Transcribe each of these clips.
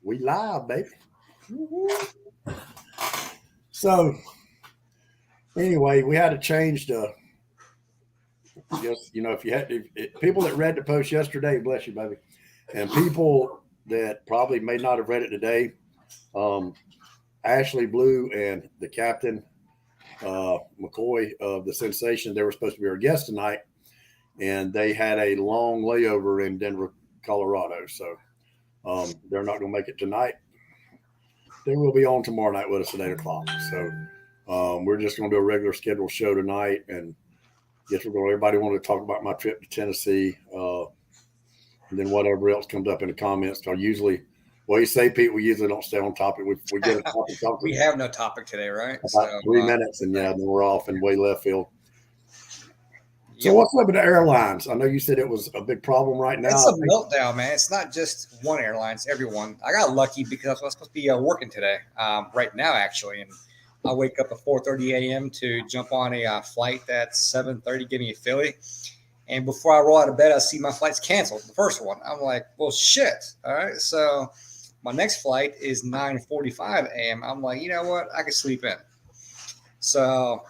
We live, baby. So anyway, we had to change the. Just if you had people that read the post yesterday, bless you, baby, and people that probably may not have read it today. Um, Ashley Blue and the captain McCoy of the Sensation, they were supposed to be our guest tonight, and they had a long layover in Denver, Colorado. So they're not going to make it tonight. They will be on tomorrow night with us at 8 o'clock. So we're just going to do a regular scheduled show tonight, and guess we're going. Everybody wanted to talk about my trip to Tennessee, and then whatever else comes up in the comments. So usually, well, you say, Pete, we usually don't stay on topic. We get a topic. We have no topic today, right? About 3 minutes, and then we're off in way left field. So what's up with the airlines? I know you said it was a big problem right now. It's a meltdown, man. It's not just one airline; it's everyone. I got lucky because I was supposed to be working today, right now, actually, and I wake up at 4:30 a.m. to jump on a flight that's 7:30, getting to Philly. And before I roll out of bed, I see my flight's canceled. The first one, I'm like, "Well, shit!" All right, so my next flight is 9:45 a.m. I'm like, you know what? I can sleep in. So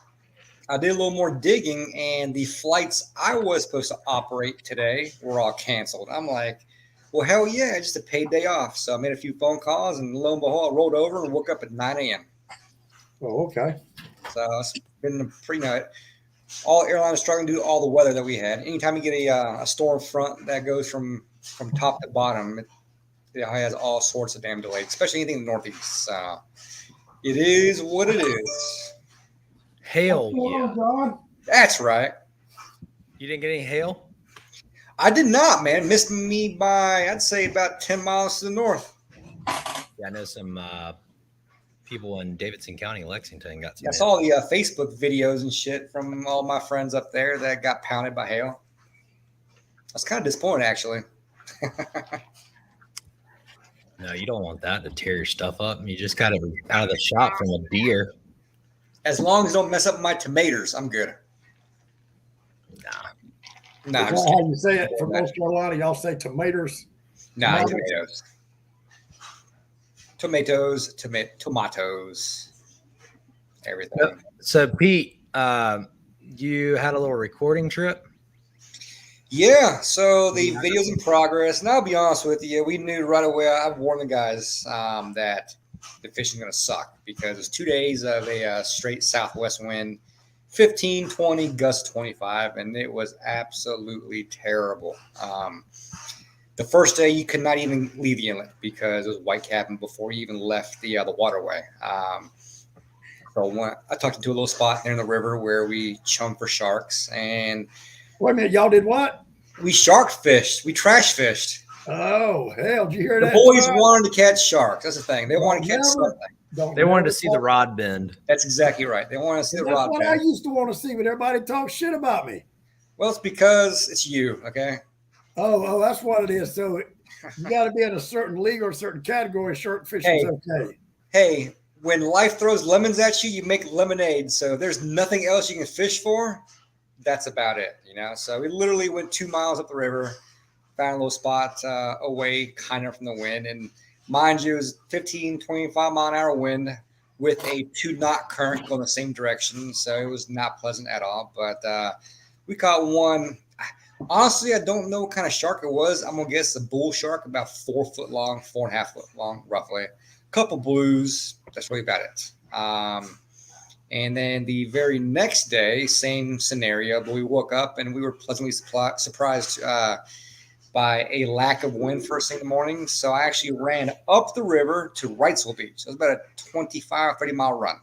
I did a little more digging, and the flights I was supposed to operate today were all canceled. I'm like, well, hell yeah, just a paid day off. So I made a few phone calls, and lo and behold, I rolled over and woke up at 9 a.m. Oh, okay. So it's been a pretty night. All airlines struggling due to all the weather that we had. Anytime you get a storm front that goes from top to bottom, it has all sorts of damn delays, especially anything in the Northeast. So it is what it is. Hail, yeah. That's right. You didn't get any hail? I did not, man. Missed me by, I'd say, about 10 miles to the north. Yeah, I know some people in Davidson County, Lexington, got some. I saw the Facebook videos and shit from all my friends up there that got pounded by hail. I was kind of disappointed, actually. No, you don't want that to tear your stuff up. You just got it out of the shop from a deer. As long as don't mess up my tomatoes, I'm good. Nah. Is that how you say it from North Carolina? Y'all say tomatoes? Nah, tomatoes. Tomatoes. Everything. So Pete, you had a little recording trip? Yeah, so the video's in progress. And I'll be honest with you, we knew right away, I've warned the guys that the fishing's going to suck because it's 2 days of a straight southwest wind, 15, 20, gust 25, and it was absolutely terrible. The first day, you could not even leave the inlet because it was white capping before you even left the waterway. So I tucked into a little spot there in the river where we chum for sharks. And wait a minute, y'all did what? We shark fished. We trash fished. Oh, hell, did you hear that? The boys wanted to catch sharks. That's the thing. They wanted to catch something. They wanted to see the rod bend. That's exactly right. They wanted to see the rod bend. That's what I used to want to see, but everybody talks shit about me. Well, it's because it's you, okay? Oh, that's what it is. So you got to be in a certain league or a certain category. Shark fishing's okay. Hey, when life throws lemons at you, you make lemonade. So if there's nothing else you can fish for, that's about it, So we literally went 2 miles up the river, found a little spot away kind of from the wind. And mind you, it was 15, 25 mile an hour wind with a 2-knot current going the same direction. So it was not pleasant at all. But we caught one. Honestly, I don't know what kind of shark it was. I'm going to guess a bull shark, about 4 foot long, 4.5 foot long, roughly. A couple blues. That's really about it. And then the very next day, same scenario, but we woke up and we were pleasantly surprised by a lack of wind first thing in the morning. So I actually ran up the river to Wrightsville Beach. It was about a 25, 30-mile run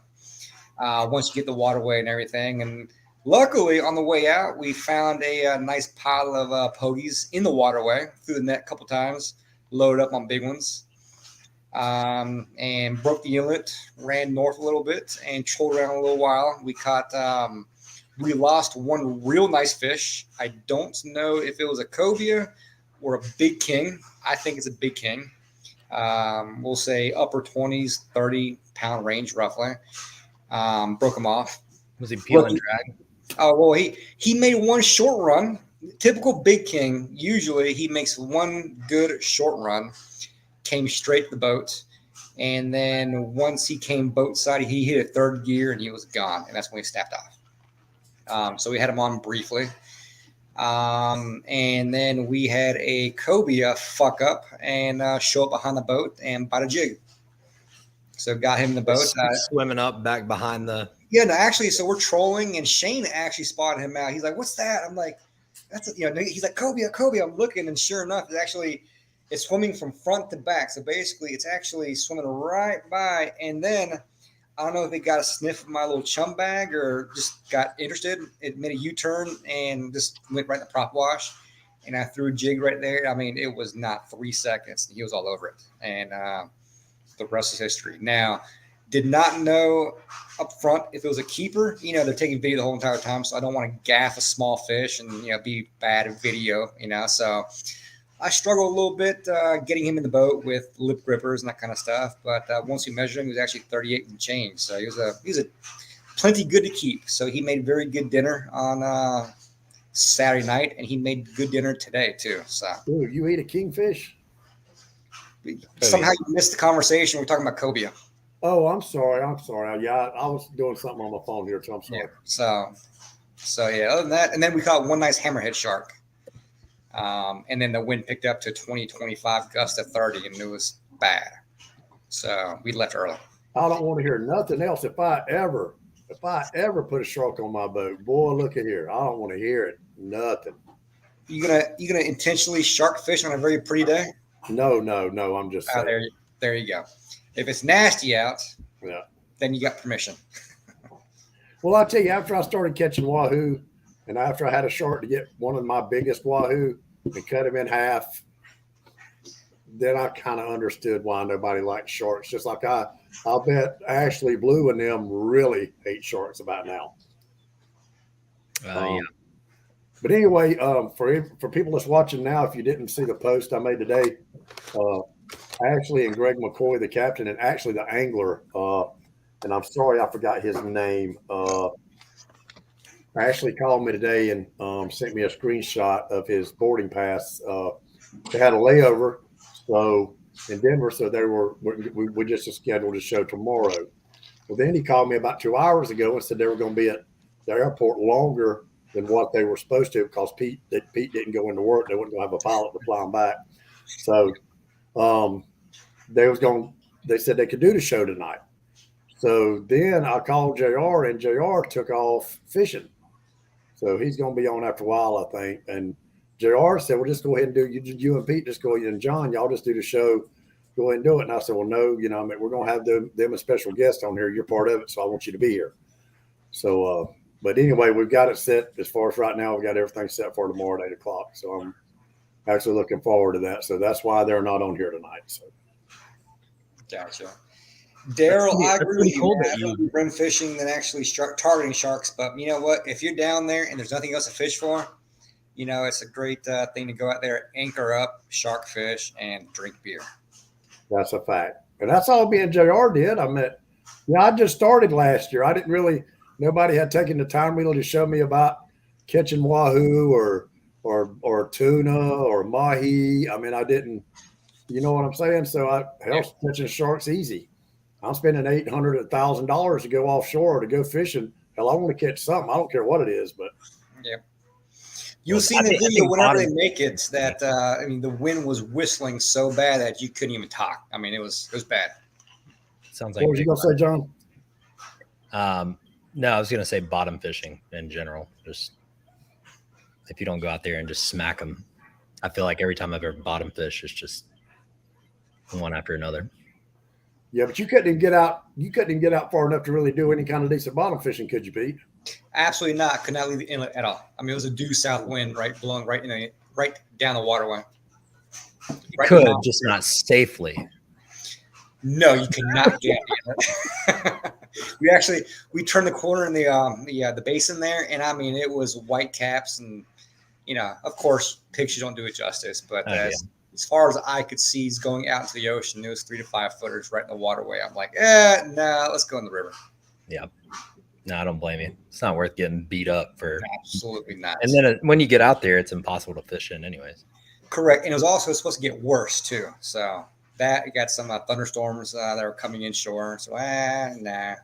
once you get the waterway and everything. And luckily, on the way out, we found a nice pile of pogies in the waterway, threw the net a couple times, loaded up on big ones. And broke the inlet, ran north a little bit, and trolled around a little while. We lost one real nice fish. I don't know if it was a cobia or a big king. I think it's a big king. We'll say upper 20s, 30-pound range, roughly. Broke him off. Was he peel and drag? Oh, well, he made one short run. Typical big king, usually he makes one good short run, came straight to the boat. And then once he came boat side, he hit a third gear and he was gone. And that's when he snapped off. So we had him on briefly. And then we had a cobia fuck up and show up behind the boat and bite a jig. So got him in the boat. Swimming up back behind the. Yeah, no, actually, so we're trolling and Shane actually spotted him out. He's like, "What's that?" I'm like, "That's a, he's like, cobia. I'm looking, and sure enough, it's swimming from front to back. So basically, it's actually swimming right by. And then I don't know if it got a sniff of my little chum bag or just got interested. It made a U-turn and just went right in the prop wash. And I threw a jig right there. I mean, it was not 3 seconds. And he was all over it. And the rest is history. Now, did not know up front if it was a keeper. They're taking video the whole entire time, so I don't want to gaff a small fish and be bad at video. So I struggled a little bit getting him in the boat with lip grippers and that kind of stuff. But once we measured him, he was actually 38 and change. So he was a plenty good to keep. So he made very good dinner on Saturday night, and he made good dinner today too. So Ooh, you eat a kingfish? somehow you missed the conversation. We're talking about cobia. Oh, I'm sorry. Yeah, I was doing something on my phone here, so I'm sorry. Yeah. So yeah. Other than that, and then we caught one nice hammerhead shark. And then the wind picked up to 20, 25 gusts to 30, and it was bad. So we left early. I don't want to hear nothing else. If I ever put a shark on my boat, boy, look at here. I don't want to hear it. Nothing. You gonna intentionally shark fish on a very pretty day? No. I'm just saying. There you go. If it's nasty out, Yeah. then you got permission. Well, I'll tell you, after I started catching wahoo, and after I had a shark to get one of my biggest wahoo and cut him in half, then I kind of understood why nobody likes sharks. Just like I'll bet Ashley Blue and them really hate sharks about now. Yeah. But anyway, for people that's watching now, if you didn't see the post I made today, Ashley and Greg McCoy, the captain, and actually the angler, and I'm sorry I forgot his name. Ashley called me today and sent me a screenshot of his boarding pass. They had a layover, so in Denver, so we just scheduled a show tomorrow. Well, then he called me about 2 hours ago and said they were going to be at the airport longer than what they were supposed to because Pete didn't go into work. They weren't going to have a pilot to fly them back. So they said they could do the show tonight. So then I called JR, and JR took off fishing. So he's going to be on after a while, I think. And JR said, well, just go ahead and do you and Pete, just go ahead, and John, y'all just do the show. Go ahead and do it. And I said, well, no, we're going to have them as special guests on here. You're part of it, so I want you to be here. So, but anyway, we've got it set as far as right now. We've got everything set for tomorrow at 8 o'clock. So I'm actually looking forward to that. So that's why they're not on here tonight. So. Gotcha. Daryl, I agree with cool you. I'd rather brim fishing than actually targeting sharks. But you know what? If you're down there and there's nothing else to fish for, it's a great thing to go out there, anchor up, shark fish, and drink beer. That's a fact. And that's all me and JR did. I just started last year. I didn't really – nobody had taken the time really to show me about catching wahoo or tuna or mahi. I didn't – you know what I'm saying? So catching sharks easy. I'm spending $800, $1,000 to go offshore to go fishing. Hell, I want to catch something. I don't care what it is, but yeah. You'll see in the video whenever they make it that the wind was whistling so bad that you couldn't even talk. It was bad. Sounds like. What was you gonna say, John? No, I was gonna say bottom fishing in general. Just if you don't go out there and just smack them, I feel like every time I've ever bottom fished, it's just one after another. Yeah, but you couldn't even get out. You couldn't even get out far enough to really do any kind of decent bottom fishing, could you, Pete? Absolutely not. Could not leave the inlet at all. It was a due south wind, blowing right down the waterway. Just not safely. No, you cannot get it. We turned the corner in the basin there, and it was white caps, and of course pictures don't do it justice, but as far as I could see, he's going out into the ocean. It was 3 to 5 footers right in the waterway. I'm like, no, let's go in the river. Yeah. No, I don't blame you. It's not worth getting beat up for. Absolutely not. And then when you get out there, it's impossible to fish in anyways. Correct. And it was also supposed to get worse too. So That you got some thunderstorms that are coming inshore. So nah.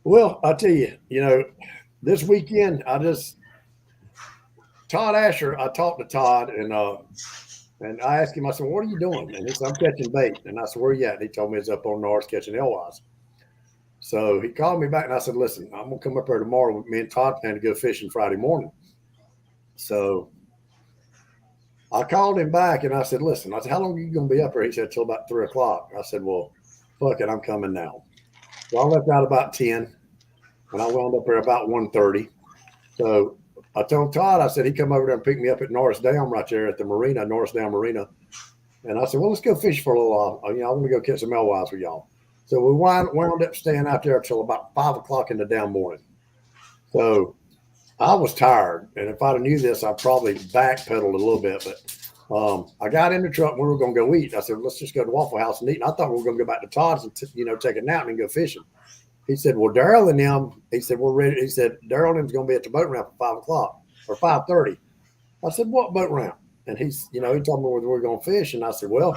Well, I'll tell you, this weekend Todd Asher. I talked to Todd and I asked him. I said, "What are you doing?" And he said, "I'm catching bait." And I said, "Where you at?" And he told me it's up on North catching alewives. So he called me back and I said, "Listen, I'm gonna come up there tomorrow with me and Todd plan to go fishing Friday morning." So I called him back and I said, "Listen," I said, "how long are you gonna be up there?" He said, "Till about 3:00." I said, "Well, fuck it, I'm coming now." So I left out about 10 and I wound up there about 1:30. So I told Todd, I said, he come over there and pick me up at Norris Dam right there at the marina, Norris Dam Marina. And I said, well, let's go fish for a little while. I want to go catch some alewives with y'all. So we wound up staying out there till about 5:00 in the damn morning. So I was tired. And if I'd have knew this, I'd probably backpedaled a little bit. But I got in the truck and we were going to go eat. I said, let's just go to Waffle House and eat. And I thought we were going to go back to Todd's and, take a nap and go fishing. He said, well, Daryl and them, he said, we're ready. He said, Daryl and them's going to be at the boat ramp at 5:00 or 5:30. I said, what boat ramp? And he's, he told me where we're going to fish. And I said, well,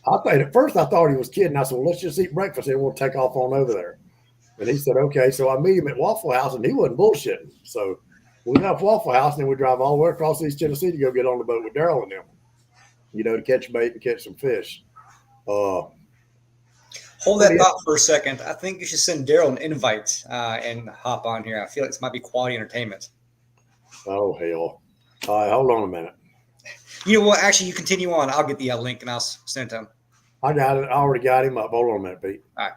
at first I thought he was kidding. I said, well, let's just eat breakfast and we'll take off on over there. And he said, okay. So I meet him at Waffle House and he wasn't bullshitting. So we left Waffle House and then we drive all the way across East Tennessee to go get on the boat with Daryl and them, to catch bait and catch some fish. Hold that thought for a second. I think you should send Daryl an invite and hop on here. I feel like this might be quality entertainment. Oh, hell. All right, hold on a minute. You know what? Actually, you continue on. I'll get the link and I'll send it to him. I got it. I already got him up. Hold on a minute, Pete. All right.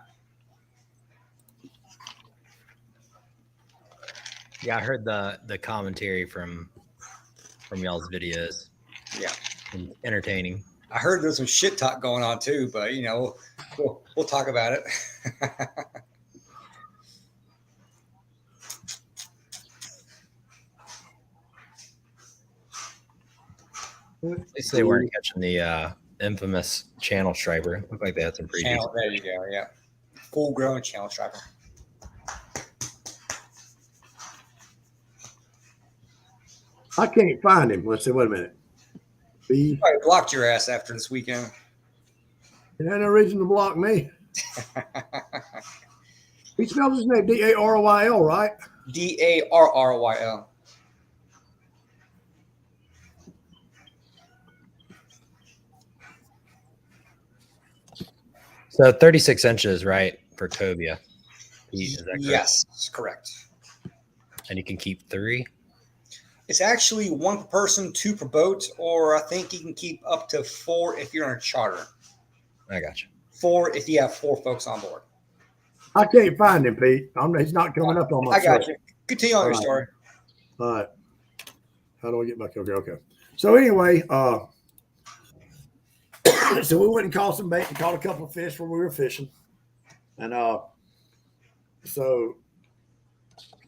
Yeah, I heard the commentary from y'all's videos. Yeah. Entertaining. I heard there's some shit talk going on too, but we'll talk about it. At least they weren't catching the infamous channel striper. Looked like they had some pretty Channel, there you go. Yeah. Full grown channel striper. I can't find him. Let's see. Wait a minute. Probably blocked your ass after this weekend. It had no reason to block me. He spells his name Daroyl, right? Darryl. So 36 inches, right, for cobia. Is that correct? Yes, correct. And you can keep 3? It's actually 1 per person, 2 per boat, or I think you can keep up to 4 if you're on a charter. I got you. 4 if you have 4 folks on board. I can't find him, Pete. He's not coming up on my I got search. you. Continue on your story. All right. How do I get back over here? Okay. So anyway, so we went and caught some bait and caught a couple of fish where we were fishing. And so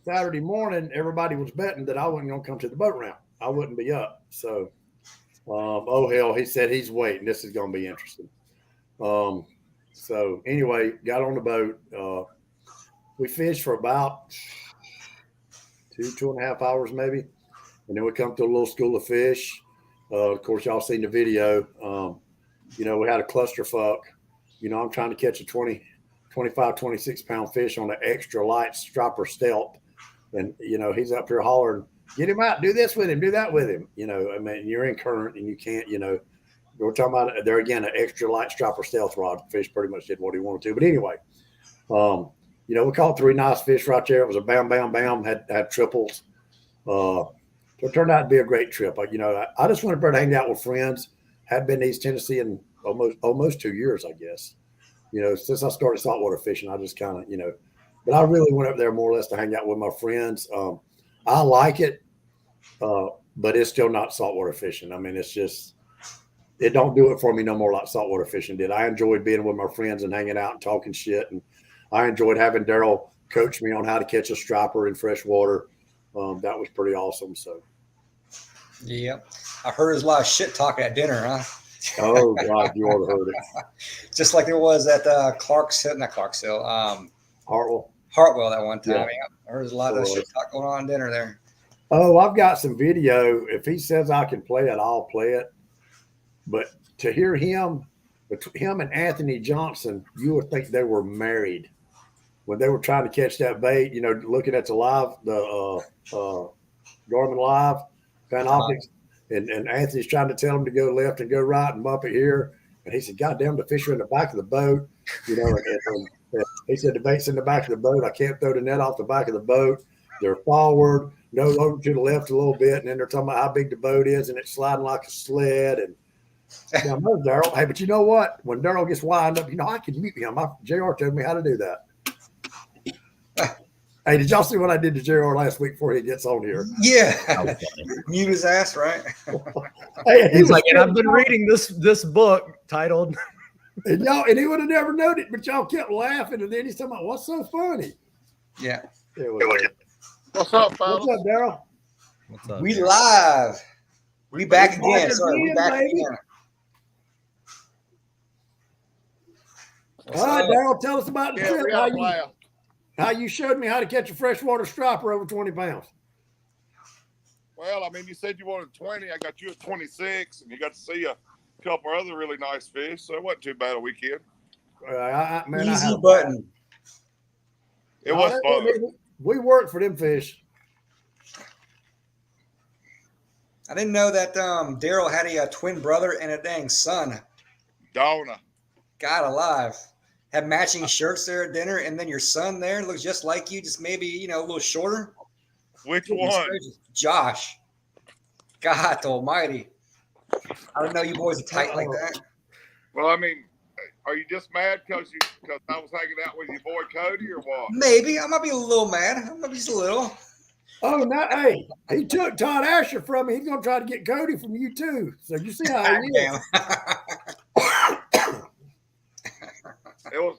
Saturday morning, everybody was betting that I wasn't going to come to the boat ramp. I wouldn't be up. So, oh, hell, he said he's waiting. This is going to be interesting. So anyway, got on the boat. We fished for about 2.5 hours maybe. And then we come to a little school of fish. Of course, y'all seen the video. We had a clusterfuck. I'm trying to catch a 25, 26 pound fish on an extra light striper stealth. And, he's up here hollering, get him out, do this with him, do that with him. You're in current and you can't, we're talking about there again, an extra light striper stealth rod. Fish pretty much did what he wanted to. But anyway, we caught 3 nice fish right there. It was a bam, bam, bam, had triples. So it turned out to be a great trip. I just went up there to hang out with friends. Had been to East Tennessee in almost 2 years, I guess. Since I started saltwater fishing, I just kind of, but I really went up there more or less to hang out with my friends. I like it, but it's still not saltwater fishing. It's just, it don't do it for me no more like saltwater fishing did. I enjoyed being with my friends and hanging out and talking shit. And I enjoyed having Daryl coach me on how to catch a striper in fresh water. That was pretty awesome. So, yeah, I heard there's a lot of shit talking at dinner, huh? Oh God, you ought to heard it. Just like there was at not Clarksville, Hartwell that one time. Yeah. I heard there's a lot of shit talk going on at dinner there. Oh, I've got some video. If he says I can play it, I'll play it. But to hear him and Anthony Johnson, you would think they were married when they were trying to catch that bait. You know, looking at the Garmin Live Panoptics, and Anthony's trying to tell him to go left and go right and bump it here. And he said, God damn, the fish are in the back of the boat. You know, and he said, the bait's in the back of the boat. I can't throw the net off the back of the boat. They're forward, no, over to the left a little bit. And then they're talking about how big the boat is, and it's sliding like a sled. And yeah, I know Daryl. Hey, but you know what? When Daryl gets wind up, you know, I can mute him. JR told me how to do that. Hey, did y'all see what I did to JR last week before he gets on here? Yeah. Mute his ass, right? Hey, He's like, and I've been reading this book titled. And he would have never known it, but y'all kept laughing. And then he's talking about what's so funny. Yeah. What's up, fellas? What's up, Daryl? What's up? We live. We back again. Sorry, we back baby. again. All right, Daryl, tell us about the Yeah, trip. we had a blast. How you showed me how to catch a freshwater striper over 20 pounds. Well, I mean, you said you wanted 20. I got you at 26, and you got to see a couple other really nice fish, so it wasn't too bad a weekend. Easy button. It was fun. We worked for them fish. I didn't know that Daryl had a twin brother and a dang son. Donna. God alive. Have matching shirts there at dinner, and then your son there looks just like you, just maybe, a little shorter. Which Goodness one? gracious. Josh. God almighty. I don't know you boys are tight like that. Well, I mean, are you just mad because I was hanging out with your boy Cody or what? Maybe. I might be a little mad. I might be just a little. Oh, no, hey, he took Todd Asher from me. He's going to try to get Cody from you, too. So you see how he is. It was.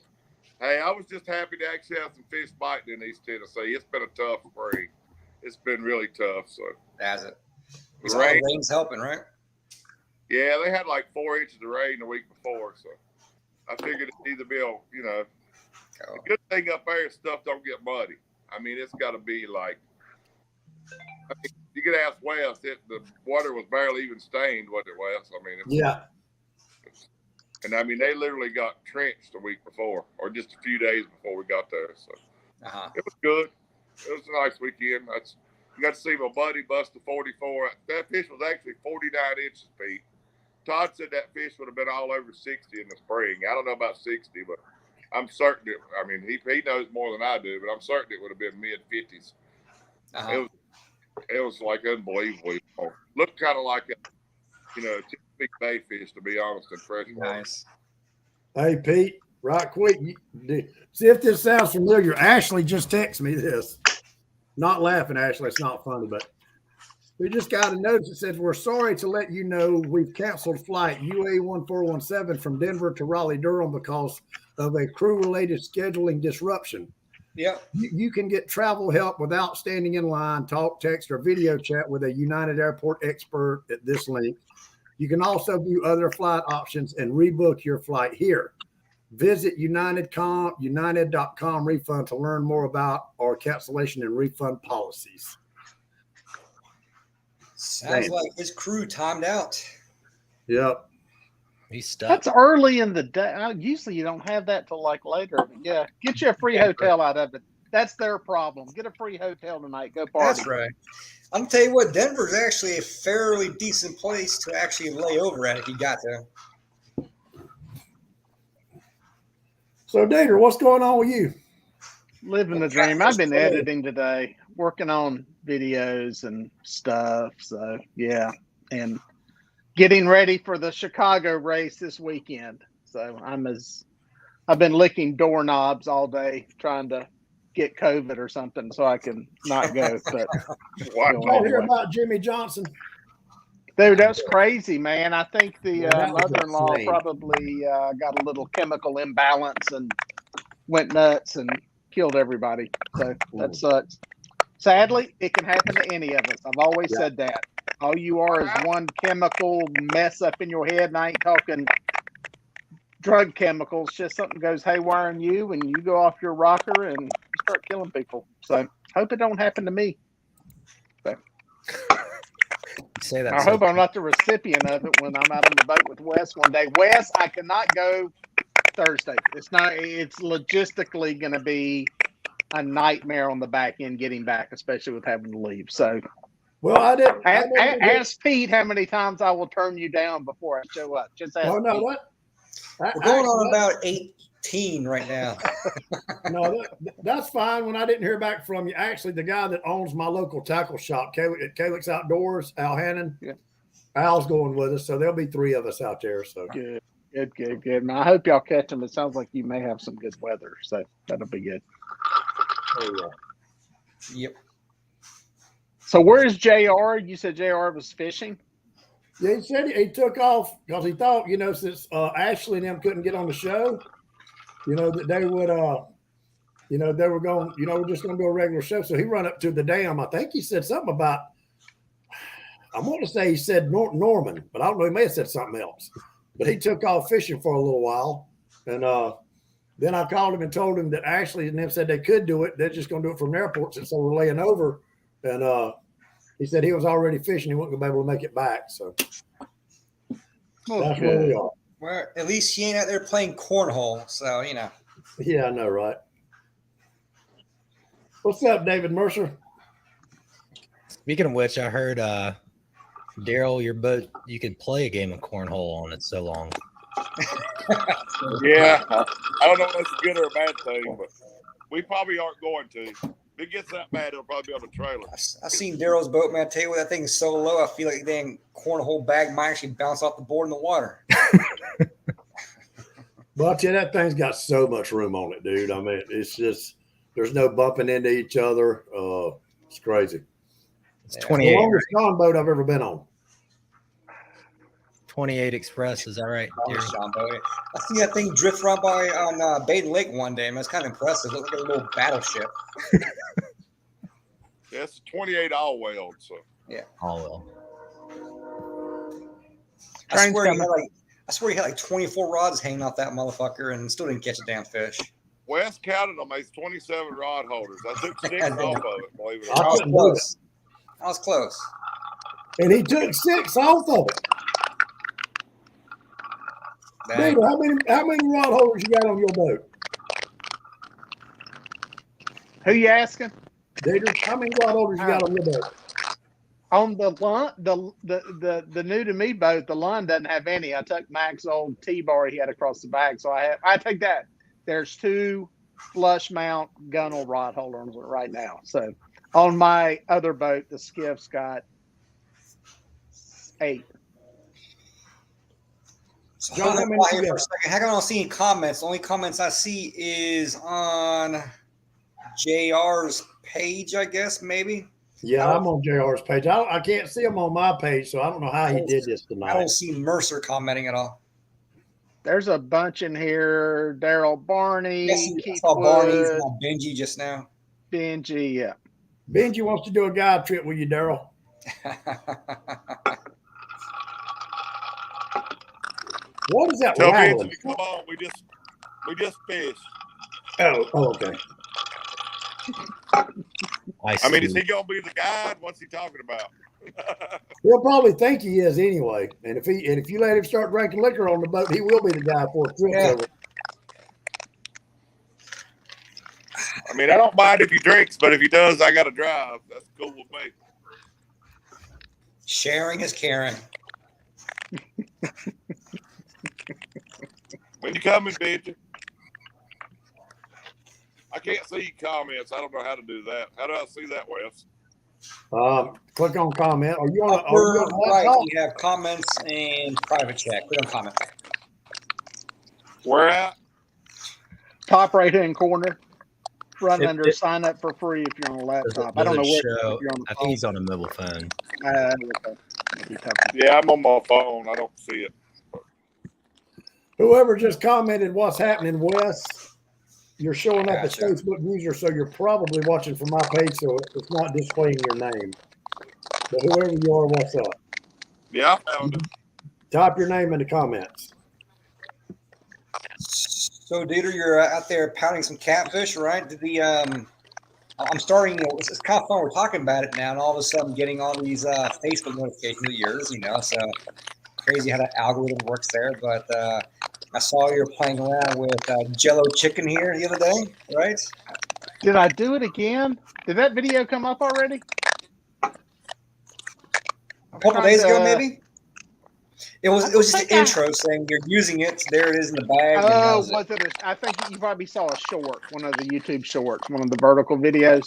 Hey, I was just happy to actually have some fish biting in East Tennessee. It's been a tough spring. It's been really tough. So That's it. the So all the rain, rain's helping, right? yeah, they had like 4 inches of rain the week before. So I figured it'd either be the good thing up there is stuff don't get muddy. I mean, it's got to be like. I mean, you could ask Wes. The water was barely even stained, wasn't it, Wes? I mean, Yeah. And I mean, they literally got trenched the week before, or just a few days before we got there. So it was good. It was a nice weekend. You got to see my buddy bust a 44. That fish was actually 49 inches, Pete. Todd said that fish would have been all over 60 in the spring. I don't know about 60, but I'm certain it. I mean, he knows more than I do, but I'm certain it would have been mid 50s. It was like unbelievably. Looked kind of like a big bay fish, to be honest, in freshwater. Nice. Hey, Pete, right quick. See if this sounds familiar. Ashley just texted me this. Not laughing, Ashley. It's not funny, but we just got a notice that says, we're sorry to let you know we've canceled flight UA1417 from Denver to Raleigh-Durham because of a crew-related scheduling disruption. Yep. You can get travel help without standing in line, talk, text, or video chat with a United Airport expert at this link. You can also view other flight options and rebook your flight here. Visit United.com refund to learn more about our cancellation and refund policies. Sounds like his crew timed out. Yep. He's stuck. That's early in the day. Usually you don't have that till like later. But yeah, get you a free hotel out of it. That's their problem. Get a free hotel tonight. Go party. That's right. I'm gonna tell you what, Denver's actually a fairly decent place to actually lay over at if you got to. So, Dater, what's going on with you? Living the dream. I've been editing today, working on videos and stuff. So yeah, and getting ready for the Chicago race this weekend. So I've been licking doorknobs all day trying to get COVID or something so I can not go. But I hear about Jimmy Johnson. Dude, that's crazy, man. I think the that was mother-in-law insane. probably got a little chemical imbalance and went nuts and killed everybody. So that sucks. Sadly, it can happen to any of us. I've always said that. All you are is one chemical mess up in your head, and I ain't talking drug chemicals. Just something goes haywire in you, and you go off your rocker and you start killing people. So hope it don't happen to me. So. Say that. I hope I'm not the recipient of it when I'm out on the boat with Wes one day. Wes, I cannot go Thursday. It's logistically going to be a nightmare on the back end getting back, especially with having to leave. So, Well, I didn't. ask Pete how many times I will turn you down before I show up. Just ask Oh no, Pete. what? We're going on about 18 right now. No, that's fine. When I didn't hear back from you, actually, the guy that owns my local tackle shop, Calyx Outdoors, Al Hannon, Yeah. Al's going with us, so there'll be 3 of us out there. So Good. And I hope y'all catch them. It sounds like you may have some good weather, so that'll be good. Yep. So where's JR? You said JR was fishing? yeah, he said he took off because he thought, since Ashley and them couldn't get on the show, that they would, they were going, we're just going to do a regular show. So he run up to the dam. I think he said something about, I want to say he said Norman, but I don't know. He may have said something else. But he took off fishing for a little while. And then I called him and told him that Ashley and them said they could do it. They're just going to do it from the airport since they were laying over. And he said he was already fishing. He wasn't going to be able to make it back. So that's where we are. Well, at least he ain't out there playing cornhole. So, Yeah, I know, right? What's up, David Mercer? Speaking of which, I heard Daryl, your boat, you could play a game of cornhole on it so long. Yeah, I don't know if that's a good or a bad thing, but we probably aren't going to. If it gets that bad, it'll probably be on the trailer. I seen Daryl's boat, man. I tell you what, that thing is so low. I feel like the dang cornhole bag might actually bounce off the board in the water. But yeah, that thing's got so much room on it, dude. I mean, it's just there's no bumping into each other. It's crazy. It's Yeah. The 28, longest con boat I've ever been on. 28 Express. Is that right? Daryl? Sean boat. I seen that thing drift right by on Baden Lake one day, man. It's kind of impressive. It looked like a little battleship. Yeah, it's 28 all whaled, so. Oh, well. I swear he had like 24 rods hanging off that motherfucker and still didn't catch a damn fish. Wes counted them. There's 27 rod holders. I took 6 off of it, believe it or I I not. was couldn't do close. I was close. And he took 6 off of it. Dang. Dude, how many rod holders you got on your boat? Who you asking? David, how many rod holders you got on your boat? On the new to me boat, the line doesn't have any. I took Mac's old T-bar he had across the back, so I take that. There's 2 flush mount gunnel rod holders right now. So on my other boat, the Skiff's got 8. So John, hold how on many here you for a got? second. How come I don't see any comments? The only comments I see is on JR's page, I guess, maybe. Yeah, I'm on JR's page. I can't see him on my page, so I don't know how he did this I tonight. don't see Mercer commenting at all. There's a bunch in here. Daryl Barney, Yes, I Keith saw Barney's Wood, on Benji just now. Benji. Yeah. Benji wants to do a guide trip with you, Daryl. What is that Tell rattling? Benji to come on. We just fished. Oh, okay. I mean, is he gonna be the guide? What's he talking about? He'll probably think he is anyway. And if you let him start drinking liquor on the boat, he will be the guy for a trip Yeah. over. I mean, I don't mind if he drinks, but if he does, I gotta drive. That's cool with me. Sharing is caring. When you coming, Benji? I can't see comments. I don't know how to do that. How do I see that, Wes? Click on comment. Are you on Upper a right, laptop? you have comments and private chat. Click on comment. Where at? Top right hand corner. Run It- under it- sign up for free if you're on a Does laptop. it I don't know where show- if you're on the I phone. think he's on a mobile phone. Okay. Maybe tough. Yeah, I'm on my phone. I don't see it. Whoever just commented what's happening, Wes, you're showing up Gotcha. as Facebook user, so you're probably watching from my page, so it's not displaying your name. But whoever you are, what's up? Yeah, I found it. Type your name in the comments. So, Dieter, you're out there pounding some catfish, right? Did the I'm starting, it's kind of fun. We're talking about it now, and all of a sudden getting all these Facebook notifications of yours, so crazy how that algorithm works there. But I saw you were playing around with Jello chicken here the other day, right? Did I do it again? Did that video come up already? A couple days ago, maybe. It was just an intro saying you're using it. There it is in the bag. Oh, was it? I think you probably saw a short, one of the YouTube shorts, one of the vertical videos.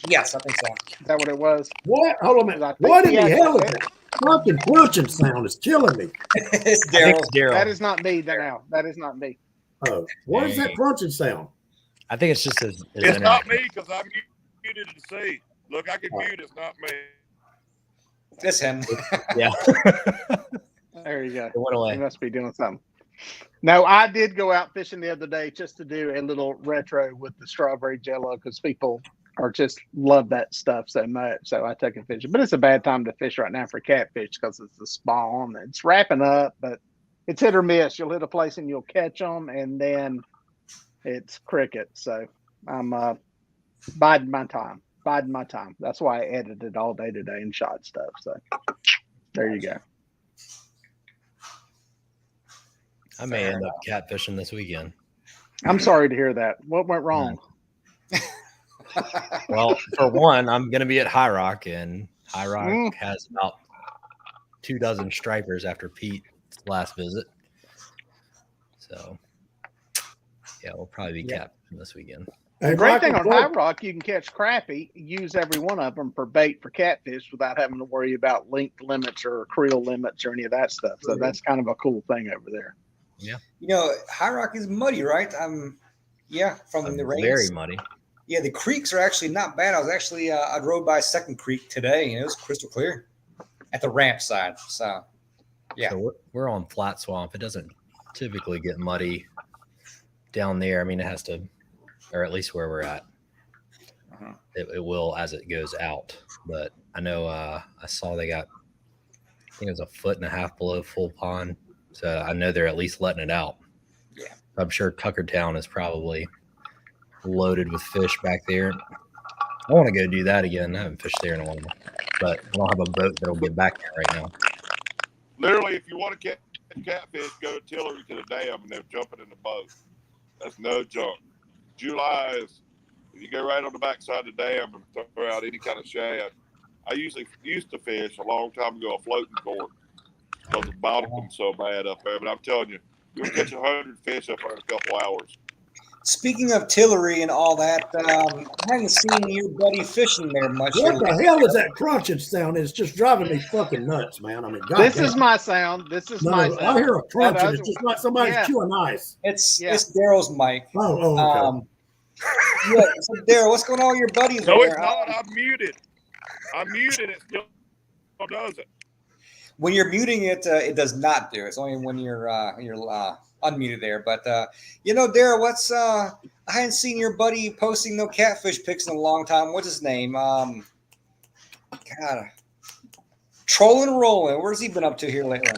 Yes, I think so. Is that what it was? What? Hold on a minute. What in the hell is that? Fucking crunching sound is killing me. It's Daryl. That is not me, now. That is not me. Oh, what is that crunching sound? I think it's just his It's not me because I'm muted to see. Look, I can mute. It's not me. It's him. Yeah. There you go. It went away. He must be doing something. No, I did go out fishing the other day just to do a little retro with the strawberry Jello because people are just love that stuff so much. So I took it fishing, but it's a bad time to fish right now for catfish because it's the spawn. It's wrapping up, but it's hit or miss. You'll hit a place and you'll catch them, and then it's cricket. So I'm biding my time. That's why I edited all day today and shot stuff. So there you go. I may end up catfishing this weekend. I'm sorry to hear that. What went wrong? Well, for one, I'm going to be at High Rock, and High Rock has about 24 stripers after Pete's last visit. So, yeah, we'll probably be catfishing this weekend. The great thing on High Rock, you can catch crappie, use every one of them for bait for catfish without having to worry about length limits or creel limits or any of that stuff. So that's kind of a cool thing over there. Yeah. High Rock is muddy, right? From the rains. Very muddy. Yeah, the creeks are actually not bad. I drove by Second Creek today, and it was crystal clear at the ramp side. So, yeah. So we're on flat swamp. It doesn't typically get muddy down there. I mean, it has to, or at least where we're at. It will as it goes out. But I know I saw they got, I think it was 1.5 feet below full pond. So I know they're at least letting it out. Yeah. I'm sure Tuckertown is probably loaded with fish back there. I want to go do that again. I haven't fished there in a while, but I don't have a boat that'll get back there right now. Literally, if you want to catch catfish, go to Tillery to the dam and they're jumping in the boat. That's no joke. July is, if you go right on the backside of the dam and throw out any kind of shad. I used to fish a long time ago a floating court because the bottom was so bad up there. But I'm telling you, you'll catch 100 fish up there in a couple hours. Speaking of Tillery and all that, I haven't seen your buddy fishing there much. What the hell is that crunching sound? It's just driving me fucking nuts, man. I mean, this is my sound. This is my sound. I hear a crunching. It's just like somebody's chewing ice. It's Daryl's mic. Oh, okay. So Daryl, what's going on with your buddies? No, it's not. I'm muted. It still does it. When you're muting it, it does not do. It's only when you're unmuted there. But Daryl, what's I hadn't seen your buddy posting no catfish pics in a long time. What's his name? God, Trolling Rolling. Where's he been up to here lately?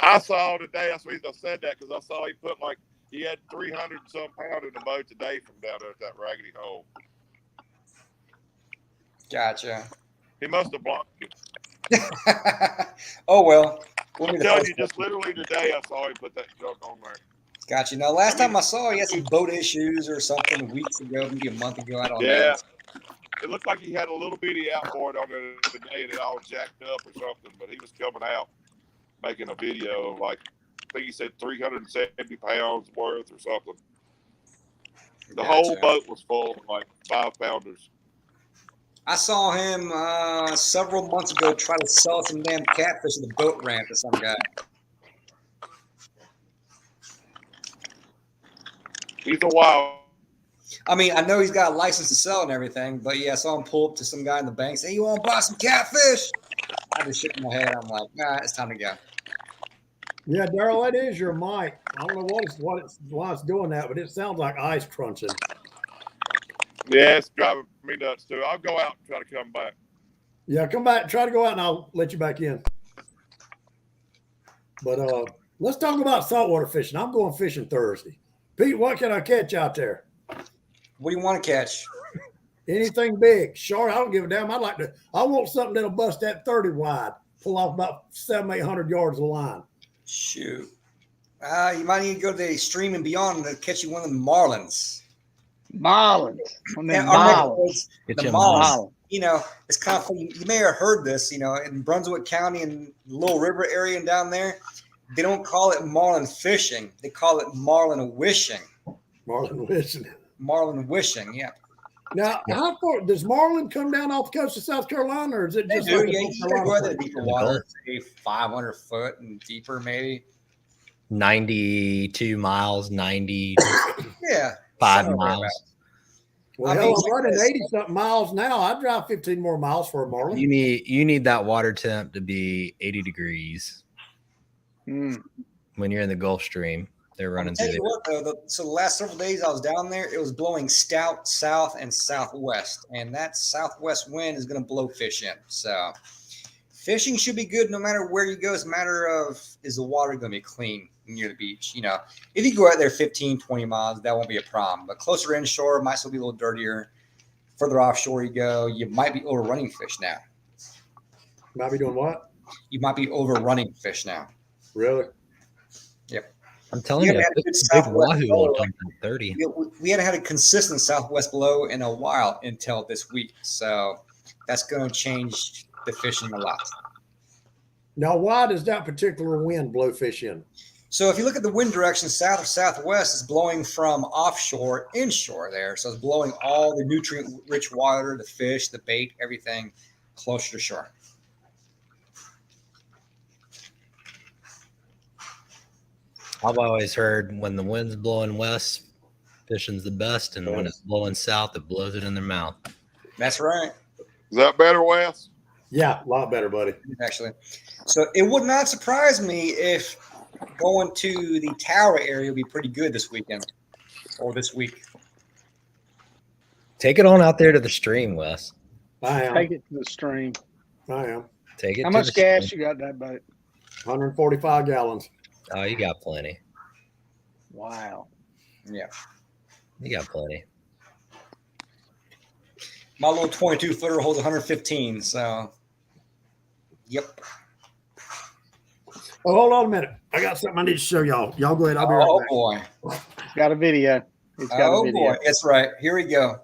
I saw today. That's the reason I said that because I saw he put he had 300 some pound in the boat today from down there at that raggedy hole. Gotcha. He must have blocked you. Oh well. I'm telling you, just literally today I saw him put that junk on there. Gotcha. Now, last time I saw he had some boat issues or something weeks ago, maybe a month ago. I don't know. Yeah. It looked like he had a little bitty outboard on there today and it all jacked up or something, but he was coming out making a video of I think he said 370 pounds worth or something. The whole boat was full of 5-pounders. I saw him several months ago try to sell some damn catfish at the boat ramp to some guy. He's a wild. I mean, I know he's got a license to sell and everything, but yeah, I saw him pull up to some guy in the bank, say, "Hey, you want to buy some catfish?" I just shook my head. I'm like, "Nah, it's time to go." Yeah, Daryl, that is your mic. I don't know why it's doing that, but it sounds like ice crunching. Yeah, it's driving me nuts too. I'll go out and try to come back. Yeah, come back. Try to go out and I'll let you back in. But let's talk about saltwater fishing. I'm going fishing Thursday. Pete, what can I catch out there? What do you want to catch? Anything big, short. I don't give a damn. I want something that'll bust that 30 wide, pull off about 700-800 yards of line. Shoot. You might need to go to the stream and beyond to catch you one of the marlins. Marlins. Yeah, Marlins. Get the you a marlins. You know, it's kind of funny. You may have heard this, you know, in Brunswick County and Little River area and down there, they don't call it marlin fishing. They call it marlin wishing. Marlin wishing. Marlin wishing, yeah. Now, how far does marlin come down off the coast of South Carolina, or is it just Dude, like yeah, North you gotta go Carolina out to deeper water, say 500 foot and deeper, maybe. 92 miles, 95 Yeah. miles. Well, I hell, mean, I'm running 80-something miles now. I'd drive 15 more miles for a marlin. You need that water temp to be 80 degrees Mm. when you're in the Gulf Stream. They're running Tell through you there. what, though, so the last several days I was down there, it was blowing stout, south, and southwest, and that southwest wind is going to blow fish in. So fishing should be good no matter where you go. It's a matter of, is the water going to be clean near the beach? You know, if you go out there 15, 20 miles, that won't be a problem. But closer inshore, might still be a little dirtier. Further offshore you go, you might be overrunning fish now. Might be doing what? You might be overrunning fish now. Really? Yep. I'm telling Yeah, you, man, big it's Southwest wahoo blow. will dump at 30. We hadn't had a consistent southwest blow in a while until this week. So that's going to change the fishing a lot. Now, why does that particular wind blow fish in? So if you look at the wind direction, south of southwest is blowing from offshore, inshore there. So it's blowing all the nutrient-rich water, the fish, the bait, everything closer to shore. I've always heard when the wind's blowing west, fishing's the best, and when it's blowing south, it blows it in their mouth. That's right, Is that better, Wes? Yeah, a lot better, buddy. actually. So it would not surprise me if going to the Tower area would be pretty good this weekend or this week. Take it on out there to the stream, Wes. I am. Take it to the stream. I am. Take it. How to much the gas stream. you got in that boat? 145 gallons. Oh, you got plenty. Wow. Yeah. You got plenty. My little 22 footer holds 115. So, yep. Oh, hold on a minute. I got something I need to show y'all. Y'all go ahead. I'll be right Oh, back. boy. He's got a video. He's got Oh, a video. boy. That's right. Here we go.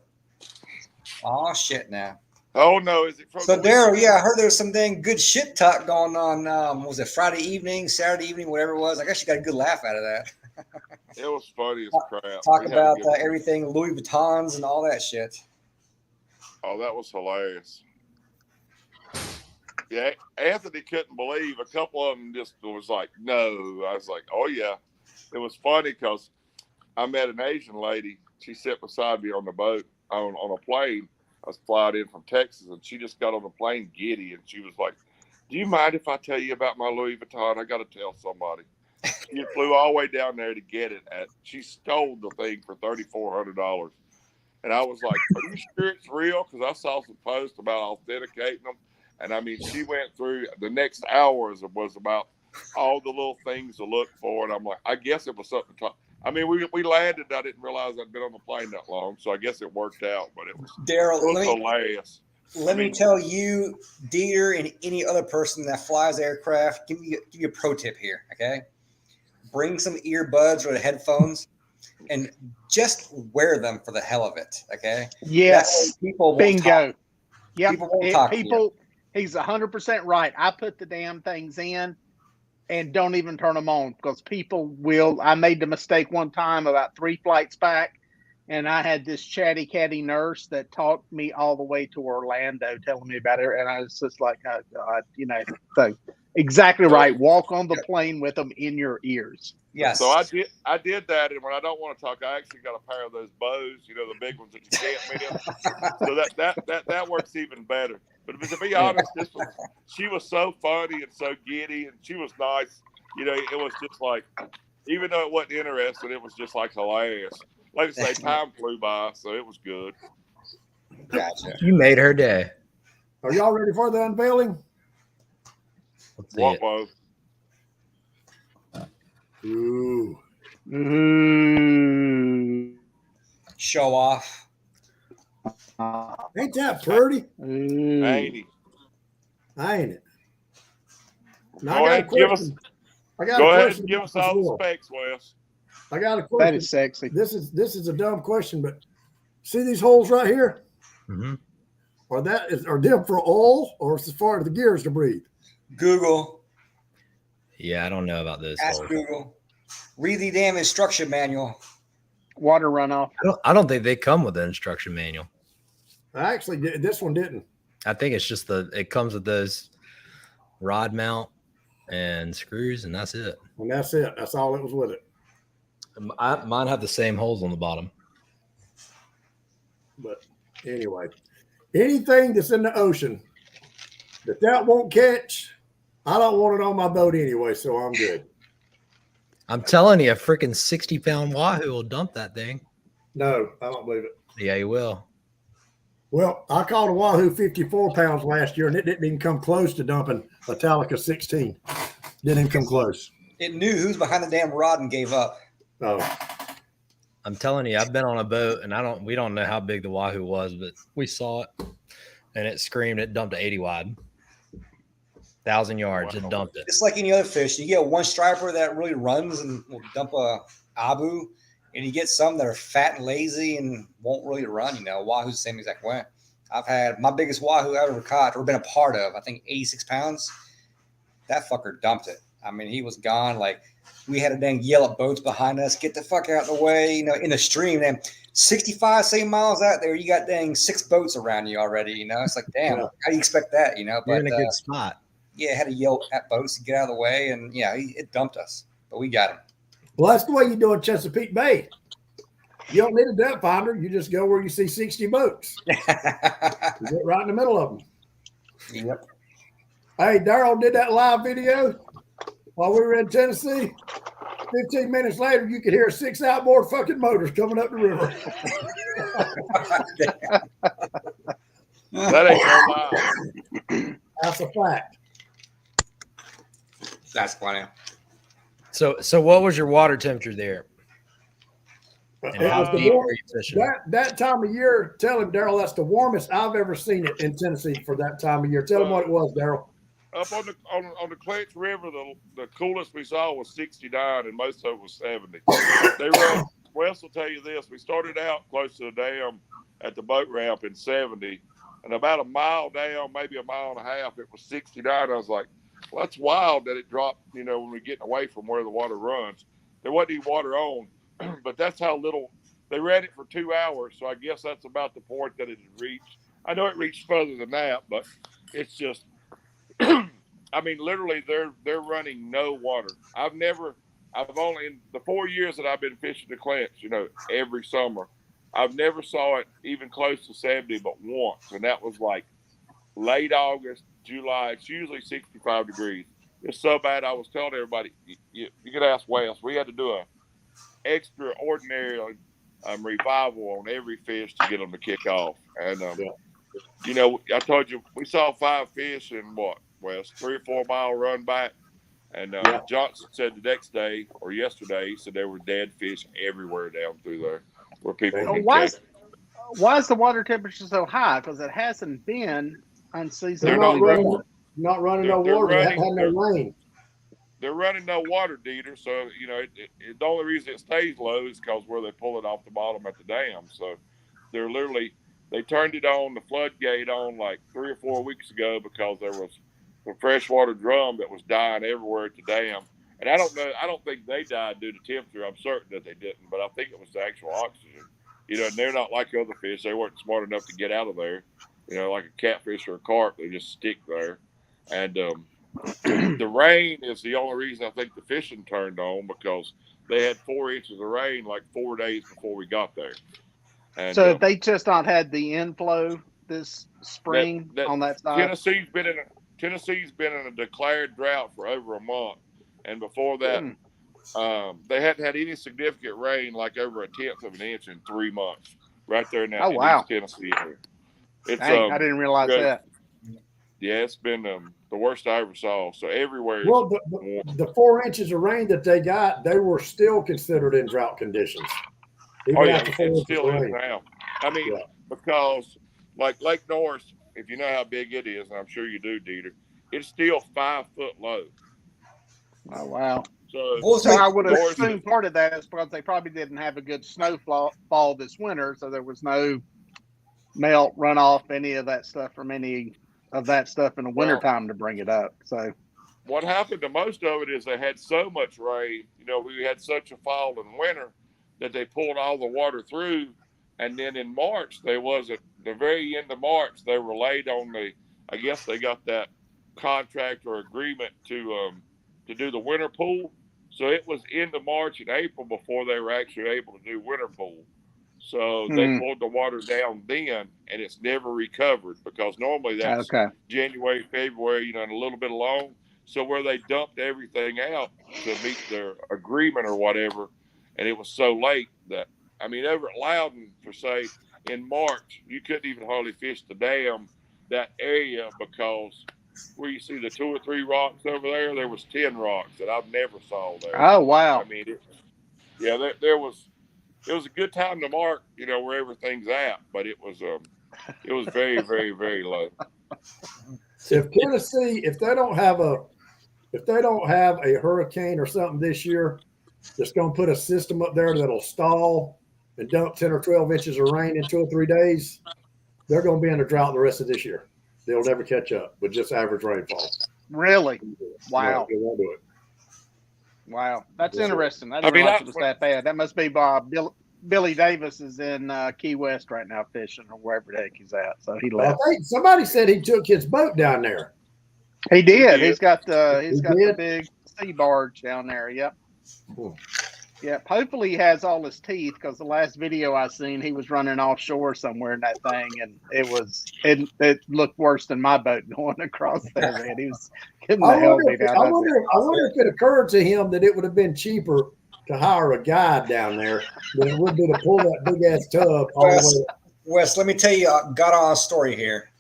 Oh, shit now. Oh no, is it from? So, the Daryl, weekend? yeah, I heard there was some dang good shit talk going on. Was it Friday evening, Saturday evening, whatever it was? I guess you got a good laugh out of that. It was funny as crap. Talk We had about a good- everything, Louis Vuittons and all that shit. Oh, that was hilarious. Yeah, Anthony couldn't believe. A couple of them just was like, no. I was like, oh, yeah. It was funny because I met an Asian lady. She sat beside me on the boat, on a plane. I was flying in from Texas, and she just got on the plane giddy, and she was like, do you mind if I tell you about my Louis Vuitton? I got to tell somebody. She flew all the way down there to get it. She stole the thing for $3,400. And I was like, are you sure it's real? Because I saw some posts about authenticating them. And I mean, she went through the next hours was about all the little things to look for. And I'm like, I guess it was something to talk. I mean, we landed. I didn't realize I'd been on the plane that long. So I guess it worked out. But it was Daryl, hilarious. let me tell you, Dieter, and any other person that flies aircraft, give you a pro tip here, okay? Bring some earbuds or headphones and just wear them for the hell of it, okay? Yes. That way people won't Bingo. talk. Yep. People won't talk to you. People, he's 100% right. I put the damn things in and don't even turn them on because people will. I made the mistake one time about 3 flights back, and I had this chatty catty nurse that talked me all the way to Orlando telling me about it. And I was just like, oh, God, so exactly right. Walk on the plane with them in your ears. Yes. So I did that, and when I don't want to talk, I actually got a pair of those bows, the big ones that you can't miss. So that works even better. But to be honest, she was so funny and so giddy, and she was nice. It was just like, even though it wasn't interesting, it was just like hilarious. Like I say, time flew by, so it was good. Gotcha. You made her day. Are y'all ready for the unveiling? Let's see What it. was? Ooh. Mm. Show off. Ain't that pretty? Ooh. Ain't he? Ain't it? Now, Go ahead, give us. I got Go a ahead question and give about us this all the wall. specs, Wes. I got a That question. is sexy. This is a dumb question, but see these holes right here? Mhm. Are them for oil or as far as the gears to breathe? Google. Yeah, I don't know about this. Ask Google. Read the damn instruction manual. Water runoff. I don't think they come with an instruction manual. Actually, this one didn't. I think it's just it comes with those rod mount and screws, and that's it. And that's it. That's all it was with it. Mine have the same holes on the bottom. But anyway, anything that's in the ocean that won't catch, I don't want it on my boat anyway, so I'm good. I'm telling you, a freaking 60-pound wahoo will dump that thing. No, I don't believe it. Yeah, you will. Well, I caught a wahoo 54 pounds last year, and it didn't even come close to dumping a Talica 16. Didn't even come close. It knew who's behind the damn rod and gave up. Oh, I'm telling you, I've been on a boat, and we don't know how big the wahoo was, but we saw it, and it screamed. It dumped to 80 wide, 1,000 yards. It dumped it. It's like any other fish. You get one striper that really runs and will dump a abu, and you get some that are fat and lazy and won't really run. Wahoo's the same exact way. I've had my biggest wahoo I've ever caught or been a part of, I think 86 pounds. That fucker dumped it. I mean, he was gone. Like, we had a dang yell at boats behind us, get the fuck out of the way, in the stream. And 65 same miles out there, you got dang 6 boats around you already, It's like, damn, how do you expect that, You're But in a good spot. yeah, had to yell at boats to get out of the way, and yeah, it dumped us, but we got him. well, that's the way you do in Chesapeake Bay. You don't need a depth finder. You just go where you see 60 boats. You get right in the middle of them. Yep. Hey, Daryl did that live video while we were in Tennessee. 15 minutes later, you could hear 6 outboard fucking motors coming up the river. That ain't no lie. That's a fact. That's funny. So what was your water temperature there? And It how was the deep warm- were you fishing? that time of year, tell him, Daryl, that's the warmest I've ever seen it in Tennessee for that time of year. Tell him what it was, Daryl. Up on the Clinch River, the coolest we saw was 69, and most of it was 70. They run. Wes will tell you this: we started out close to the dam at the boat ramp in 70, and about a mile down, maybe a mile and a half, it was 69. I was like, well, that's wild that it dropped. When we're getting away from where the water runs, there wasn't any water on, but that's how little. They ran it for 2 hours, so I guess that's about the point that it had reached. I know it reached further than that, but it's just. I mean, literally, they're running no water. I've only in the 4 years that I've been fishing the Clinch, every summer, I've never saw it even close to 70, but once, and that was like late August, July. It's usually 65 degrees. It's so bad. I was telling everybody, you could ask Wes. We had to do a extraordinary revival on every fish to get them to kick off, and I told you we saw 5 fish in what, Wes, 3 or 4 mile run back. And Johnson said the next day or yesterday, he said there were dead fish everywhere down through there where people can catch. Why is the water temperature so high? Because it hasn't been unseasonably They're not running, warm. not running no They're water. They haven't running- had no rain. They're running no water, Dieter. So, the only reason it stays low is because where they pull it off the bottom at the dam. So they're literally, they turned it on, the floodgate on like 3 or 4 weeks ago because there was a freshwater drum that was dying everywhere at the dam. And I don't know, I don't think they died due to temperature. I'm certain that they didn't, but I think it was the actual oxygen. And they're not like other fish. They weren't smart enough to get out of there. Like a catfish or a carp, they just stick there. And the rain is the only reason I think the fishing turned on, because they had 4 inches of rain like 4 days before we got there. And So if they just not had the inflow this spring on that side. Tennessee's been in a declared drought for over a month, and before that, they hadn't had any significant rain, like over 1/10 of an inch in 3 months, right there now. Oh, wow. East Tennessee area. It's Dang, I didn't realize that. Yeah, it's been the worst I ever saw. So everywhere. Well, the 4 inches of rain that they got, they were still considered in drought conditions. Even Oh yeah, after 4 it inches still of is rain. now. I mean, because like Lake Norris, if you know how big it is, and I'm sure you do, Dieter, it's still 5 foot low. Oh, wow. So I would Norris assume part of that is because they probably didn't have a good snowfall this winter, so there was no melt, runoff, any of that stuff from any of that stuff in the wintertime to bring it up. So what happened to most of it is they had so much rain, you know, we had such a fall and winter that they pulled all the water through. And then in March, the very end of March, they were laid on I guess they got that contract or agreement to do the winter pool. So it was into March and April before they were actually able to do winter pool. So they pulled the water down then, and it's never recovered because normally that's January, February, you know, and a little bit along. So where they dumped everything out to meet their agreement or whatever, and it was so late that, I mean, over at Loudon, for say, in March, you couldn't even hardly fish the dam, that area, because where you see the 2 or 3 rocks over there, there was 10 rocks that I've never saw there. Oh, wow. I mean, it was a good time to mark, you know, where everything's at, but it was very, very, very low. If Tennessee, if they don't have a hurricane or something this year, that's going to put a system up there that'll stall and dump 10 or 12 inches of rain in 2 or 3 days, they're going to be in a drought the rest of this year. They'll never catch up with just average rainfall. Really? Wow. They won't do it. Wow. That's interesting. I didn't realize it was that bad. That must be Billy Davis is in Key West right now fishing or wherever the heck he's at. So he left. I think somebody said he took his boat down there. He did. He's got the big sea barge down there. Yep. Cool. Yep. Hopefully he has all his teeth, because the last video I seen, he was running offshore somewhere in that thing, and it looked worse than my boat going across there, man. He was getting the hell beat out of it. I wonder if it occurred to him that it would have been cheaper to hire a guide down there than it would be to pull that big ass tub all the way. Wes, let me tell you, got on a story here.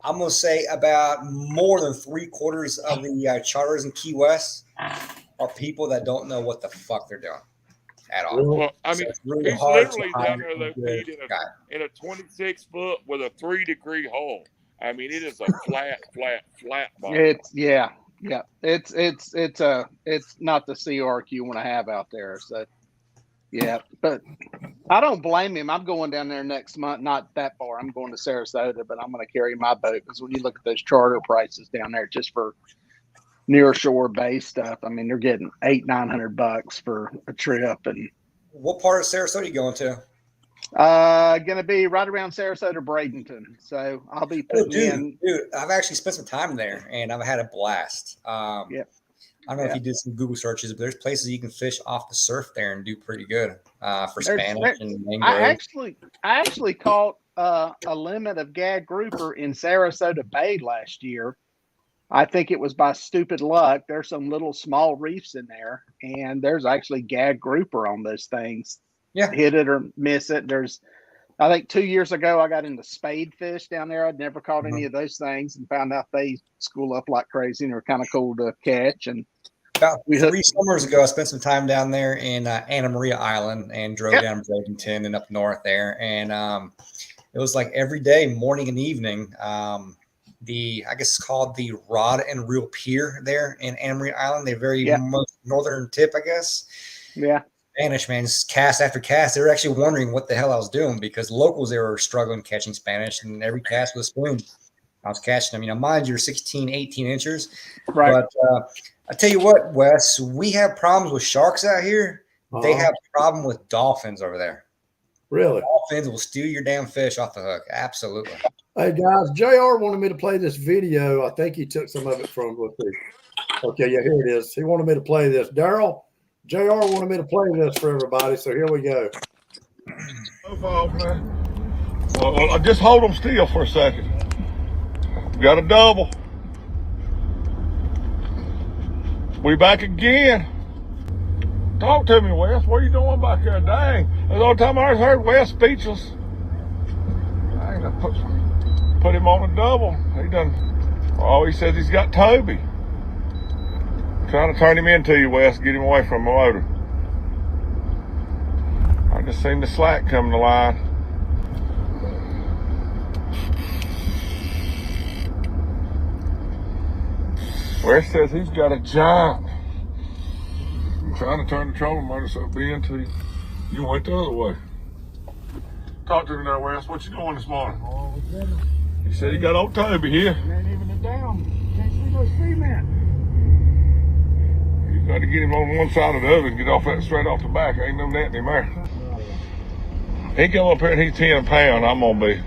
I'm going to say about more than 3/4 of the charters in Key West are people that don't know what the fuck they're doing at all. Well, I mean, it's really he's hard literally to down there, though, Pete, in a 26 foot with a 3-degree hull. I mean, it is a flat bottom. It's it's not the sea arc you want to have out there. So yeah, but I don't blame him. I'm going down there next month, not that far. I'm going to Sarasota, but I'm going to carry my boat, because when you look at those charter prices down there, just for near shore base stuff, I mean, they're getting $800-900 for a trip. And what part of Sarasota are you going to? Gonna be right around Sarasota, Bradenton. So I'll be putting Dude, I've actually spent some time there, and I've had a blast. Yep. I don't know if you did some Google searches, but there's places you can fish off the surf there and do pretty good for Spanish and mangrove. I actually caught a limit of gag grouper in Sarasota Bay last year. I think it was by stupid luck. There's some little small reefs in there, and there's actually gag grouper on those things. Yeah. Hit it or miss it. I think 2 years ago, I got into spade fish down there. I'd never caught any of those things, and found out they school up like crazy and are kind of cool to catch. And about 3 summers ago, I spent some time down there in Anna Maria Island and drove down Bradenton and up north there. And it was like every day, morning and evening. I guess it's called the Rod and Reel Pier there in Anna Maria Island. They're very most northern tip, I guess. Yeah. Spanish, man, just cast after cast. They were actually wondering what the hell I was doing, because locals, they were struggling catching Spanish, and every cast with a spoon, I was catching them. You know, mind you, 16, 18 inches. Right. But I tell you what, Wes, we have problems with sharks out here. They have a problem with dolphins over there. Really? Dolphins will steal your damn fish off the hook. Absolutely. Hey, guys, JR wanted me to play this video. I think he took some of it from, okay, yeah, here it is. He wanted me to play this. Daryl, JR wanted me to play this for everybody, so here we go. Well, just hold them still for a second. Got a double. We back again. Talk to me, Wes. What are you doing back there? Dang. That's the only time I heard Wes speechless. Dang, I put him on a double. He says he's got Toby. Trying to turn him into you, Wes. Get him away from the motor. I just seen the slack coming to line. Wes says he's got a giant. I'm trying to turn the trolling motor so it'll be into you. You went the other way. Talk to me now, Wes. What you doing this morning? He said he got old Toby here. Ain't even a down. Can't see no cement. You got to get him on one side or the other and get off that straight off the back. Ain't no net in there. He come up here and he's 10 pounds. I'm gonna be.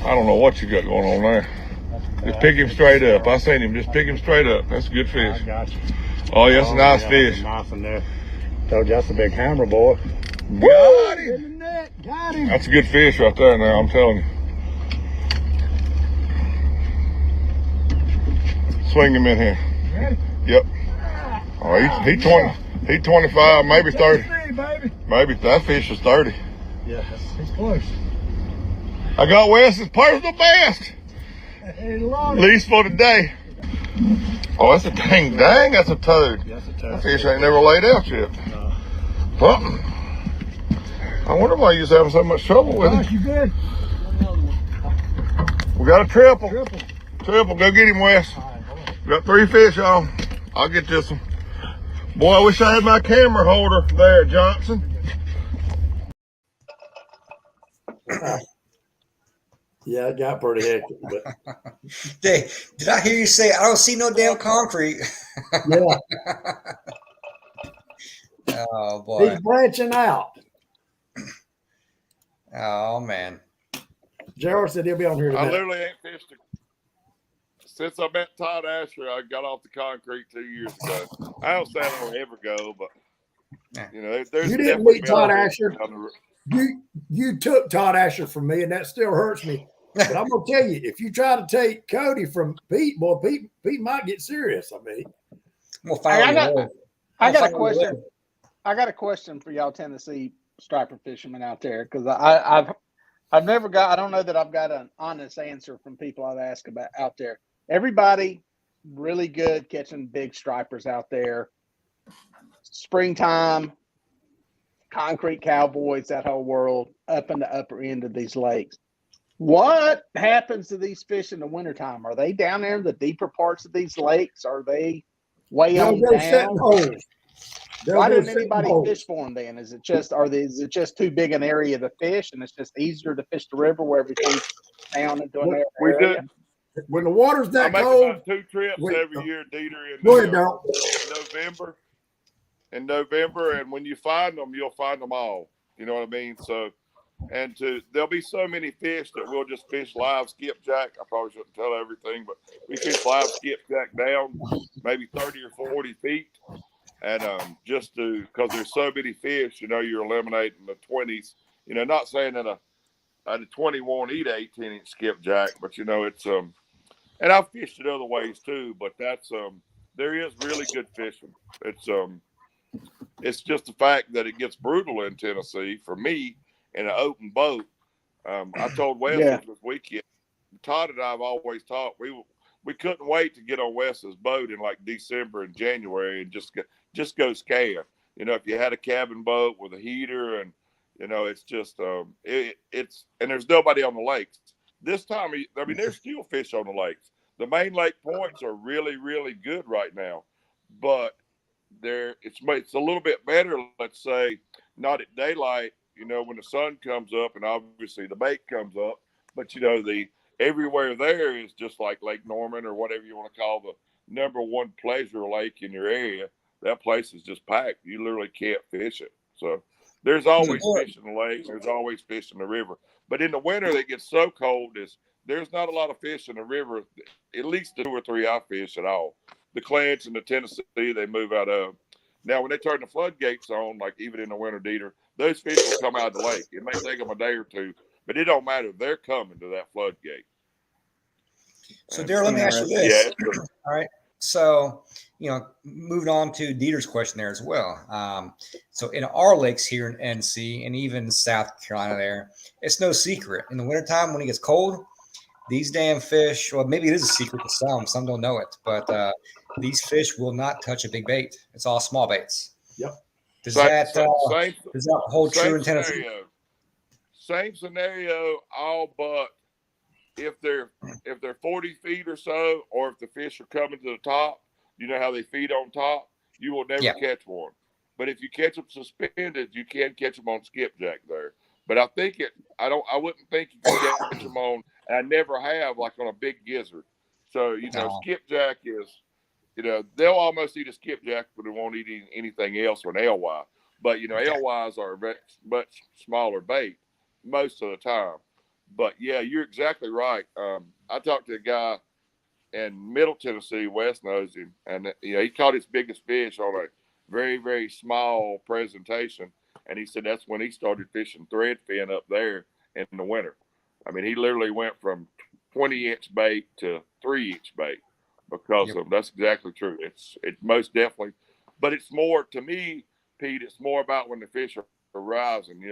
I don't know what you got going on there. Just pick him straight up. I seen him. Just pick him straight up. That's a good fish. I got you. Oh, yeah, that's a nice fish. Nice in there. Told you that's a big hammer, boy. Got him. In the net. Got him. That's a good fish right there now, I'm telling you. Swing him in here. Ready? Yep. Oh, he 25, maybe 30. Baby. Maybe that fish is 30. Yeah, he's close. I got Wes's personal best. Hey, Lord. At least for today. Oh, that's a dang, that's a toad. That's a That tough. fish ain't never laid out yet. No. Well, I wonder why you're having so much trouble with Gosh, it. you good? We got a triple. Triple. Triple, go get him, Wes. All right, hold on. We got 3 fish on. I'll get this one. Boy, I wish I had my camera holder there, Johnson. Yeah, it got pretty hectic, but Did I hear you say, I don't see no damn concrete? yeah, Oh, boy. he's branching out. Oh, man. Gerald said he'll be on here I tonight. literally ain't fished since I met Todd Asher. I got off the concrete 2 years ago. I don't say I don't ever go, but you know, there's You didn't definitely meet been Todd a- Asher? You took Todd Asher from me, and that still hurts me. But I'm gonna tell you, if you try to take Cody from Pete, boy, Pete might get serious. I mean, We'll Hey, find I out. got a question. I got a question for y'all Tennessee striper fishermen out there, because I've never got, I don't know that I've got an honest answer from people I've asked about out there. Everybody really good catching big stripers out there. Springtime, concrete cowboys, that whole world up in the upper end of these lakes. What happens to these fish in the wintertime? Are they down there in the deeper parts of these lakes? Are they way they'll on go down? setting holes. They'll Why go doesn't setting anybody holes. fish for them then? Is it just too big an area to fish, and it's just easier to fish the river where everything's down into an We area? do. When the water's I that make cold, about 2 trips Wait, every year, Dieter, go ahead, Daryl. in November, and when you find them, you'll find them all. You know what I mean? So, there'll be so many fish that we'll just fish live skipjack. I probably shouldn't tell everything, but we fish live skipjack down maybe 30 or 40 feet, and because there's so many fish, you know, you're eliminating the 20s. You know, not saying that a 20 won't eat 18-inch skipjack, but you know, it's and I've fished it other ways too, but that's there is really good fishing. It's just the fact that it gets brutal in Tennessee for me in an open boat. I told Wes this weekend. Todd and I have always talked. We couldn't wait to get on Wes's boat in like December and January and just go scare. You know, if you had a cabin boat with a heater, and you know, it's just it's and there's nobody on the lakes this time. I mean, there's still fish on the lakes. The main lake points are really, really good right now, but it's a little bit better. Let's say not at daylight. You know, when the sun comes up and obviously the bait comes up, but you know, everywhere there is just like Lake Norman or whatever you want to call the #1 pleasure lake in your area. That place is just packed. You literally can't fish it. So there's always fish in the lake. There's always fish in the river. But in the winter, it gets so cold. There's not a lot of fish in the river, at least the 2 or 3 I fish at all. The Clinch and the Tennessee, they move out of. Now, when they turn the floodgates on, like even in the winter, Dieter, those fish will come out of the lake. It may take them a day or two, but it don't matter. They're coming to that floodgate. So, Daryl, let me ask you this. Yeah. All right. So, you know, moving on to Dieter's question there as well. So in our lakes here in NC and even South Carolina there, it's no secret. In the wintertime when it gets cold, these damn fish, well, maybe it is a secret to some don't know it, but these fish will not touch a big bait. It's all small baits. Yep. Does that hold true in Tennessee? Same scenario, all but if they're 40 feet or so, or if the fish are coming to the top, you know how they feed on top, you will never catch one. But if you catch them suspended, you can catch them on skipjack there. But I wouldn't think you can catch them on, and I never have, like on a big gizzard. So, skipjack is, they'll almost eat a skipjack, but they won't eat anything else or an alewi. But, alewi's are a much smaller bait most of the time. But, yeah, you're exactly right. I talked to a guy in Middle Tennessee, Wes knows him, and, he caught his biggest fish on a very, very small presentation. And he said that's when he started fishing threadfin up there in the winter. I mean, he literally went from 20-inch bait to 3-inch bait because of that's exactly true. It's most definitely, but it's more to me, Pete. It's more about when the fish are rising.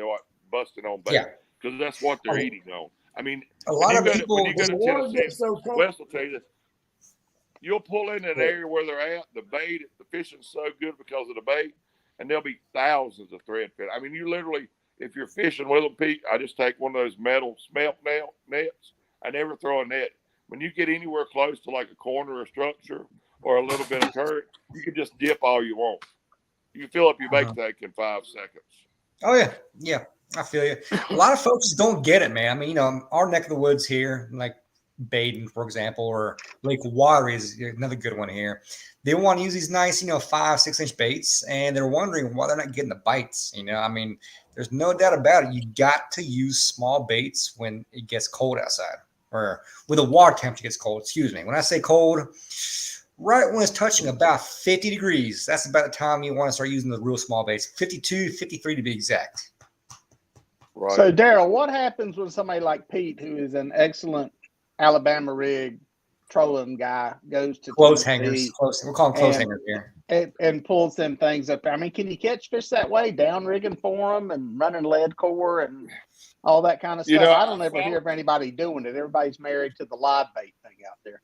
Busting on bait because that's what they're eating on. I mean, a lot of people when you go to Tennessee, Wes will tell you this. You'll pull in an area where they're at. The fishing's so good because of the bait. And there'll be thousands of threadfin. I mean, you literally, if you're fishing with them, Pete, I just take one of those metal smelt nets. I never throw a net. When you get anywhere close to like a corner or structure or a little bit of current, you can just dip all you want. You can fill up your bait tank in 5 seconds. Oh, yeah. Yeah, I feel you. A lot of folks just don't get it, man. I mean, our neck of the woods here, like Baden, for example, or Lake Watery is another good one here. They want to use these nice, 5-6 inch baits, and they're wondering why they're not getting the bites. I mean, there's no doubt about it. You got to use small baits when it gets cold outside, or when the water temperature gets cold. Excuse me. When I say cold, right when it's touching about 50 degrees, that's about the time you want to start using the real small baits. 52, 53 to be exact. Right. So, Daryl, what happens when somebody like Pete, who is an excellent Alabama rig trolling guy, goes to close hangers? We're calling close hangers here. And pulls them things up there. I mean, can you catch fish that way, down rigging for them and running lead core and all that kind of stuff? I don't ever hear of anybody doing it. Everybody's married to the live bait thing out there.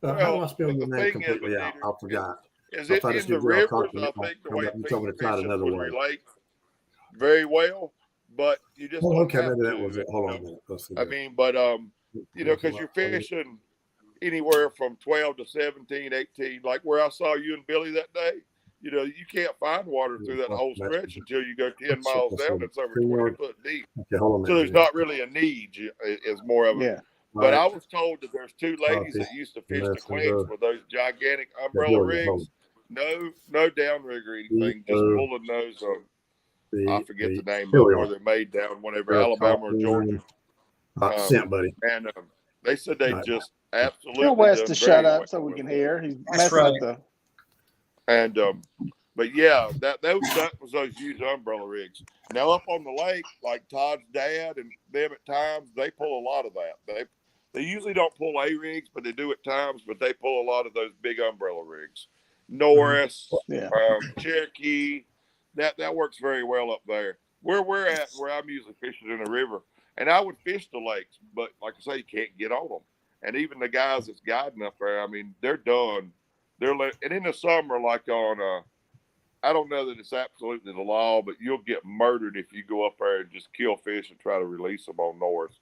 How do I spell your name completely out? I forgot. Is it in the rivers? I think the way people fish would relate very well, but you just don't have maybe that was it. Hold on a minute. I mean, but because you're fishing anywhere from 12 to 17, 18, like where I saw you and Billy that day. You can't find water through that whole stretch until you go 10 miles down. It's over 20 foot deep. So there's not really a need. Is more of it. Yeah. But I was told that there's 2 ladies that used to fish the Clinch with those gigantic umbrella rigs. No downrig or anything, just pulling those. I forget the name of where they're made down, whenever Alabama or Georgia. Scent buddy. And they said they just absolutely. Tell Wes to shut up so we can hear. He's messing with the. And but yeah, that was those used umbrella rigs. Now up on the lake, like Todd's dad and them at times, they pull a lot of that. They usually don't pull A rigs, but they do at times. But they pull a lot of those big umbrella rigs. Norris, Cherokee, that works very well up there. Where we're at, where I'm usually fishing in the river, and I would fish the lakes, but like I say, you can't get on them. And even the guys that's guiding up there, I mean, they're done. And in the summer, like on, I don't know that it's absolutely the law, but you'll get murdered if you go up there and just kill fish and try to release them on Norris,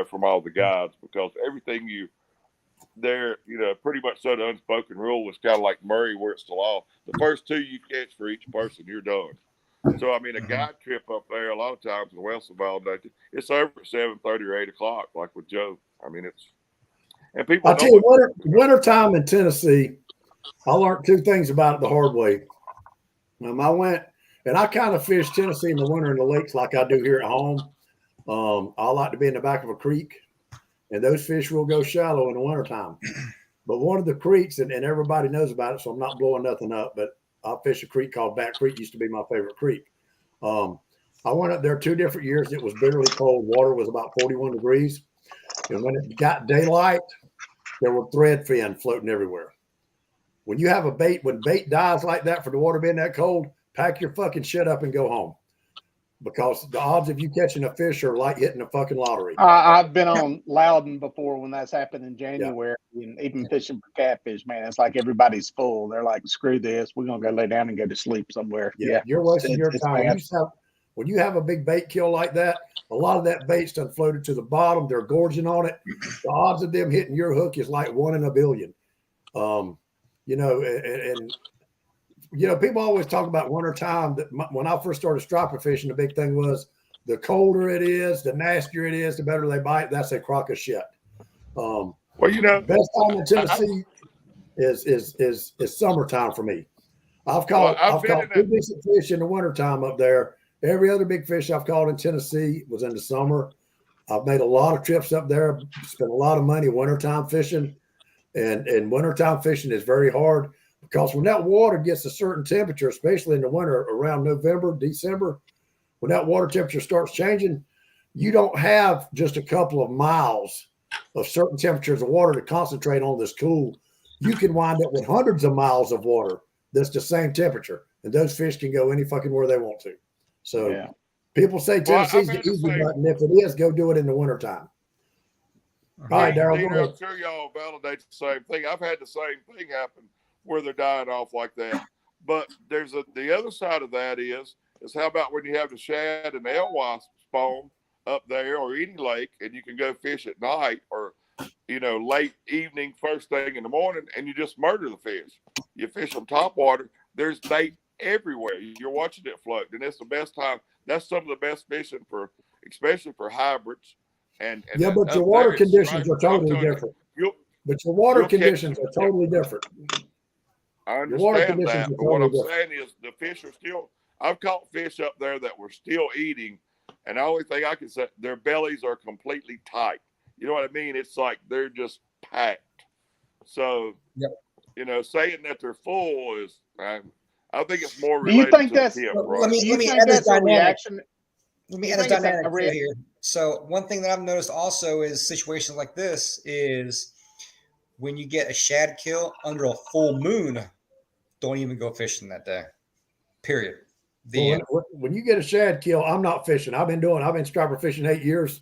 from all the guides, because everything pretty much so the unspoken rule is kind of like Murray, where it's the law. The first 2 you catch for each person, you're done. So, I mean, a guide trip up there, a lot of times in Western it's over at 7:30 or 8 o'clock, like with Joe. I mean, and people. I'll tell you, winter time in Tennessee, I learned 2 things about it the hard way. I went, and I kind of fish Tennessee in the winter in the lakes like I do here at home. I like to be in the back of a creek, and those fish will go shallow in the wintertime. But one of the creeks, and everybody knows about it, so I'm not blowing nothing up, but I fish a creek called Back Creek. Used to be my favorite creek. I went up there 2 different years. It was bitterly cold. Water was about 41 degrees. And when it got daylight, there were threadfin floating everywhere. When you have when bait dies like that for the water being that cold, pack your fucking shit up and go home. Because the odds of you catching a fish are like hitting a fucking lottery. I've been on Loudon before when that's happened in January, and even fishing for catfish, man. It's like everybody's full. They're like, screw this. We're going to go lay down and go to sleep somewhere. Yeah. You're wasting your time. when you have a big bait kill like that, a lot of that bait's done floated to the bottom. They're gorging on it. The odds of them hitting your hook is like 1 in a billion. You know, and you know, people always talk about wintertime. When I first started striper fishing, the big thing was the colder it is, the nastier it is, the better they bite. That's a crock of shit. Well, you know, Best time in Tennessee is summertime for me. I've caught two decent fish in the wintertime up there. Every other big fish I've caught in Tennessee was in the summer. I've made a lot of trips up there, spent a lot of money wintertime fishing. And wintertime fishing is very hard because when that water gets a certain temperature, especially in the winter around November, December, when that water temperature starts changing, you don't have just a couple of miles of certain temperatures of water to concentrate on that's cool. You can wind up with hundreds of miles of water that's the same temperature, and those fish can go any fucking where they want to. So people say Tennessee's the easy button. If it is, go do it in the wintertime. All right, Daryl. I'm sure y'all validate the same thing. I've had the same thing happen where they're dying off like that. But there's the other side of that is how about when you have the shad and the alewife spawn up there or any lake, and you can go fish at night or, you know, late evening, first thing in the morning, and you just murder the fish. You fish on top water. There's bait everywhere. You're watching it float, and it's the best time. That's some of the best fishing especially for hybrids. And yeah, but your water conditions are totally different. But your water conditions are totally different. I understand that, but what I'm saying is the fish are still. I've caught fish up there that were still eating, and the only thing I can say, their bellies are completely tight. You know what I mean? It's like they're just packed. So, you know, saying that they're full is, I think it's more related. Do you think to that's? the tip, Let right? me add this dynamic. Let me add this think it's dynamic here. So one thing that I've noticed also is situations like this is when you get a shad kill under a full moon, don't even go fishing that day. Period. When you get a shad kill, I'm not fishing. I've been striper fishing 8 years.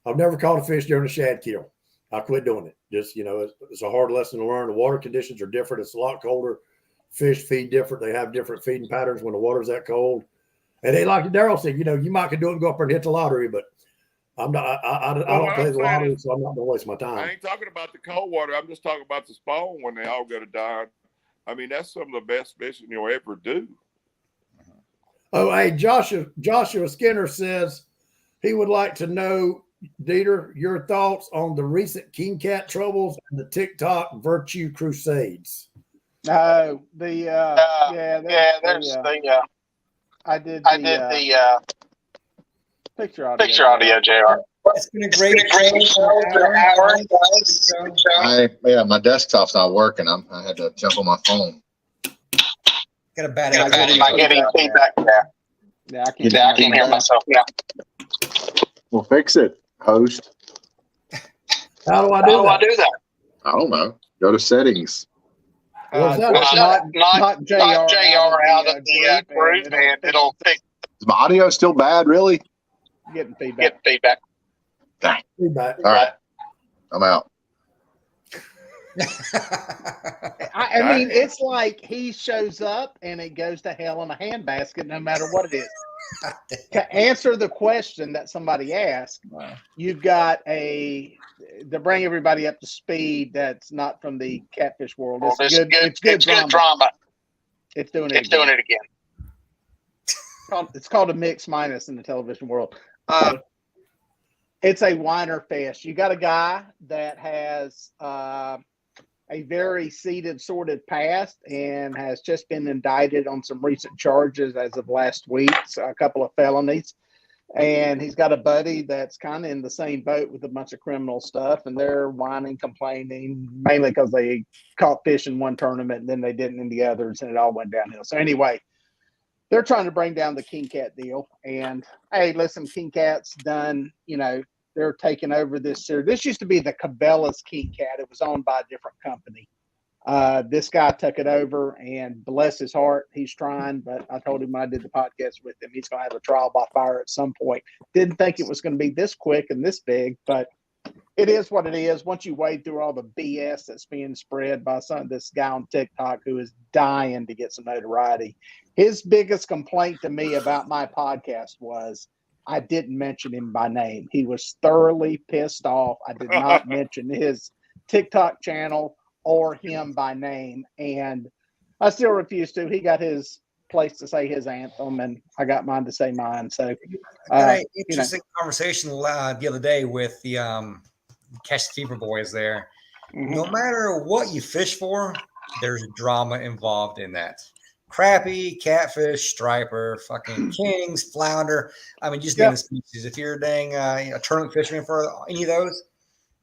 I've never caught a fish during a shad kill. I quit doing it. Just, you know, it's a hard lesson to learn. The water conditions are different. It's a lot colder. Fish feed different. They have different feeding patterns when the water's that cold. And they, like Daryl said, you know, you might could do it and go up there and hit the lottery, but I'm not. I don't play the lottery, so I'm not going to waste my time. I ain't talking about the cold water. I'm just talking about the spawn when they all go to die. I mean, that's some of the best fishing you'll ever do. Oh, hey, Joshua Skinner says he would like to know, Dieter, your thoughts on the recent King Cat troubles and the TikTok virtue crusades. I did the picture audio, JR. It's been a great show for an hour. My desktop's not working. I had to jump on my phone. Got a bad I'm getting feedback there. Yeah, I can hear myself. Yeah. We'll fix it, host. How do I do that? I don't know. Go to settings. Not JR out of the group, and it'll fix. Is my audio still bad? Really? Getting feedback. Dang. Feedback. All right. I'm out. I mean, it's like he shows up and it goes to hell in a handbasket no matter what it is. To answer the question that somebody asked, you've got to bring everybody up to speed that's not from the catfish world. It's good drama. It's doing it again. It's called a mix minus in the television world. It's a whiner fest. You got a guy that has a very seeded, sordid past and has just been indicted on some recent charges as of last week, so a couple of felonies. And he's got a buddy that's kind of in the same boat with a bunch of criminal stuff, and they're whining, complaining, mainly because they caught fish in one tournament and then they didn't in the others, and it all went downhill. So anyway, they're trying to bring down the King Cat deal. And hey, listen, King Cat's done, you know, they're taking over this series. This used to be the Cabela's King Cat. It was owned by a different company. This guy took it over, and bless his heart, he's trying. But I told him when I did the podcast with him, he's going to have a trial by fire at some point. Didn't think it was going to be this quick and this big, but it is what it is. Once you wade through all the BS that's being spread by this guy on TikTok who is dying to get some notoriety, his biggest complaint to me about my podcast was I didn't mention him by name. He was thoroughly pissed off. I did not mention his TikTok channel or him by name, and I still refuse to. He got his place to say his anthem, and I got mine to say mine. So, interesting conversation the other day with the Catch the Fever boys there. Mm-hmm. No matter what you fish for, there's drama involved in that. Crappie, catfish, striper, fucking kings, flounder. I mean, just name the species. If you're a tournament fisherman for any of those,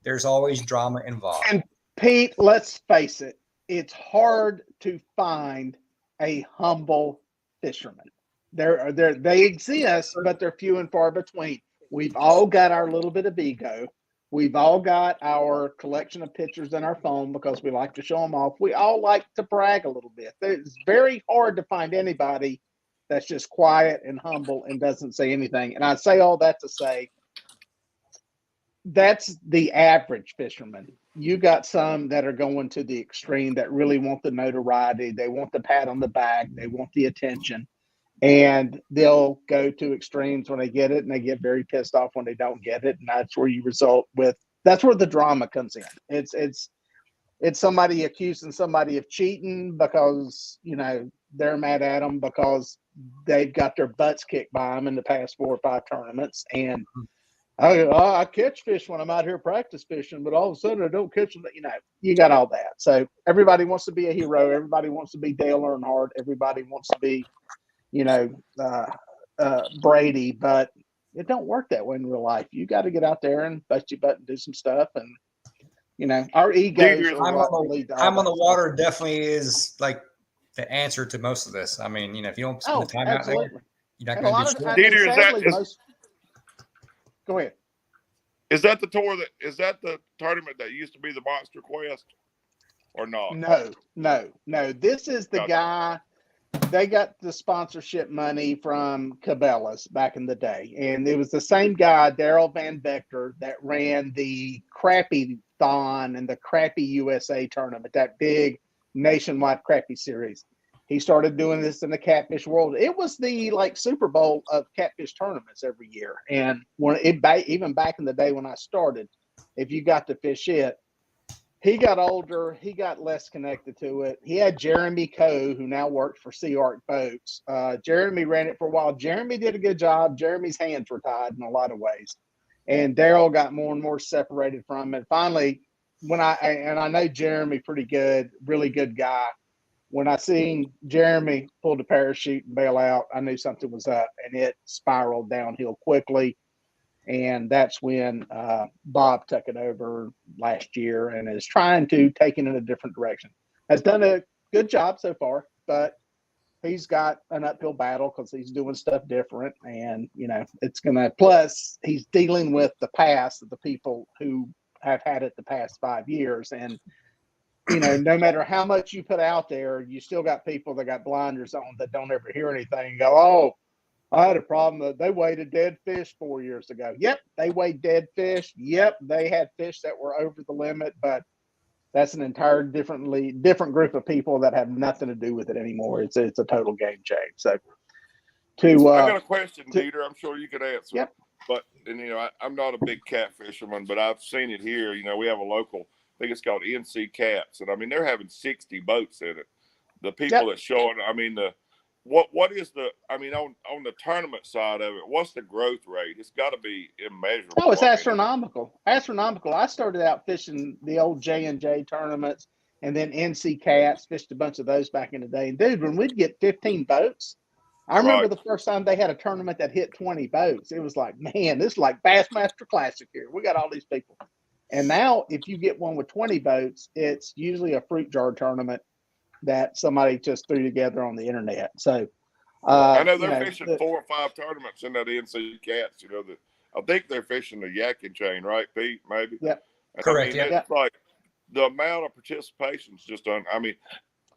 there's always drama involved. And Pete, let's face it, it's hard to find a humble fisherman. They exist, but they're few and far between. We've all got our little bit of ego. We've all got our collection of pictures in our phone because we like to show them off. We all like to brag a little bit. It's very hard to find anybody that's just quiet and humble and doesn't say anything. And I say all that to say that's the average fisherman. You got some that are going to the extreme that really want the notoriety. They want the pat on the back. They want the attention. And they'll go to extremes when they get it, and they get very pissed off when they don't get it. And that's where you result with, that's where the drama comes in. It's somebody accusing somebody of cheating because, they're mad at them because they've got their butts kicked by them in the past 4 or 5 tournaments. And I catch fish when I'm out here practice fishing, but all of a sudden I don't catch them. You got all that. So everybody wants to be a hero. Everybody wants to be Dale Earnhardt. Everybody wants to be, Brady, but it don't work that way in real life. You got to get out there and bust your butt and do some stuff. And, our egos time on the water definitely is like the answer to most of this. I mean, if you don't spend the time out there, you're not going to do shit. Go ahead. Is that the tournament that used to be the Monster Quest or not? No. This is the guy. They got the sponsorship money from Cabela's back in the day. And it was the same guy, Daryl Van Vector, that ran the Crappie Thon and the Crappie USA tournament, that big nationwide crappie series. He started doing this in the catfish world. It was the Super Bowl of catfish tournaments every year. And even back in the day when I started, if you got to fish it, he got older. He got less connected to it. He had Jeremy Coe, who now works for Sea Arc Boats. Jeremy ran it for a while. Jeremy did a good job. Jeremy's hands were tied in a lot of ways. And Daryl got more and more separated from it. Finally, I know Jeremy pretty good, really good guy. When I seen Jeremy pull the parachute and bail out, I knew something was up, and it spiraled downhill quickly. And that's when Bob took it over last year and is trying to take it in a different direction. Has done a good job so far, but he's got an uphill battle because he's doing stuff different. And, it's going to, plus he's dealing with the past of the people who have had it the past 5 years. And, no matter how much you put out there, you still got people that got blinders on that don't ever hear anything and go, oh, I had a problem that they weighed a dead fish 4 years ago. Yep, they weighed dead fish. Yep, they had fish that were over the limit, but that's an entire different group of people that have nothing to do with it anymore. It's a total game change. So, I got a question, Dieter. I'm sure you could answer. Yep. But I'm not a big cat fisherman, but I've seen it here. We have a local. I think it's called NC Cats, and I mean they're having 60 boats in it. The people that show it. I mean What is on the tournament side of it, what's the growth rate? It's got to be immeasurable. Oh, it's astronomical. Astronomical. I started out fishing the old J&J tournaments and then NC Cats, fished a bunch of those back in the day. And dude, when we'd get 15 boats, I remember the first time they had a tournament that hit 20 boats. It was like, man, this is like Bassmaster Classic here. We got all these people. And now if you get one with 20 boats, it's usually a fruit jar tournament that somebody just threw together on the internet. So I know they're fishing 4 or 5 tournaments in that NC Cats. I think they're fishing the Yakking Chain, right, Pete? Maybe. Yeah. Correct. It's like the amount of participation is just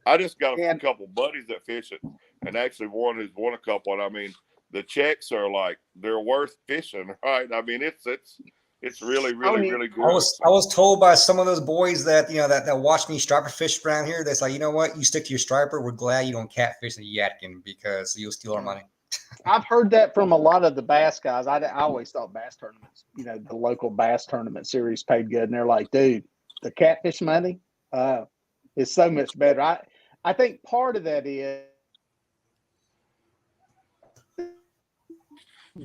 I just got a couple buddies that fish it, and actually one who's won a couple. And I mean, the checks are like they're worth fishing, right? I mean, it's It's really, Oh, really, yeah. really good. I was told by some of those boys that that watch me striper fish around here. That's like, you know what? You stick to your striper. We're glad you don't catfish the Yadkin because you'll steal our money. I've heard that from a lot of the bass guys. I always thought bass tournaments, the local bass tournament series paid good, and they're like, dude, the catfish money is so much better. I think part of that is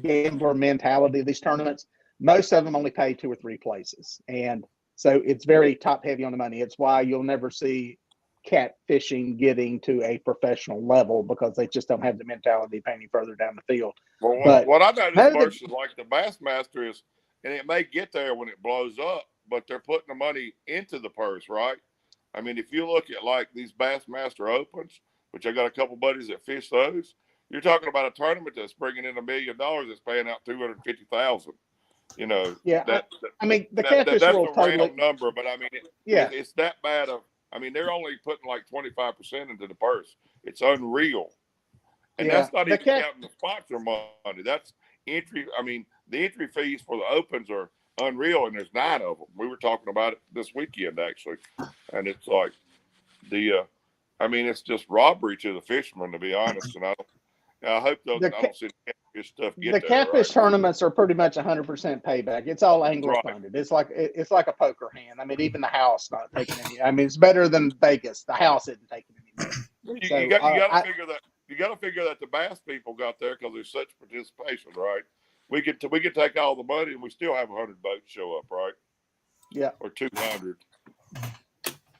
gambler mentality of these tournaments. Most of them only pay 2 or 3 places, and so it's very top heavy on the money. It's why you'll never see catfishing getting to a professional level because they just don't have the mentality of paying further down the field. Well, But what I noticed the- versus like the Bassmaster is, and it may get there when it blows up, but they're putting the money into the purse, right? I mean, if you look at like these Bassmaster Opens, which I got a couple buddies that fish those, you're talking about a tournament that's bringing in $1 million that's paying out $250,000. Yeah, I mean the that's catfish a world round totally. number, but I mean, it's that bad of. I mean, they're only putting like 25% into the purse. It's unreal, and Yeah, that's not the even counting the sponsor money. That's entry. I mean, the entry fees for the opens are unreal, and there's 9 of them. We were talking about it this weekend actually, and it's like I mean, it's just robbery to the fishermen, to be honest. And I hope I don't see the catfish stuff get The there, catfish right? tournaments are pretty much 100% payback. It's all angler Right. funded. It's like a poker hand. I mean, even the house not taking any. I mean, it's better than Vegas. The house isn't taking any money. You got to figure that. You got to figure that the bass people got there because there's such participation, right? We could take all the money and we still have 100 boats show up, right? Yeah. Or 200.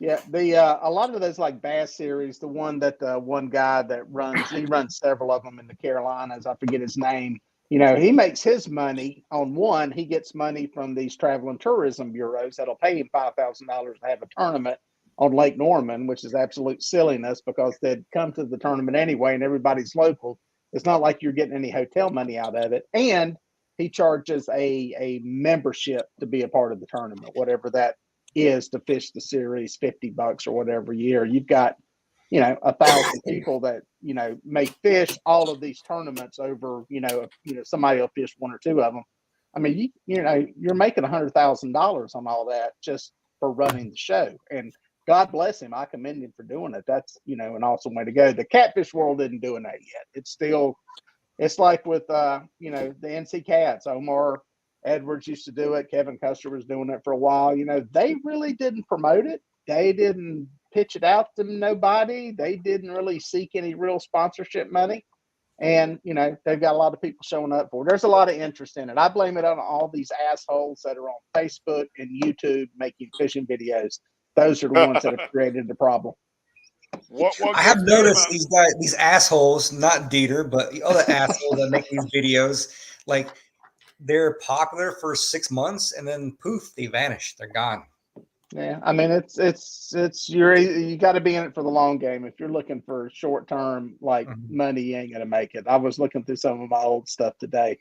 Yeah, a lot of those like bass series, the one that one guy that he runs several of them in the Carolinas. I forget his name. He makes his money on one. He gets money from these travel and tourism bureaus that'll pay him $5,000 to have a tournament on Lake Norman, which is absolute silliness because they'd come to the tournament anyway, and everybody's local. It's not like you're getting any hotel money out of it, and he charges a membership to be a part of the tournament, whatever that is, to fish the series, $50 or whatever year. You've got 1,000 people that may fish all of these tournaments over somebody will fish 1 or 2 of them. I mean, you're making $100,000 on all that just for running the show, and God bless him. I commend him for doing it. That's an awesome way to go. The catfish world isn't doing that yet. It's like with the NC Cats. Omar Edwards used to do it. Kevin Custer was doing it for a while. They really didn't promote it. They didn't pitch it out to nobody. They didn't really seek any real sponsorship money. And, they've got a lot of people showing up for it. There's a lot of interest in it. I blame it on all these assholes that are on Facebook and YouTube making fishing videos. Those are the ones that have created the problem. I have noticed these assholes, not Dieter, but the other assholes that make these videos, like they're popular for 6 months and then poof, they vanish. They're gone. Yeah, I mean you got to be in it for the long game. If you're looking for short term money, you ain't gonna make it. I was looking through some of my old stuff today.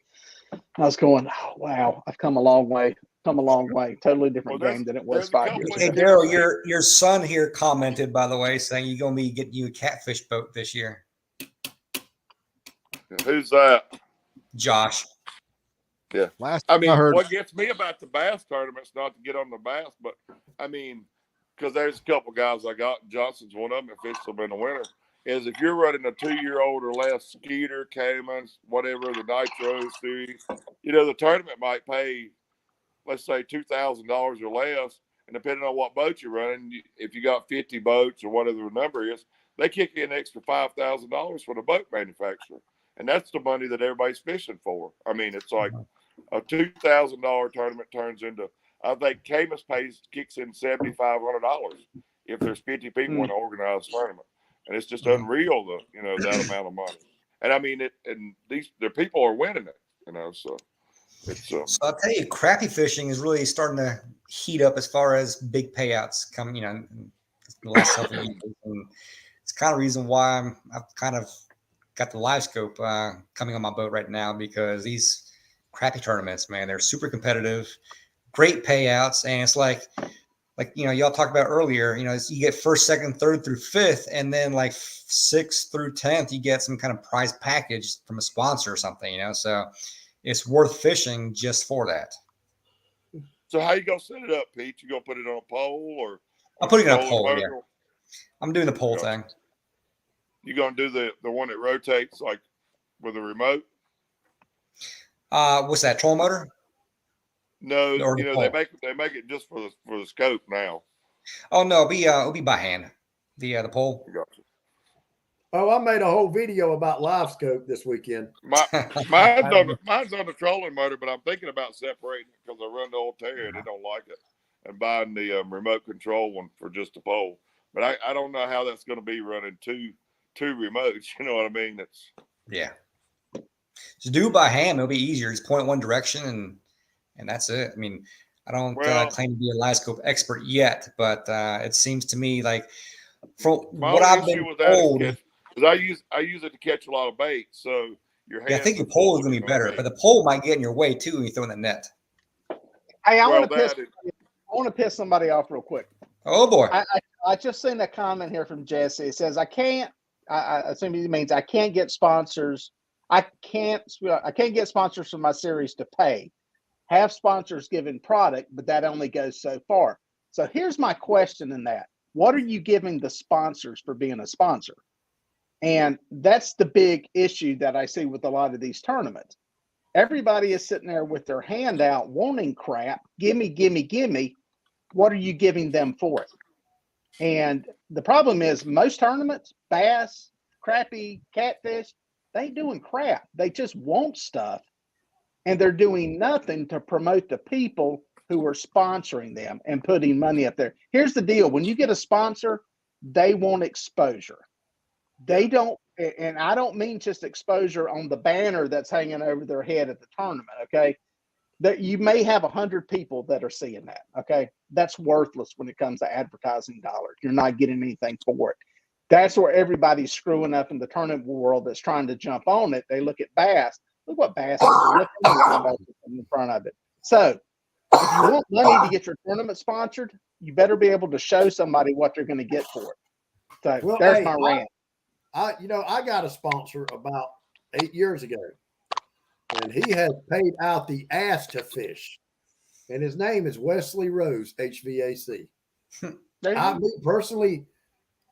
I was going, oh, wow, I've come a long way. Totally different game than it was 5 years Hey, ago. Daryl, your son here commented, by the way, saying you're gonna be getting you a catfish boat this year. Who's that? Josh. Yeah. I mean, what gets me about the bass tournaments, not to get on the bass, but I mean, because there's a couple guys I got, Johnson's one of them, that fished them in the winter, is if you're running a 2-year-old or less Skeeter, Caymans, whatever, the Nitro series, the tournament might pay, let's say, $2,000 or less, and depending on what boat you're running, if you got 50 boats or whatever the number is, they kick in an extra $5,000 for the boat manufacturer. And that's the money that everybody's fishing for. I mean, it's like a $2,000 tournament turns into, I think Camus kicks in $7,500 if there's 50 people in an organized tournament. And it's just unreal, that amount of money. And I mean, the people are winning it, so it's. So I'll tell you, crappie fishing is really starting to heat up as far as big payouts coming, in the last several years. And it's kind of the reason why I've kind of got the live scope coming on my boat right now, because these crappie tournaments, man, they're super competitive, great payouts. And it's like y'all talked about earlier, you get first, second, third through fifth, and then like 6th through 10th, you get some kind of prize package from a sponsor or something, so it's worth fishing just for that. So how you gonna set it up, Pete? You gonna put it on a pole or? I'm putting it on a trolling pole. Yeah, motor? I'm doing the pole Gotcha. thing. You gonna do the one that rotates like with a remote? What's that? Troll motor? No, Or the they pole? make it just for the scope now. Oh no, it'll be by hand. The pole. Gotcha. Oh, I made a whole video about live scope this weekend. Mine's on the trolling motor, but I'm thinking about separating it because I run the old Terry and they don't like it, and buying the remote control one for just a pole. But I don't know how that's going to be running two remotes. You know what I mean? Yeah. Just do it by hand. It'll be easier. Just point one direction and that's it. I mean, I don't claim to be a live scope expert yet, but it seems to me like from what I've been told. Because I use it to catch a lot of bait. So your hands. Yeah, I think your pole is going to be better, but the pole might get in your way too when you throw in the net. Hey, I want to piss somebody off real quick. Oh boy! I just seen a comment here from Jesse. It says, I assume he means I can't get sponsors. I can't get sponsors for my series to pay. Have sponsors given product, but that only goes so far. So here's my question in that. What are you giving the sponsors for being a sponsor? And that's the big issue that I see with a lot of these tournaments. Everybody is sitting there with their hand out wanting crap. Gimme, gimme, gimme. What are you giving them for it? And the problem is most tournaments, bass, crappie, catfish, they ain't doing crap. They just want stuff. And they're doing nothing to promote the people who are sponsoring them and putting money up there. Here's the deal. When you get a sponsor, they want exposure. They don't, and I don't mean just exposure on the banner that's hanging over their head at the tournament, okay? That you may have 100 people that are seeing that, okay? That's worthless when it comes to advertising dollars. You're not getting anything for it. That's where everybody's screwing up in the tournament world that's trying to jump on it. They look at bass. Look what bass is. Look in front of it. So if you want money to get your tournament sponsored, you better be able to show somebody what they're going to get for it. So there's my rant. I got a sponsor about 8 years ago, and he has paid out the ass to fish, and his name is Wesley Rose, HVAC. Me personally,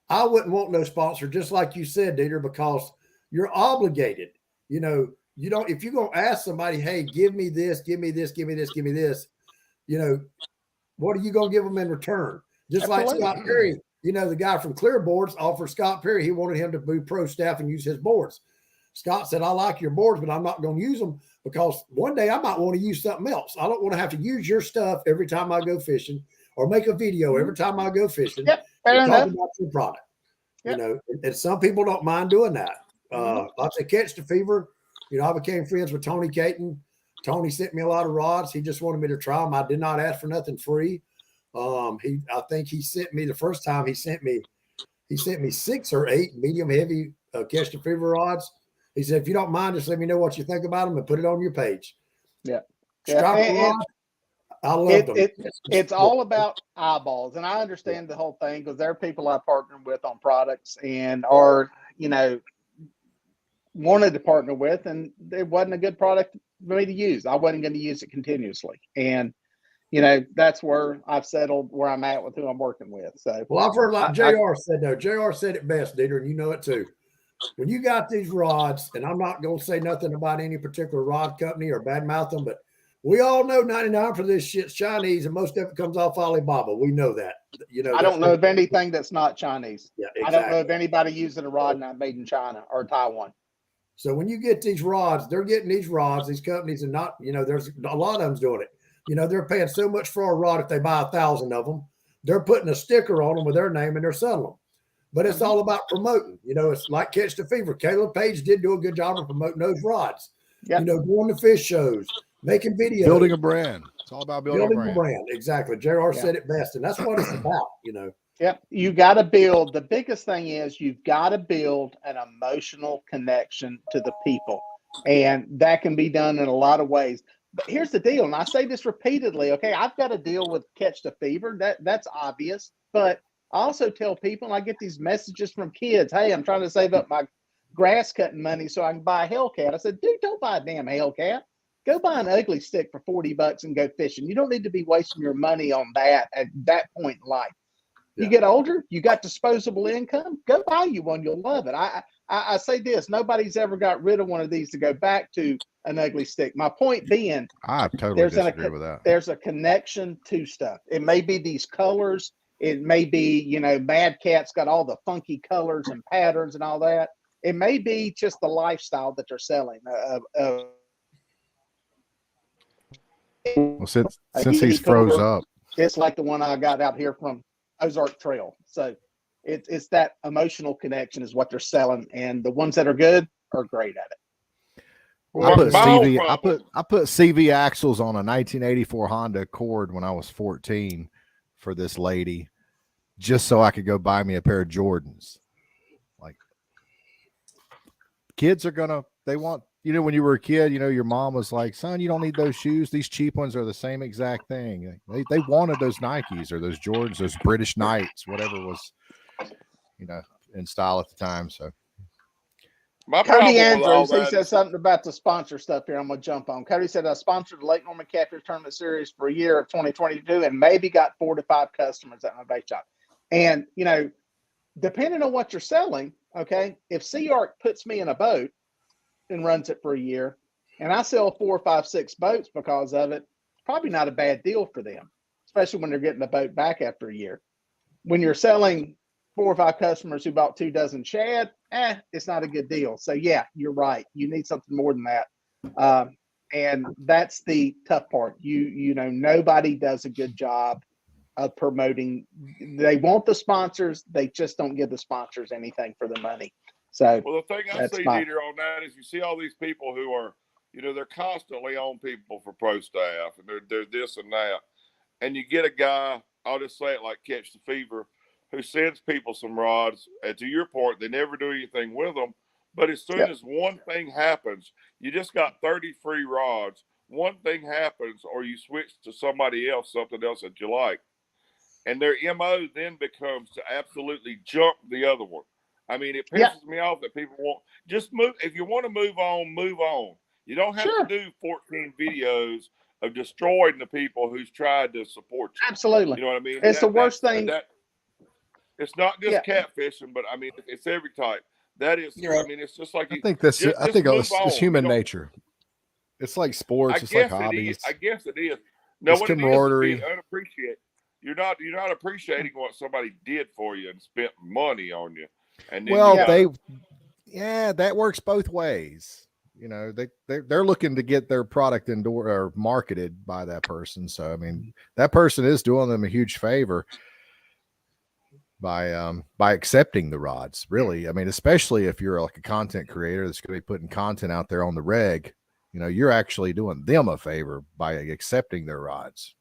I wouldn't want no sponsor, just like you said, Dieter, because you're obligated. You don't. If you're gonna ask somebody, hey, give me this, give me this, give me this, give me this, what are you gonna give them in return? Just Absolutely. Like Scott Perry. The guy from Clear Boards offered Scott Perry, he wanted him to be pro staff and use his boards. Scott said, I like your boards, but I'm not going to use them because one day I might want to use something else. I don't want to have to use your stuff every time I go fishing or make a video every time I go fishing. Yep, fair enough. Talk about your product. Yep. And some people don't mind doing that. Like I said, Catch the Fever, I became friends with Tony Caton. Tony sent me a lot of rods. He just wanted me to try them. I did not ask for nothing free. I think he sent me the first time he sent me 6 or 8 medium heavy Catch the Fever rods. He said, if you don't mind, just let me know what you think about them and put it on your page. Yeah. I love them. It's all about eyeballs. And I understand the whole thing because there are people I partner with on products and are, wanted to partner with, and it wasn't a good product for me to use. I wasn't going to use it continuously. And that's where I've settled where I'm at with who I'm working with. So, well, I've heard like JR said, though. JR said it best, Dieter, and you know it too. When you got these rods, and I'm not going to say nothing about any particular rod company or badmouth them, but we all know 99% of this shit's Chinese, and most of it comes off Alibaba. We know that. I don't know of anything that's not Chinese. Yeah, exactly. I don't know of anybody using a rod not made in China or Taiwan. So when you get these rods, they're getting these rods, these companies, and not, there's a lot of them's doing it. They're paying so much for a rod if they buy 1,000 of them. They're putting a sticker on them with their name and they're selling them. But it's all about promoting. It's like Catch the Fever. Caleb Page did do a good job of promoting those rods. Yep. Going to fish shows, making videos. Building a brand. It's all about building a brand. Exactly. JR said it best. And that's what it's about, Yep. You got to build. The biggest thing is you've got to build an emotional connection to the people. And that can be done in a lot of ways. But here's the deal, and I say this repeatedly, okay? I've got to deal with Catch the Fever. That's obvious. But I also tell people, and I get these messages from kids, hey, I'm trying to save up my grass cutting money so I can buy a Hellcat. I said, dude, don't buy a damn Hellcat. go buy an ugly stick for $40 and go fishing. You don't need to be wasting your money on that at that point in life. You Yeah. get older, you got disposable income, go buy you one. You'll love it. I say this, nobody's ever got rid of one of these to go back to an ugly stick. My point being, I totally disagree with that. there's a connection to stuff. It may be these colors. It may be, you know, Mad Cat's got all the funky colors and patterns and all that. It may be just the lifestyle that they're selling. Well, since he's froze up, It's like the one I got out here from Ozark Trail. So it's that emotional connection is what they're selling, and the ones that are good are great at it. I put My whole CV. problem- I put CV axles on a 1984 Honda Accord when I was 14 for this lady, just so I could go buy me a pair of Jordans. Like, kids are gonna, they want, you know, when you were a kid, you know, your mom was like, "Son, you don't need those shoes. These cheap ones are the same exact thing." They wanted those Nikes or those Jordans, those British Knights, whatever was, you know, in style at the time. So My problem Cody with all Andrews, he that said is- something about the sponsor stuff here. I'm going to jump on. Cody said, I sponsored the Lake Norman Catfish Tournament Series for a year of 2022 and maybe got 4 to 5 customers at my bait shop. And, you know, depending on what you're selling, okay, if Sea Arc puts me in a boat and runs it for a year and I sell 4, 5, 6 boats because of it, probably not a bad deal for them, especially when they're getting the boat back after a year. When you're selling 4 or 5 customers who bought 2 dozen shad, it's not a good deal. So yeah, you're right. You need something more than that. And that's the tough part. You know, nobody does a good job of promoting. They want the sponsors. They just don't give the sponsors anything for the money. So Well, the thing I That's see, fine. Dieter, on that is you see all these people who are, you know, they're constantly on people for pro staff and they're this and that. And you get a guy, I'll just say it like Catch the Fever, who sends people some rods. And to your point, they never do anything with them. But as soon Yep. as one thing happens, you just got 30 free rods. One thing happens, or you switch to somebody else, something else that you like. And their MO then becomes to absolutely jump the other one. I mean, it pisses me off that people won't just move. If you want to move on, move on. You don't have Sure. to do 14 videos of destroying the people who's tried to support you. absolutely. You know what I mean? It's the worst thing. It's not just Yeah. catfishing, but I mean, it's every type. That is, You're right. I mean, it's just like I think this. just I think move it's on. human You don't- nature. It's like sports. I It's like guess it hobbies. is. I guess it is. No, It's what it is camaraderie. being unappreciated. You're not appreciating what somebody did for you and spent money on you. And then Well, you gotta- that works both ways. You know, they're looking to get their product indoor or marketed by that person. So I mean, that person is doing them a huge favor by accepting the rods. Really, I mean, especially if you're like a content creator that's going to be putting content out there on the reg. You know, you're actually doing them a favor by accepting their rods.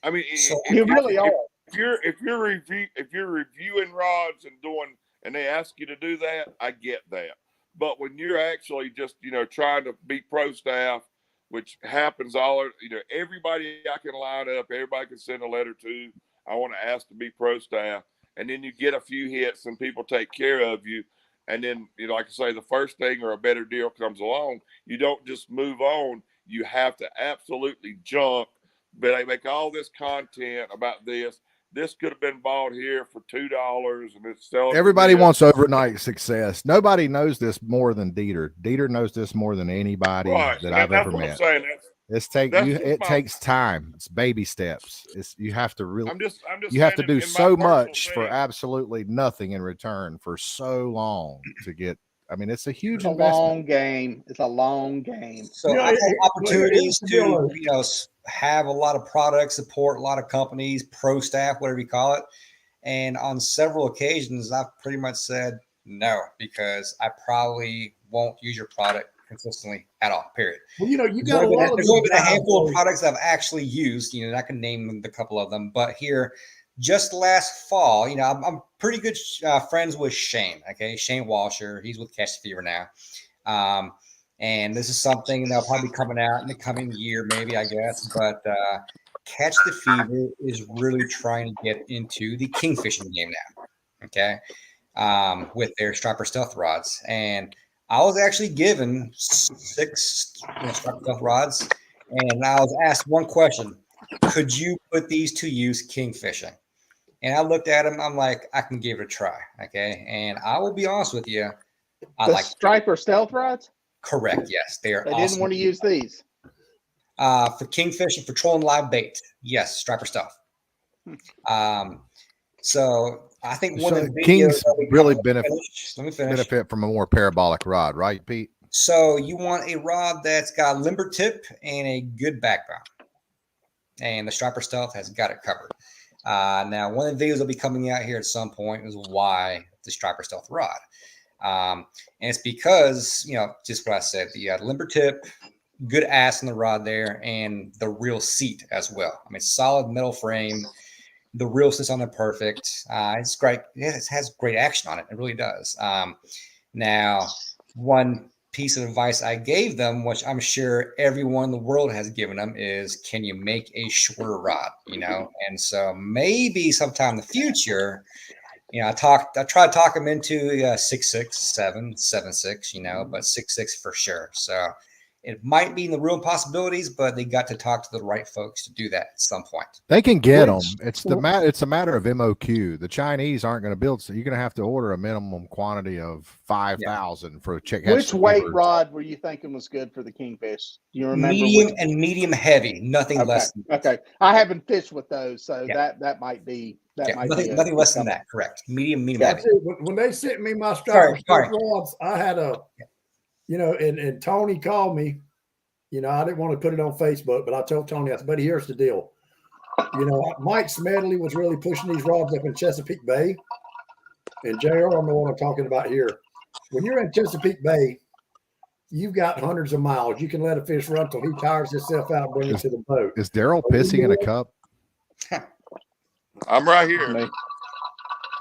I mean, So if You really are. if you're reviewing rods and they ask you to do that, I get that. But when you're actually just, you know, trying to be pro staff, which happens everybody I can line up, everybody can send a letter to, I want to ask to be pro staff. And then you get a few hits and people take care of you. And then, you know, like I say, the first thing or a better deal comes along. You don't just move on. You have to absolutely jump. But they make all this content about this. This could have been bought here for $2 and it's selling. Everybody wants overnight success. Nobody knows this more than Dieter. Dieter knows this more than anybody Right. that And I've that's ever what I'm met. saying. It takes time. It's baby steps. You have to really I'm just you have to saying do in my so personal much for thing, absolutely nothing in return for so long to get. I mean, it's a huge It's a investment. long game. It's a long game. So Yeah, I've had it- opportunities it's to, still- you know, have a lot of products, support a lot of companies, pro staff, whatever you call it. And on several occasions, I've pretty much said no, because I probably won't use your product consistently at all, period. Well, you know, you There's got a only lot been, of there's only these been a guys handful of that- products I've actually used, you know, and I can name a couple of them. But here, just last fall, you know, I'm pretty good friends with Shane. Okay, Shane Walsher. He's with Catch the Fever now. And this is something that'll probably be coming out in the coming year, maybe, I guess. But Catch the Fever is really trying to get into the kingfishing game now. Okay, with their striper stealth rods, and I was actually given 6 Striper Stealth rods, and I was asked one question: could you put these to use king fishing? And I looked at them. I'm like, I can give it a try. Okay, and I will be honest with you, I The like Striper stealth rods. correct. Yes, they are. They awesome. didn't want to use these. For king fishing, for trolling live bait. Yes, Striper Stealth. So I think one So of the videos Kings that we really let me finish. benefit from a more parabolic rod, right, Pete? So you want a rod that's got a limber tip and a good backbone, and the Striper Stealth has got it covered. Now, one of the videos that'll be coming out here at some point is why the Striper Stealth rod, and it's because just what I said: the limber tip, good ass in the rod there, and the real seat as well. I mean, solid metal frame. The reel sits on there perfect. It's great. It has great action on it. It really does. Now, one piece of advice I gave them, which I'm sure everyone in the world has given them, is can you make a shorter rod? And so maybe sometime in the future, I tried to talk them into 6.6, 7, 7.6, but 6.6 for sure. So it might be in the real possibilities, but they got to talk to the right folks to do that at some point. They can get them. It's a matter of MOQ. The Chinese aren't going to build, so you're going to have to order a minimum quantity of 5,000 for a chick. Which weight rod were you thinking was good for the kingfish? Do you remember? Medium and medium heavy, nothing less. Okay, I haven't fished with those, so that might be nothing less than that. Correct. Medium, heavy. When they sent me my Striper rods, I had and Tony called me. I didn't want to put it on Facebook, but I told Tony, I said, buddy, here's the deal. Mike Smedley was really pushing these rods up in Chesapeake Bay. And JR, I know what I'm talking about here. When you're in Chesapeake Bay, you've got hundreds of miles. You can let a fish run till he tires himself out and bring it to the boat. Is Daryl pissing in a cup? I'm right here.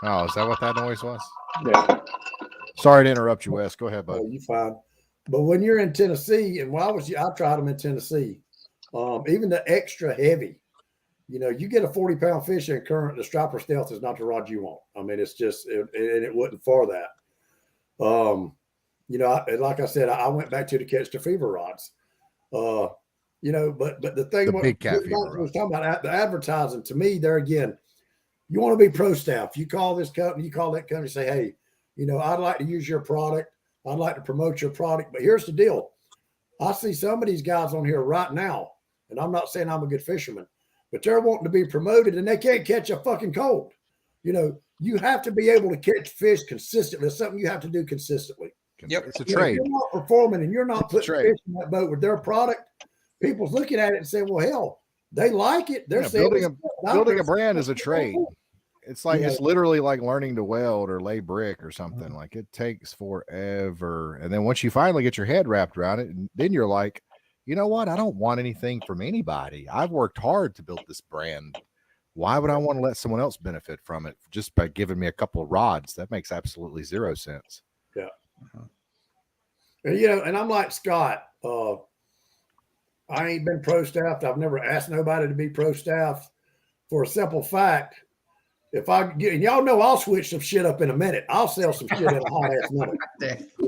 Oh, is that what that noise was? Yeah. Sorry to interrupt you, Wes. Go ahead, bud. You fine. But when you're in Tennessee, and I tried them in Tennessee, even the extra heavy, you get a 40-pound fish in current, the Striper Stealth is not the rod you want. I mean, it's just, and it wasn't for that. Like I said, I went back to the Catch the Fever rods. But the thing, the big cat fever was talking about the advertising, to me, there again, you want to be pro staff. You call this company, you call that company, say, hey, I'd like to use your product. I'd like to promote your product. But here's the deal. I see some of these guys on here right now, and I'm not saying I'm a good fisherman, but they're wanting to be promoted and they can't catch a fucking cold. You have to be able to catch fish consistently. It's something you have to do consistently. Yep. It's a trade. If you're not performing and you're not putting fish in that boat with their product, people's looking at it and saying, well, hell, they like it. They're saying building a brand is a trade. It's like it's literally like learning to weld or lay brick or something. Like it takes forever. And then once you finally get your head wrapped around it, then you're like, you know what? I don't want anything from anybody. I've worked hard to build this brand. Why would I want to let someone else benefit from it just by giving me a couple of rods? That makes absolutely zero sense. Yeah. And I'm like Scott. I ain't been pro staffed. I've never asked nobody to be pro staffed for a simple fact. If I get, and y'all know, I'll switch some shit up in a minute. I'll sell some shit in a hot ass minute.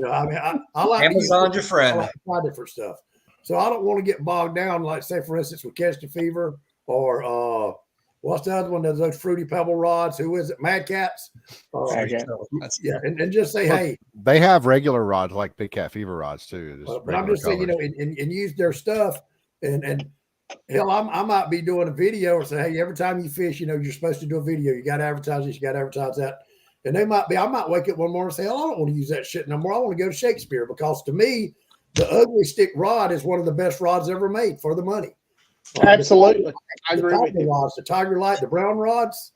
I like Amazon's your friend. Try different stuff. So I don't want to get bogged down, like say for instance with Catch the Fever or what's the other one? Those fruity pebble rods. Who is it? Mad Cats. And just say, hey, they have regular rods like Big Cat Fever rods too. But I'm just saying, and use their stuff and. Hell, I might be doing a video or say, hey, every time you fish, you're supposed to do a video. You got to advertise this, you got to advertise that. And I might wake up one morning and say, hell, I don't want to use that shit no more. I want to go to Shakespeare because to me, the ugly stick rod is one of the best rods ever made for the money. Absolutely. I agree with you. Rods, the Tiger Light, the brown rods,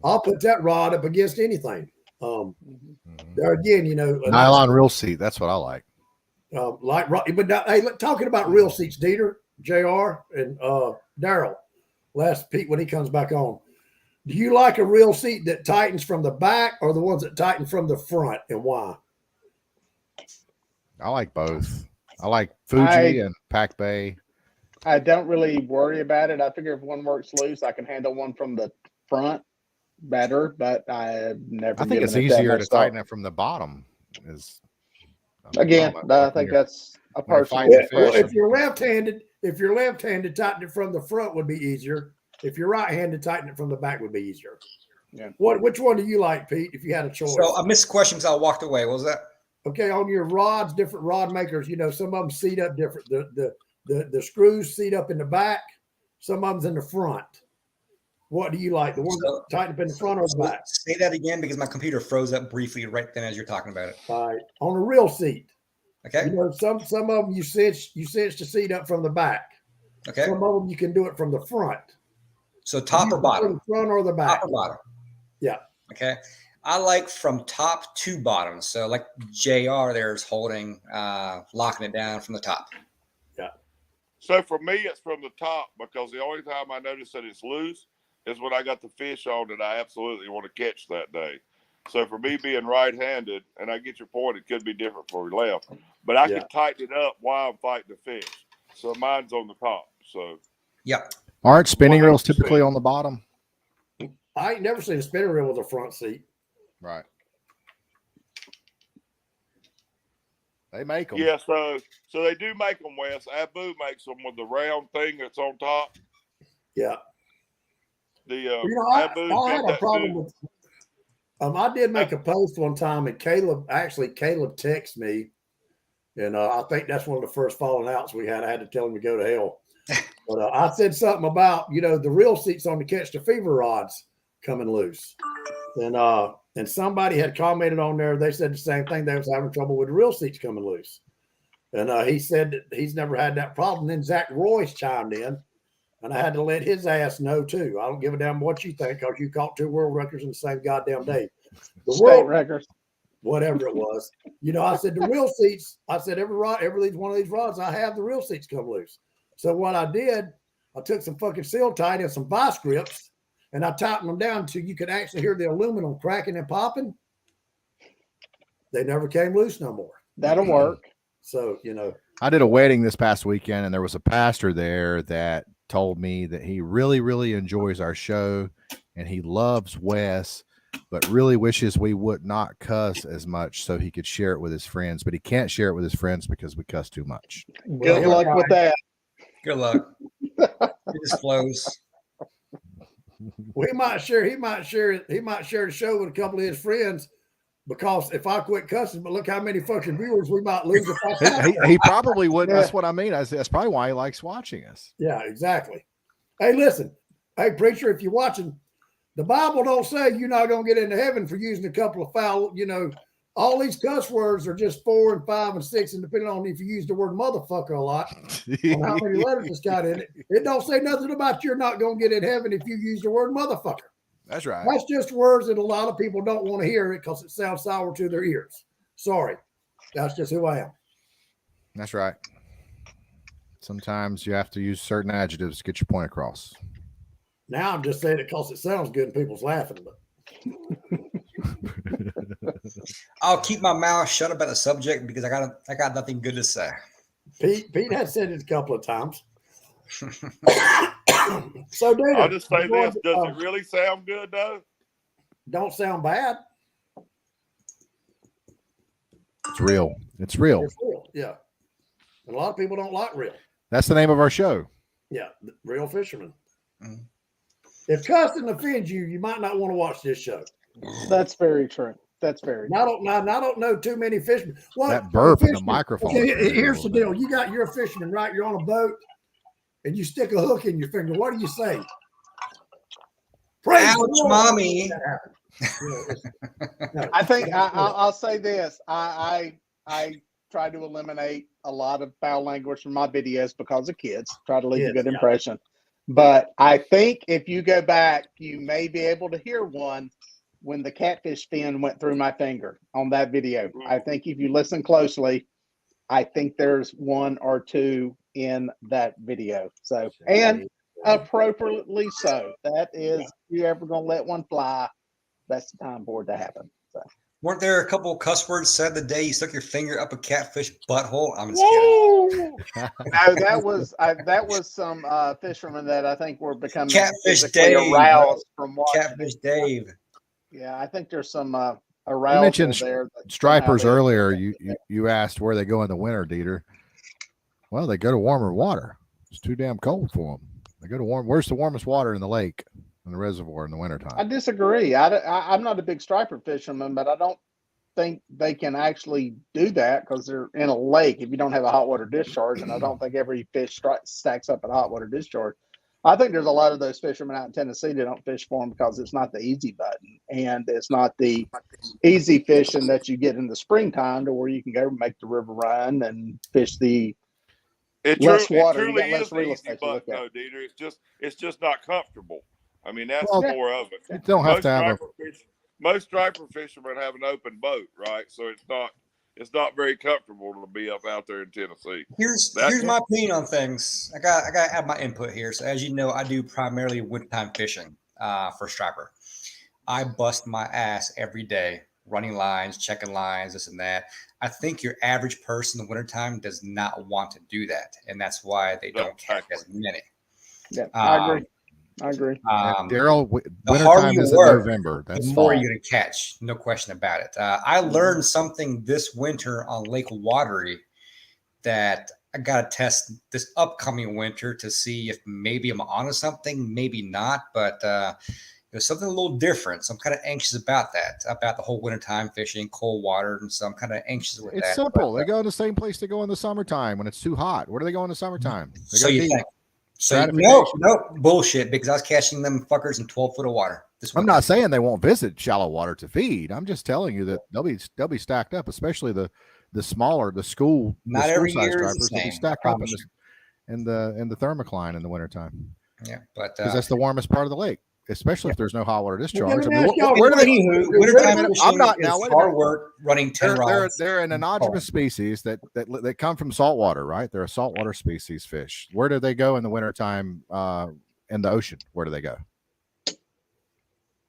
I'll put that rod up against anything. There again, nylon reel seat. That's what I like. Talking about reel seats, Dieter, JR, and Daryl, last Pete when he comes back on. Do you like a reel seat that tightens from the back or the ones that tighten from the front, and why? I like both. I like Fuji and Pac Bay. I don't really worry about it. I figure if one works loose, I can handle one from the front better, but I've never. I think it's easier to tighten it from the bottom. Again, I think that's a When you're personal. fighting Well, fish. if you're left-handed, tighten it from the front would be easier. If you're right-handed, tighten it from the back would be easier. Yeah. Which one do you like, Pete? If you had a choice. So I missed questions. I walked away. What was that? Okay, on your rods, different rod makers, some of them seat up different. The screws seat up in the back, some of them's in the front. What do you like? The one that tighten up in the front or the back? Say that again because my computer froze up briefly right then as you're talking about it. All right. On a real seat. Okay. Some of them you cinch the seat up from the back. Okay. Some of them you can do it from the front. So top or bottom? The front or the back? Top or bottom? Yeah. Okay. I like from top to bottom. So like JR there is holding, locking it down from the top. Yeah. So for me, it's from the top because the only time I notice that it's loose is when I got the fish on that I absolutely want to catch that day. So for me being right-handed, and I get your point, it could be different for your left, but I can tighten it up while I'm fighting the fish. So mine's on the top. So yeah. Aren't spinning reels typically on the bottom? I ain't never seen a spinning reel with a front seat. Right. They make them. Yeah, so they do make them, Wes. Abu makes them with the round thing that's on top. Yeah. The I Abu's had got a problem that with. I did make a post one time, and Caleb texted me, and I think that's one of the first falling outs we had. I had to tell him to go to hell. But I said something about the real seats on the Catch the Fever rods coming loose, and somebody had commented on there. They said the same thing. They was having trouble with the real seats coming loose, and he said that he's never had that problem. Then Zach Royce chimed in, and I had to let his ass know too. I don't give a damn what you think because you caught 2 world records in the same goddamn day. The State world records. Whatever it was. I said the real seats, I said every one of these rods, I have the real seats come loose. So what I did, I took some fucking seal tight and some vice grips, and I tightened them down until you could actually hear the aluminum cracking and popping. They never came loose no more. That'll work. So, I did a wedding this past weekend, and there was a pastor there that told me that he really, really enjoys our show, and he loves Wes, but really wishes we would not cuss as much so he could share it with his friends. But he can't share it with his friends because we cuss too much. Good luck with that. Good luck. It just flows. Well, he might share the show with a couple of his friends, because if I quit cussing, but look how many fucking viewers we might lose if I he probably wouldn't. Yeah. That's what I mean. That's probably why he likes watching us. Yeah, exactly. Hey, listen. Hey, preacher, if you're watching, the Bible don't say you're not going to get into heaven for using a couple of foul, all these cuss words are just 4 and 5 and 6, and depending on if you use the word motherfucker a lot, on how many letters it's got in it, it don't say nothing about you're not going to get in heaven if you use the word motherfucker. That's right. That's just words that a lot of people don't want to hear it because it sounds sour to their ears. Sorry. That's just who I am. That's right. Sometimes you have to use certain adjectives to get your point across. Now I'm just saying it because it sounds good and people's laughing, but I'll keep my mouth shut about the subject because I got nothing good to say. Pete has said it a couple of times. So, David, I'll just say this: does it really sound good, though? Don't sound bad. It's real. It's real. It's real. Yeah. And a lot of people don't like real. That's the name of our show. Yeah, real fishermen. Mhm. If cussing offends you, you might not want to watch this show. That's very true. That's very And I don't know too many fishermen. Well, That burp in the fishermen- microphone. Okay, here's the deal. You're a fisherman, right? You're on a boat and you stick a hook in your finger. What do you say? Praise Ouch, the Lord. mommy. That happened. No. I think I'll say this. I try to eliminate a lot of foul language from my videos because of kids. Try to leave a Yes, good yeah. impression. But I think if you go back, you may be able to hear one when the catfish fin went through my finger on that video. I think if you listen closely, I think there's 1 or 2 in that video. So, and appropriately so. That is, if you're ever going to let one fly, that's the time for it to happen. So. Weren't there a couple cuss words said the day you stuck your finger up a catfish butthole? I'm just kidding. No, that was some fishermen that I think were becoming Catfish physically Dave. aroused from watching. Catfish Dave. Yeah, I think there's some arousal mentioned there. that Stripers somehow they- earlier. You asked where they go in the winter, Dieter. Well, they go to warmer water. It's too damn cold for them. They go to warm. Where's the warmest water in the lake, in the reservoir in the I wintertime? disagree. I'm not a big striper fisherman, but I don't think they can actually do that because they're in a lake if you don't have a hot water discharge. And I don't think every fish stacks up at a hot water discharge. I think there's a lot of those fishermen out in Tennessee that don't fish for them because it's not the easy button and it's not the easy fishing that you get in the springtime to where you can go make the river run and fish the less water. You got It truly less is the real easy estate to look button, at. though, Dieter. It's just not comfortable. I mean, that's Well, more of it. You don't have to have Most striper fishermen have an open boat, right? So it's not very comfortable to be up out there in Tennessee. Here's my opinion on things. I got to add my input here. So as you know, I do primarily wintertime fishing for striper. I bust my ass every day running lines, checking lines, this and that. I think your average person in the wintertime does not want to do that, and that's why they don't catch as many. Yeah, I agree. I agree. Daryl. The harder Wintertime you is in work, November. That's the more fall. you're going to catch. No question about it. I learned something this winter on Lake Watery that I got to test this upcoming winter to see if maybe I'm onto something, maybe not, but it was something a little different. So I'm kind of anxious about that, about the whole wintertime fishing, cold water. And so I'm kind of anxious with It's that. simple. They go in the same place they go in the summertime when it's too hot. Where do they go in the summertime? They So go you deep. think? So Stratification. no bullshit, because I was catching them fuckers in 12 foot of water. I'm not saying they won't visit shallow water to feed. I'm just telling you that they'll be stacked up, especially the smaller, the school, Not the every school size year is the stripers. They'll be same, stacked I up promise in the thermocline in the wintertime. Yeah, but Because that's the warmest part of the lake, especially if there's no hot water discharge. I me mean, ask y'all, where do they? wintertime I'm fishing not is now. Wait a hard minute. work running 10 rods. They're an anadromous species that come from saltwater, right? They're a saltwater species fish. Where do they go in the wintertime in the ocean? Where do they go?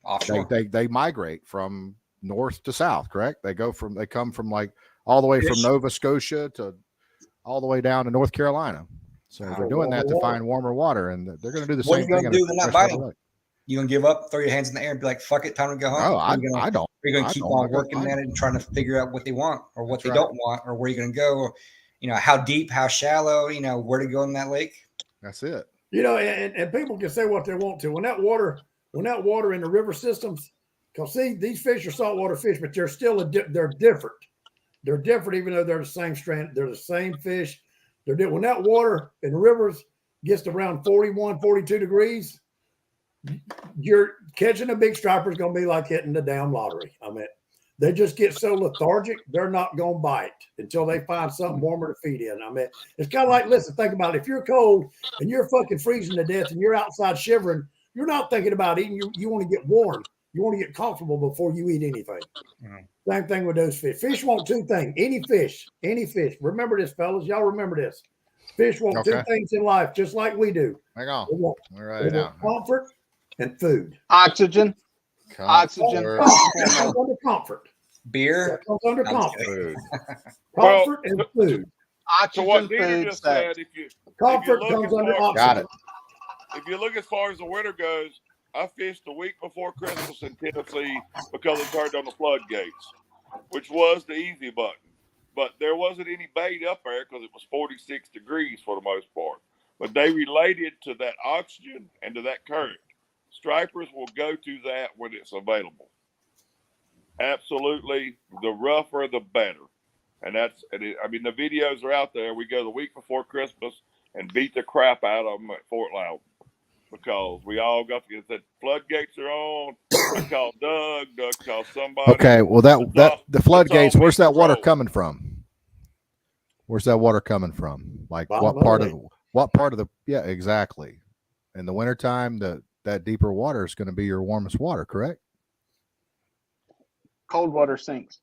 Offshore. They migrate from north to south, correct? They come from like all the way from Nova Scotia to all the way down to North Carolina. So they're doing that to find warmer water, and they're going to do the What are same you thing. gonna do when they're not freshwater biting? lake. You gonna give up, throw your hands in the air, and be like, "Fuck it, time to go home"? No, I I don't. Are you going to keep on working I at it and trying to figure out what they want or what That's they right. don't want or where you're going to go? Or, how deep, how shallow, where to go in that lake? That's it. And people can say what they want to. When that water in the river systems, because see, these fish are saltwater fish, but they're still they're different. They're different, even though they're the same strand. They're the same fish. When that water in the rivers gets to around 41, 42 degrees, you're catching a big striper is going to be like hitting the damn lottery. I mean, they just get so lethargic, they're not going to bite until they find something warmer to feed in. I mean, it's kind of like, listen, think about it. If you're cold and you're fucking freezing to death and you're outside shivering, you're not thinking about eating. You want to get warm. You want to get comfortable before you eat anything. Mm-hmm. Same thing with those fish. Fish want two things. Any fish. Remember this, fellas. Y'all remember this. Fish want two things in life, just like we do. Hang on. They want comfort and food. Oxygen. Oxygen. That comes under comfort. Beer. That comes under comfort. Food. Comfort and food. Oxygen, So what Dieter food, just sex. said, Comfort if you comes look under as far- oxygen. Got it. if you look as far as the winter goes, I fished the week before Christmas in Tennessee because it turned on the floodgates, which was the easy button. But there wasn't any bait up there because it was 46 degrees for the most part. But they related to that oxygen and to that current. Stripers will go to that when it's available. Absolutely, the rougher the better. And the videos are out there. We go the week before Christmas and beat the crap out of them at Fort Loudon because we all got to get the floodgates are on. I called Doug. Doug called somebody. Okay, well the floodgates. Where's that water control. coming from? Where's that water coming from? Like Bottom what part of of the? Yeah, exactly. In the wintertime, that deeper water is going to be your warmest water, correct? Cold water sinks.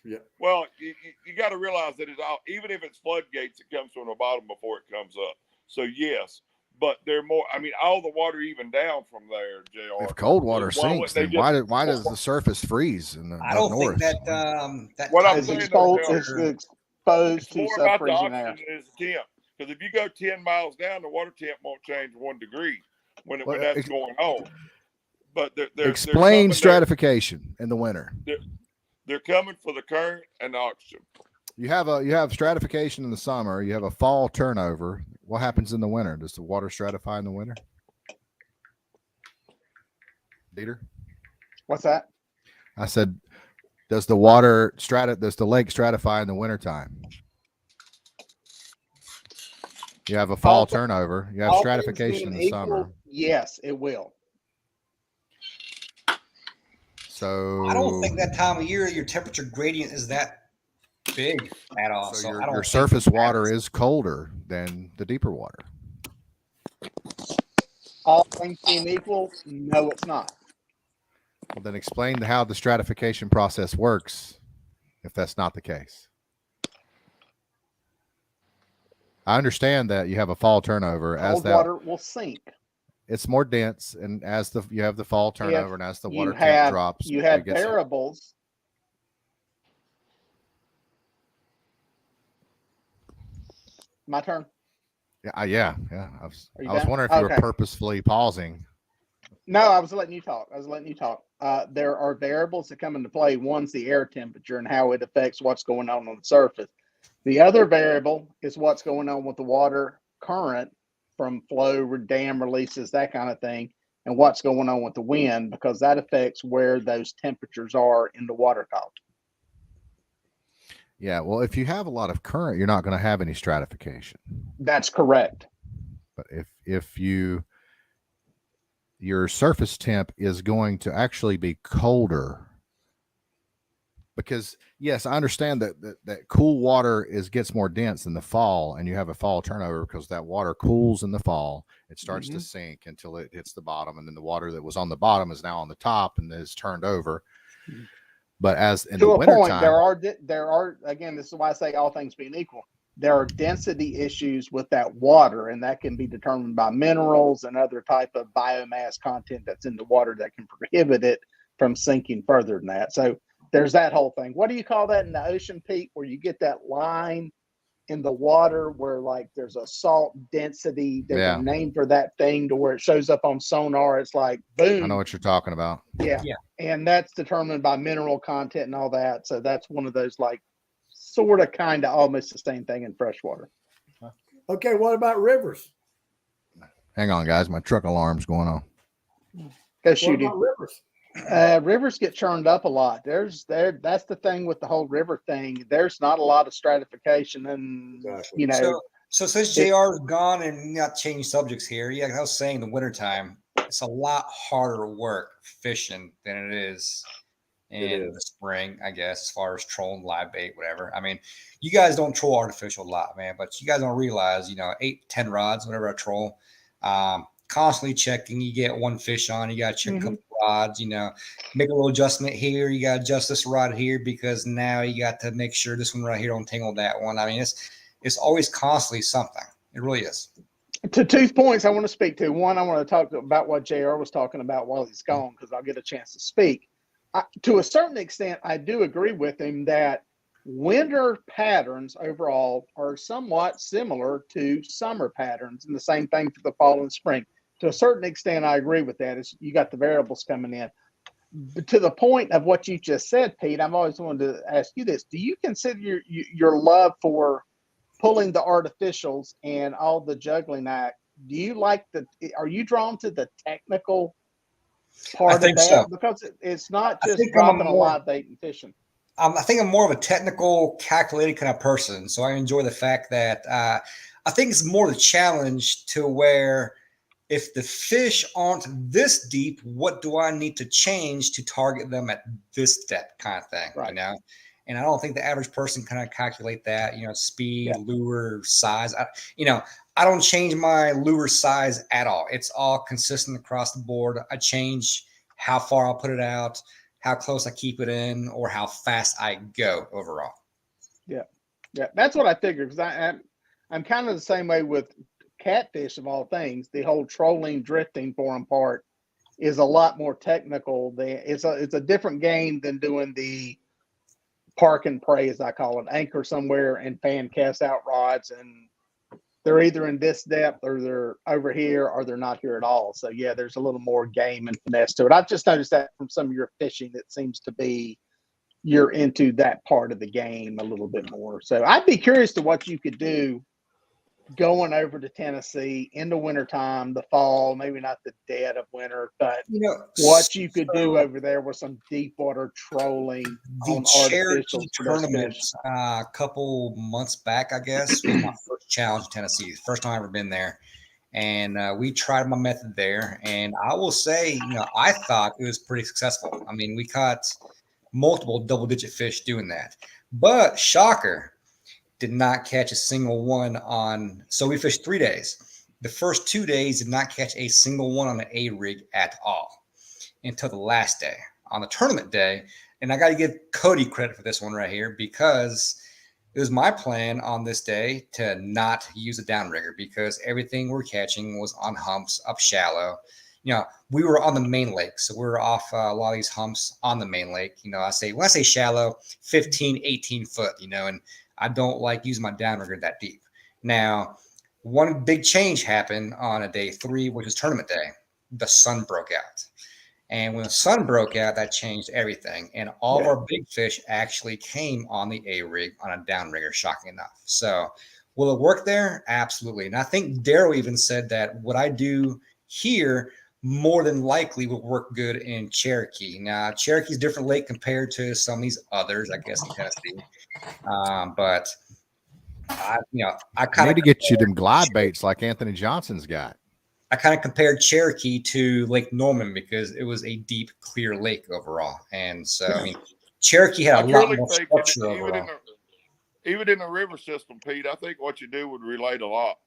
Yeah. Well, you got to realize that even if it's floodgates, it comes from the bottom before it comes up. So yes, but they're more. I mean, all the water even down from there, JR. If cold water Why would sinks, they then why does the surface freeze in the I don't north? think that What I'm It's saying exposed, is, it's exposed it's to more about the sub-freezing air. oxygen as the temp. Because if you go 10 miles down, the water temp won't change 1 degree when Well, that's going on. But Explain there's stratification in the winter. They're coming for the current and the oxygen. You have stratification in the summer. You have a fall turnover. What happens in the winter? Does the water stratify in the winter? Dieter? What's that? I said, does the lake stratify in the wintertime? You have a fall turnover. You have All stratification in things the being summer. equal, yes, it will. So I don't think that time of year your temperature gradient is that big at all. So I don't your think surface it water matters. is colder than the deeper water. All things being equal, no, it's not. Well, then explain how the stratification process works if that's not the case. I understand that you have a fall turnover Cold water will sink. it's more dense, and as you have the fall turnover, and as the water You temp have drops, you have it gets variables. My turn. yeah. I was Are you wondering if done? you were Okay. purposefully pausing. No, I was letting you talk. There are variables that come into play. One's the air temperature and how it affects what's going on the surface. The other variable is what's going on with the water current from flow, dam releases, that kind of thing, and what's going on with the wind, because that affects where those temperatures are in the water column. Yeah, well, if you have a lot of current, you're not going to have any stratification. That's correct. But if your surface temp is going to actually be colder, because yes, I understand that cool water gets more dense in the fall, and you have a fall turnover because that water cools in the fall. It starts to sink until it hits the bottom, and then the water that was on the bottom is now on the top and is turned over. But as in the wintertime, there are again, this is why I say all things being equal, there are density issues with that water, and that can be determined by minerals and other type of biomass content that's in the water that can prohibit it from sinking further than that. So there's that whole thing. What do you call that in the ocean, Pete, where you get that line in the water where like there's a salt density? There's a name for that thing to where it shows up on sonar. It's like boom. I know what you're talking about. Yeah. And that's determined by mineral content and all that. So that's one of those like sort of kind of almost the same thing in freshwater. Okay, what about rivers? Hang on, guys. My truck alarm's going on. Go What shoot him. about rivers? Rivers get churned up a lot. That's the thing with the whole river thing. There's not a lot of stratification, and Exactly. So since JR is gone and not changing subjects here, yeah, I was saying the wintertime, it's a lot harder work fishing than it is in the spring, I guess, as far as trolling, live bait, whatever. I mean, you guys don't troll artificial a lot, man, but you guys don't realize, 8, 10 rods, whatever I troll, constantly checking. You get one fish on, you got to check a couple rods, make a little adjustment here. You got to adjust this rod here because now you got to make sure this one right here don't tangle that one. I mean, it's always constantly something. It really is. To 2 points I want to speak to. One, I want to talk about what JR was talking about while he's gone, because I'll get a chance to speak. To a certain extent, I do agree with him that winter patterns overall are somewhat similar to summer patterns, and the same thing for the fall and spring. To a certain extent, I agree with that. It's, you got the variables coming in. But to the point of what you just said, Pete, I've always wanted to ask you this. Do you consider your love for pulling the artificials and all the juggling act, do you like are you drawn to the technical part of that? So. Because it's not just dropping a live bait and fishing. I think I'm more of a technical, calculated kind of person. So I enjoy the fact that I think it's more the challenge to where if the fish aren't this deep, what do I need to change to target them at this depth kind of thing, right. And I don't think the average person can calculate that, speed, lure, size. I don't change my lure size at all. It's all consistent across the board. I change how far I'll put it out, how close I keep it in, or how fast I go overall. Yeah. That's what I figured, because I'm kind of the same way with catfish of all things. The whole trolling, drifting for them part is a lot more technical. It's a different game than doing the park and prey, as I call it, anchor somewhere and fan cast out rods, and they're either in this depth or they're over here or they're not here at all. So yeah, there's a little more game and finesse to it. I've just noticed that from some of your fishing, it seems to be you're into that part of the game a little bit more. So I'd be curious to what you could do going over to Tennessee in the wintertime, the fall, maybe not the dead of winter, but what you could do over there with some deep water trolling on artificial Cherokee tournament a couple months back, I guess, was my first challenge in Tennessee. First time I've ever been there. And we tried my method there. And I will say, I thought it was pretty successful. I mean, we caught multiple double-digit fish doing that. But shocker, did not catch a single one on. So we fished 3 days. The first 2 days did not catch a single one on the A rig at all until the last day on the tournament day. And I got to give Cody credit for this one right here, because it was my plan on this day to not use a downrigger because everything we're catching was on humps up shallow. We were on the main lake, so we're off a lot of these humps on the main lake. When I say shallow, 15, 18 foot, and I don't like using my downrigger that deep. Now, one big change happened on a day 3, which is tournament day. The sun broke out. And when the sun broke out, that changed everything. And all of our big fish actually came on the A rig on a downrigger, shocking enough. So will it work there? Absolutely. And I think Daryl even said that what I do here more than likely will work good in Cherokee. Now, Cherokee's a different lake compared to some of these others, I guess, in Tennessee. But I kind of need to get you them glide baits like Anthony Johnson's got. I kind of compared Cherokee to Lake Norman because it was a deep, clear lake overall. And so, Cherokee had a lot more structure overall. Even in the river system, Pete, I think what you do would relate a lot.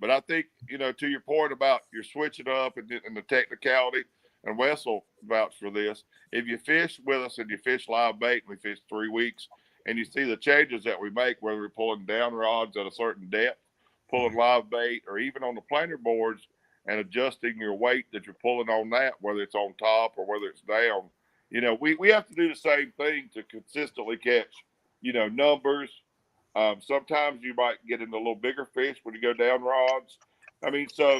But I think, to your point about you're switching up and the technicality, and Wes will vouch for this. If you fish with us and you fish live bait, and we fish 3 weeks, and you see the changes that we make, whether we're pulling down rods at a certain depth, pulling live bait, or even on the planer boards, and adjusting your weight that you're pulling on that, whether it's on top or whether it's down. We have to do the same thing to consistently catch, numbers. Sometimes you might get into a little bigger fish when you go down rods. So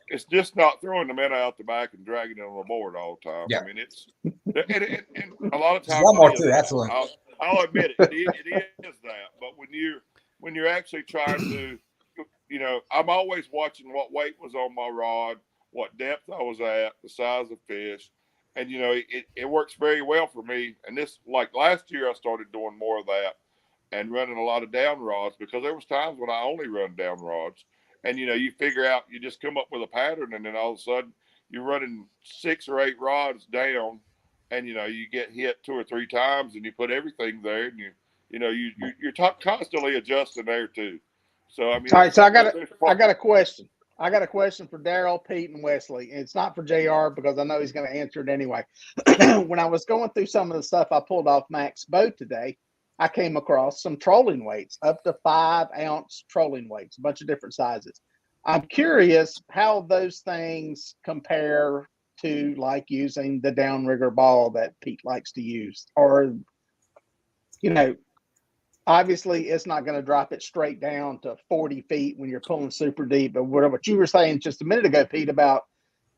it's just not throwing the minnow out the back and dragging it on the board all the time. Yeah. It's and a lot of times. One more too, absolutely. I'll admit it. It is that. But when you're actually trying to, I'm always watching what weight was on my rod, what depth I was at, the size of fish. And, it works very well for me. And this, like last year, I started doing more of that and running a lot of down rods because there was times when I only run down rods. And, you figure out, you just come up with a pattern, and then all of a sudden you're running 6 or 8 rods down, and, you get hit 2 or 3 times, and you put everything there, and you're constantly adjusting there too. So, all right. So I got a question. I got a question for Daryl, Pete, and Wesley. It's not for JR because I know he's going to answer it anyway. When I was going through some of the stuff I pulled off Mac's boat today, I came across some trolling weights, up to 5-ounce trolling weights, a bunch of different sizes. I'm curious how those things compare to like using the downrigger ball that Pete likes to use, or, obviously, it's not going to drop it straight down to 40 feet when you're pulling super deep. But what you were saying just a minute ago, Pete, about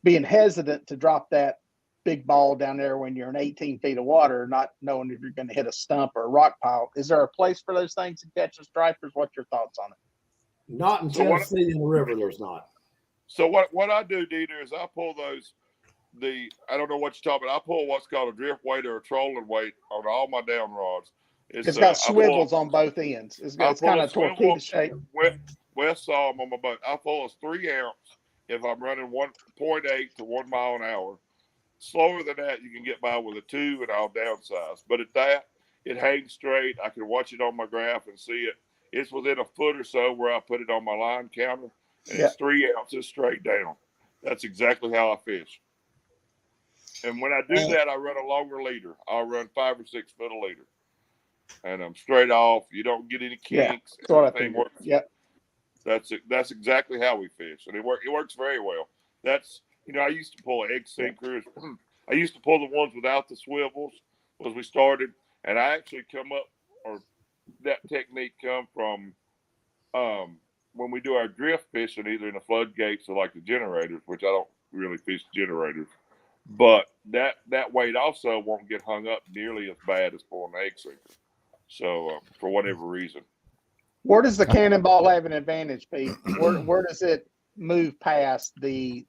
being hesitant to drop that big ball down there when you're in 18 feet of water, not knowing if you're going to hit a stump or a rock pile. Is there a place for those things in catching stripers? What's your thoughts on it? Not in Tennessee in the river. There's not. So what I do, Dieter, is I pull I don't know what you're talking about. I pull what's called a drift weight or a trolling weight on all my down rods. It's got swivels on both ends. It's kind of torpedo shape. West saw them on my boat. I pull a 3-ounce if I'm running 1.8 to 1 mile an hour. Slower than that, you can get by with a 2 and I'll downsize. But at that, it hangs straight. I can watch it on my graph and see it. It's within a foot or so where I put it on my line counter, and it's 3 ounces straight down. That's exactly how I fish. And when I do that, I run a longer leader. I'll run 5 or 6 foot a leader. And I'm straight off. You don't get any kinks. That's what I think. Yep. That's exactly how we fish, and it works very well. That's I used to pull egg sinkers. I used to pull the ones without the swivels as we started, and I actually that technique come from when we do our drift fishing, either in the floodgates or like the generators, which I don't really fish generators, but that weight also won't get hung up nearly as bad as pulling an egg sinker. So for whatever reason. Where does the cannonball have an advantage, Pete? Where does it move past the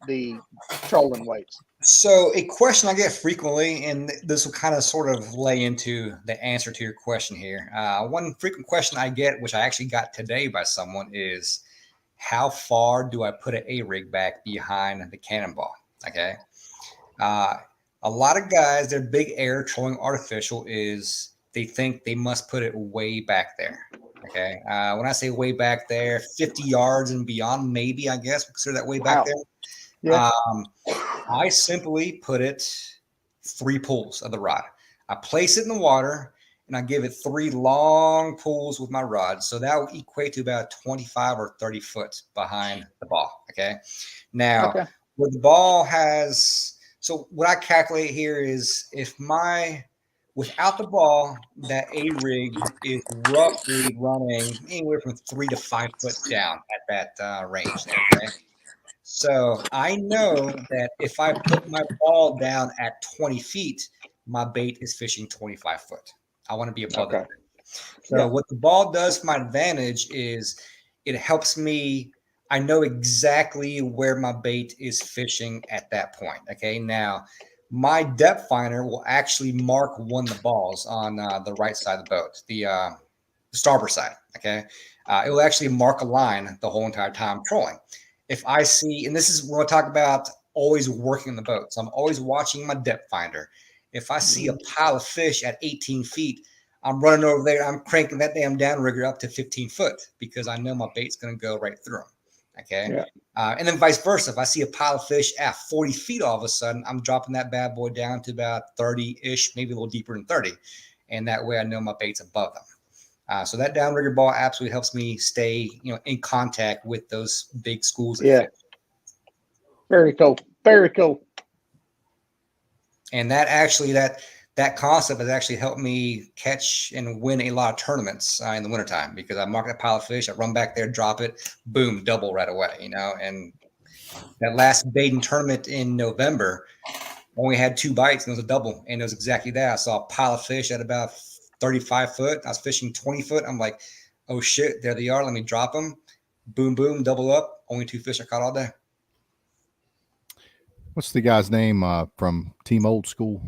trolling weights? So a question I get frequently, and this will kind of sort of lay into the answer to your question here. One frequent question I get, which I actually got today by someone, is how far do I put an A-rig back behind the cannonball? Okay. A lot of guys, their big error trolling artificial is they think they must put it way back there. Okay. When I say way back there, 50 yards and beyond, maybe, I guess, consider that way back there. Yeah. I simply put it 3 pulls of the rod. I place it in the water and I give it 3 long pulls with my rod. So that will equate to about 25 or 30 foot behind the ball. Okay. Now, where the ball has, so what I calculate here is without the ball, that A-rig is roughly running anywhere from 3 to 5 foot down at that range. Okay. So I know that if I put my ball down at 20 feet, my bait is fishing 25 foot. I want to be above it. So what the ball does for my advantage is it helps me. I know exactly where my bait is fishing at that point. Okay. Now, my depth finder will actually mark one of the balls on the right side of the boat, the starboard side. Okay. It will actually mark a line the whole entire time trolling. If I see, and this is when I talk about always working the boat. So I'm always watching my depth finder. If I see a pile of fish at 18 feet, I'm running over there. I'm cranking that damn downrigger up to 15 foot because I know my bait's going to go right through them. Okay. Yeah. And then vice versa. If I see a pile of fish at 40 feet, all of a sudden, I'm dropping that bad boy down to about 30-ish, maybe a little deeper than 30. And that way I know my bait's above them. So that downrigger ball absolutely helps me stay, in contact with those big schools. Yeah. Very cool. Very cool. And that actually, that concept has actually helped me catch and win a lot of tournaments in the wintertime because I mark that pile of fish, I run back there, drop it, boom, double right away, and that last baiting tournament in November only had 2 bites and it was a double. And it was exactly that. I saw a pile of fish at about 35 foot. I was fishing 20 foot. I'm like, oh shit, there they are. Let me drop them. Boom, boom, double up. Only 2 fish I caught all day. What's the guy's name from Team Old School?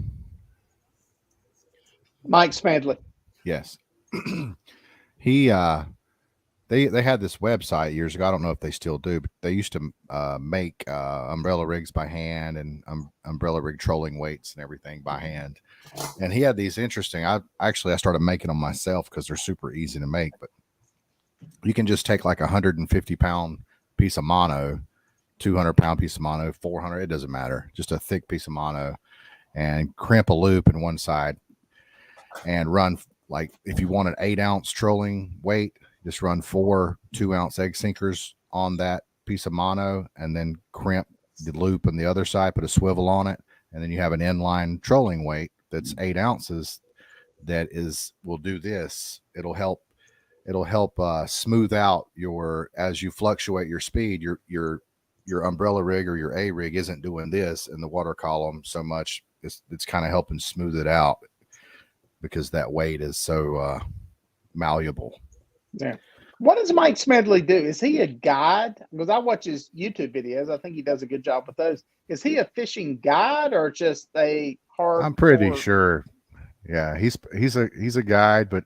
Mike Smedley. Yes. He they had this website years ago. I don't know if they still do, but they used to make umbrella rigs by hand and umbrella rig trolling weights and everything by hand. And he had these interesting. I started making them myself because they're super easy to make. But you can just take like a 150-pound piece of mono, 200-pound piece of mono, 400. It doesn't matter. Just a thick piece of mono, and crimp a loop in one side, and run like if you want an 8-ounce trolling weight, just run 4 2-ounce egg sinkers on that piece of mono, and then crimp the loop on the other side. Put a swivel on it, and then you have an inline trolling weight that's 8 ounces that will do this. It'll help smooth out as you fluctuate your speed, your umbrella rig or your A rig isn't doing this in the water column so much. It's kind of helping smooth it out because that weight is so malleable. Yeah. What does Mike Smedley do? Is he a guide? Because I watch his YouTube videos. I think he does a good job with those. Is he a fishing guide or just a hard? I'm pretty sure. Yeah, he's a guide, but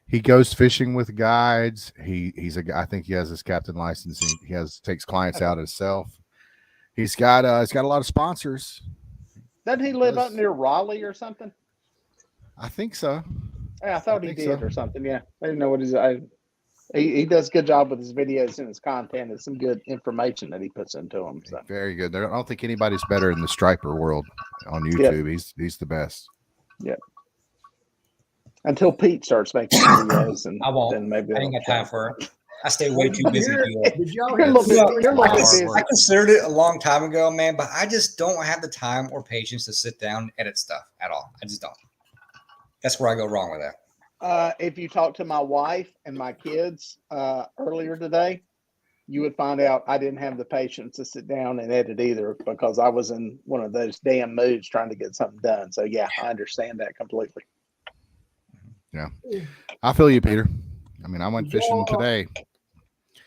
he goes fishing with guides. I think he has his captain license. He takes clients out himself. He's got a lot of sponsors. Doesn't he live up near Raleigh or something? I think so. Yeah, I thought he did or something. Yeah, I didn't know what he does a good job with his videos and his content. It's some good information that he puts into them. So. Very good. I don't think anybody's better in the striper world on YouTube. Yep. He's the best. Yep. Until Pete starts making videos, and I won't. Then maybe I ain't got time for it. I stay way too busy. I considered it a long time ago, man, but I just don't have the time or patience to sit down and edit stuff at all. I just don't. That's where I go wrong with that. If you talk to my wife and my kids earlier today, you would find out I didn't have the patience to sit down and edit either because I was in one of those damn moods trying to get something done. So yeah, I understand that completely. Yeah, I feel you, Peter. I mean, I went fishing Y'all, today.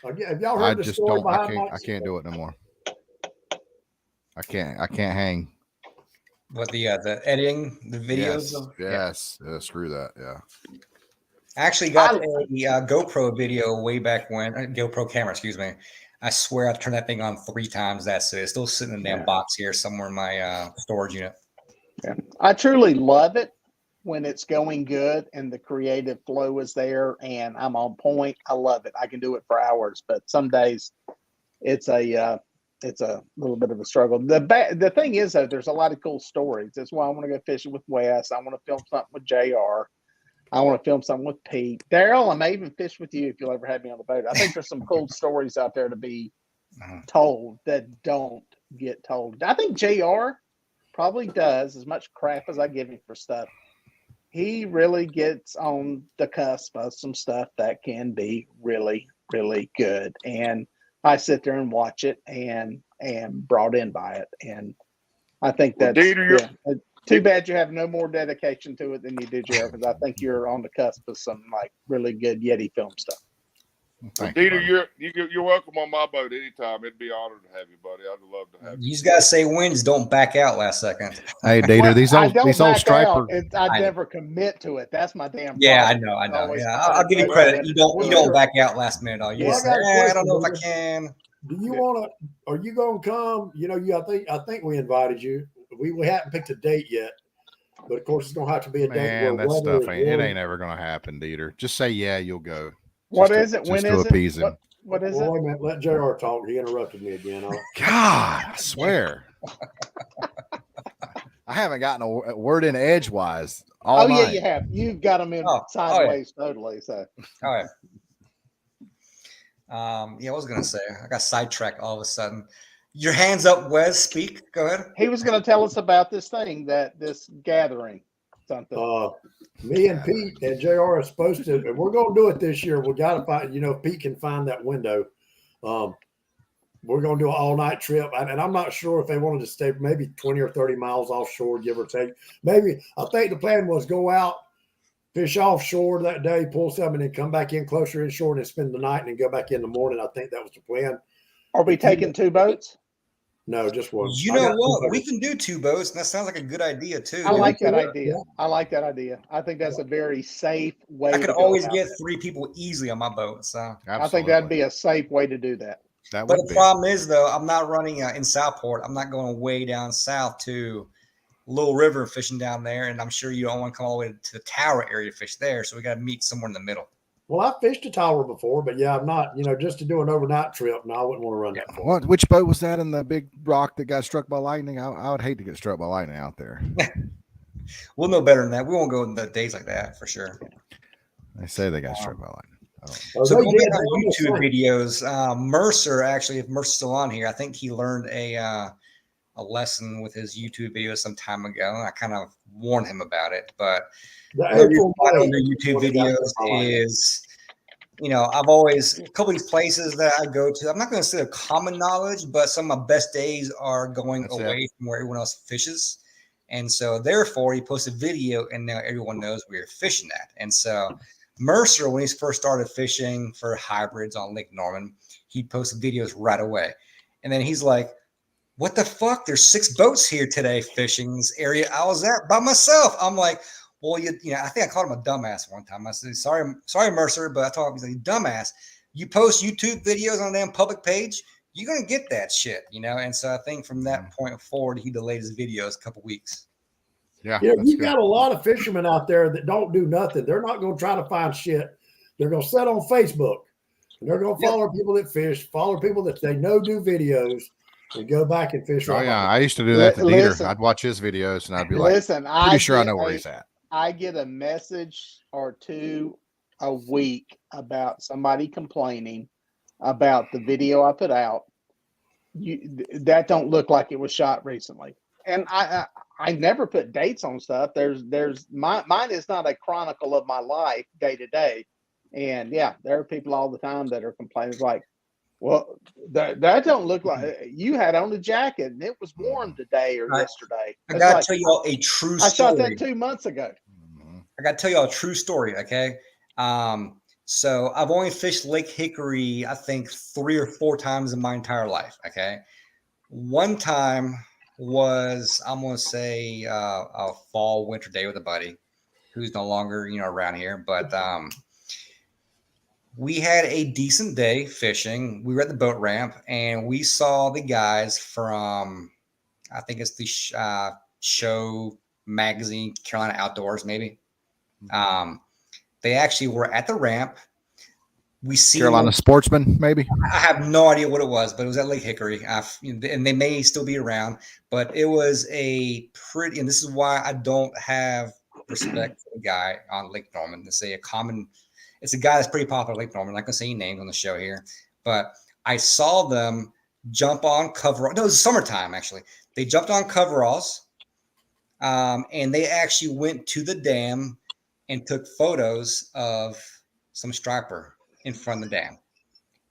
Have y'all heard I the just story don't. I behind can't do it no more. I can't hang. What the editing, the videos? Yes. Screw that. Yeah. I actually got a GoPro video way back when, GoPro camera, excuse me. I swear I turned that thing on 3 times. That's it. It's still sitting in a damn box here somewhere in my storage unit. Yeah. I truly love it when it's going good and the creative flow is there and I'm on point. I love it. I can do it for hours, but some days it's a little bit of a struggle. The thing is though, there's a lot of cool stories. That's why I want to go fishing with Wes. I want to film something with JR. I want to film something with Pete. Daryl, I may even fish with you if you'll ever have me on the boat. I think there's some cool stories out there to be told that don't get told. I think JR probably does as much crap as I give him for stuff. He really gets on the cusp of some stuff that can be really, really good. And I sit there and watch it and am brought in by it. And I think that's too bad you have no more dedication to it than you do, Jared, because I think you're on the cusp of some like really good Yeti film stuff. Dieter, you're welcome on my boat anytime. It'd be an honor to have you, buddy. I'd love to have you. You just gotta say wins, don't back out last second. Hey, Dieter, Well, these old striper. I never commit to it. That's my damn problem. Yeah, I know. Yeah, I'll give you credit. You don't back out last minute. All you Well, say, I don't know if I can. Do you want to? Are you going to come? You know, I think we invited you. We haven't picked a date yet, but of course it's going to have to be a date. Man, that stuff ain't ever going to happen, Dieter. Just say yeah, you'll go. What is it? When is it? What is it? Wait a minute. Let JR talk. He interrupted me again. God, I swear. I haven't gotten a word in edgewise all night. Yeah, you have. You've got them in sideways totally. So. All right. I was gonna say I got sidetracked all of a sudden. Your hands up, Wes. Speak. Go ahead. He was going to tell us about this gathering. Something. Me and Pete and JR are supposed to, and we're going to do it this year. We got to find, if Pete can find that window. We're going to do an all-night trip, and I'm not sure if they wanted to stay maybe 20 or 30 miles offshore, give or take. Maybe I think the plan was go out, fish offshore that day, pull something, and come back in closer inshore and spend the night, and then go back in the morning. I think that was the plan. Are we taking 2 boats? No, just one. You know what? We can do 2 boats, and that sounds like a good idea too. I like that idea. I like that idea. I think that's a very safe way. I could always get 3 people easily on my boat. So absolutely. I think that'd be a safe way to do that. But the problem is, though, I'm not running in Southport. I'm not going way down south to Little River fishing down there, and I'm sure you don't want to come all the way to the Tower area to fish there. So we got to meet somewhere in the middle. Well, I've fished a tower before, but yeah, I'm not, just to do an overnight trip. No, I wouldn't want to run that far. Which boat was that in the big rock that got struck by lightning? I would hate to get struck by lightning out there. We'll know better than that. We won't go in the days like that for sure. They say they got struck by lightning. So going back to YouTube videos, Mercer, actually, if Mercer's still on here, I think he learned a lesson with his YouTube video some time ago. I kind of warned him about it, but the YouTube videos is, I've always, a couple of these places that I go to, I'm not going to say they're common knowledge, but some of my best days are going away from where everyone else fishes. And so therefore he posted a video and now everyone knows where you're fishing at. And so Mercer, when he first started fishing for hybrids on Lake Norman, he posted videos right away. And then he's like, what the fuck? There's 6 boats here today fishing this area. I was there by myself. I'm like, well, I think I called him a dumbass one time. I said, sorry, Mercer, but I told him, he's like, dumbass. You post YouTube videos on a damn public page, you're going to get that shit, And so I think from that point forward, he delayed his videos a couple weeks. Yeah, you got a lot of fishermen out there that don't do nothing. They're not going to try to find shit. They're going to sit on Facebook. And they're going to follow people that fish, follow people that they know do videos, and go back and fish. Oh, yeah. I used to do that to Dieter. I'd watch his videos, and I'd be like, pretty sure I know where he's at. I get a message or 2 a week about somebody complaining about the video I put out. That don't look like it was shot recently. And I never put dates on stuff. Mine is not a chronicle of my life day to day. And yeah, there are people all the time that are complaining like, Well, that don't look like you had on the jacket, and it was warm today or yesterday. I gotta tell y'all a true story. I shot that 2 months ago. I gotta tell y'all a true story. Okay, so I've only fished Lake Hickory, I think 3 or 4 times in my entire life. Okay, one time was I'm gonna say a fall winter day with a buddy who's no longer around here, but we had a decent day fishing. We were at the boat ramp and we saw the guys from, I think it's the show magazine, Carolina Outdoors, maybe. They actually were at the ramp. We see Carolina Sportsman, maybe. I have no idea what it was, but it was at Lake Hickory, and they may still be around. But it was a pretty, and this is why I don't have respect for the guy on Lake Norman. To say it's a guy that's pretty popular at Lake Norman. I'm not gonna say any names on the show here, but I saw them jump on coveralls. No, it was summertime actually. They jumped on coveralls, and they actually went to the dam and took photos of some striper in front of the dam.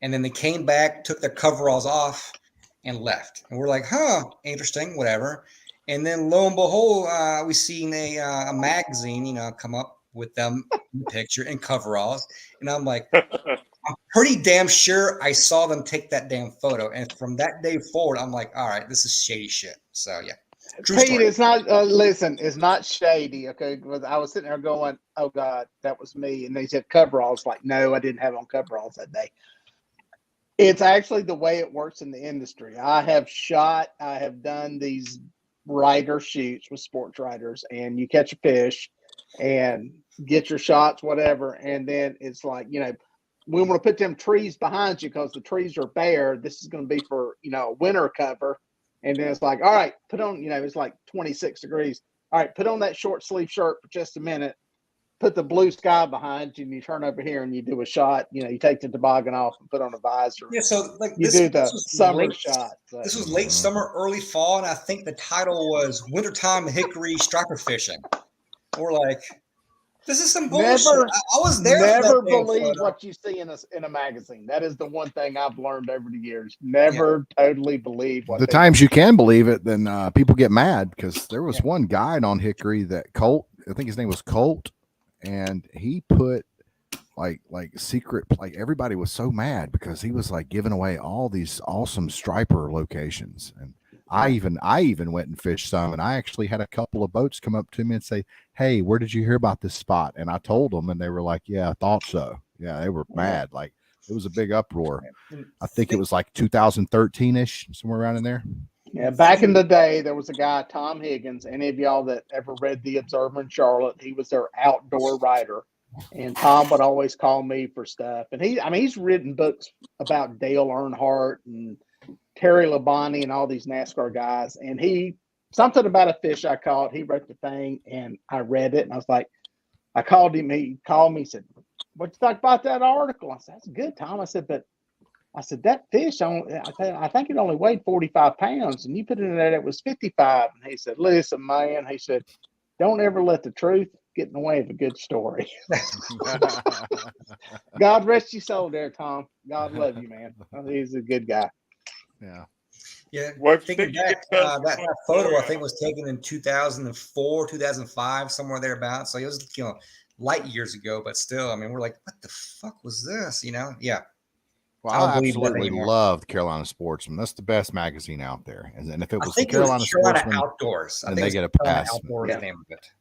And then they came back, took their coveralls off, and left. And we're like, interesting, whatever. And then lo and behold, we seen a magazine, come up with them in the picture in coveralls. And I'm like, I'm pretty damn sure I saw them take that damn photo. And from that day forward, I'm like, all right, this is shady shit. So yeah. Pete, it's not. Listen, it's not shady. Okay, because I was sitting there going, "Oh God, that was me," and they said coveralls. Like, no, I didn't have on coveralls that day. It's actually the way it works in the industry. I have done these rider shoots with sports riders, and you catch a fish, and get your shots, whatever, and then it's like, we want to put them trees behind you because the trees are bare. This is going to be for winter cover. And then it's like, all right, put on, it's like 26 degrees. All right, put on that short sleeve shirt for just a minute. Put the blue sky behind you, and you turn over here and you do a shot. You take the toboggan off and put on a visor. Yeah, so like you do the summer shot. So. This was late summer, early fall, and I think the title was "Wintertime Hickory Striper Fishing." We're like, this is some bullshit. I was there. Never believe what you see in a magazine. That is the one thing I've learned over the years. Never totally believe what. The times you can believe it, then people get mad because there was one guide on Hickory that Colt. I think his name was Colt, and he put like secret. Like everybody was so mad because he was like giving away all these awesome striper locations, and I even went and fished some, and I actually had a couple of boats come up to me and say, "Hey, where did you hear about this spot?" And I told them, and they were like, "Yeah, I thought so." Yeah, they were mad. Like it was a big uproar. I think it was like 2013-ish, somewhere around in there. Yeah, back in the day, there was a guy, Tom Higgins. Any of y'all that ever read The Observer in Charlotte, he was their outdoor writer. And Tom would always call me for stuff. And he's written books about Dale Earnhardt and Terry Labonte and all these NASCAR guys. And something about a fish I caught, he wrote the thing, and I read it. And I was like, I called him. He called me, said, "What you think about that article?" I said, "That's good, Tom." I said, that fish, I think it only weighed 45 pounds, and you put it in there, it was 55. And he said, "Listen, man," he said, "don't ever let the truth get in the way of a good story." God rest your soul there, Tom. God love you, man. He's a good guy. Yeah. Yeah. Thinking back, that photo, I think, was taken in 2004, 2005, somewhere thereabouts. So it was, light years ago, but still, we're like, what the fuck was this? Yeah. Well, I absolutely loved Carolina Sportsman. That's the best magazine out there. And if it was the Carolina Sportsman, Outdoors, then they get a pass. Outdoors, name of it.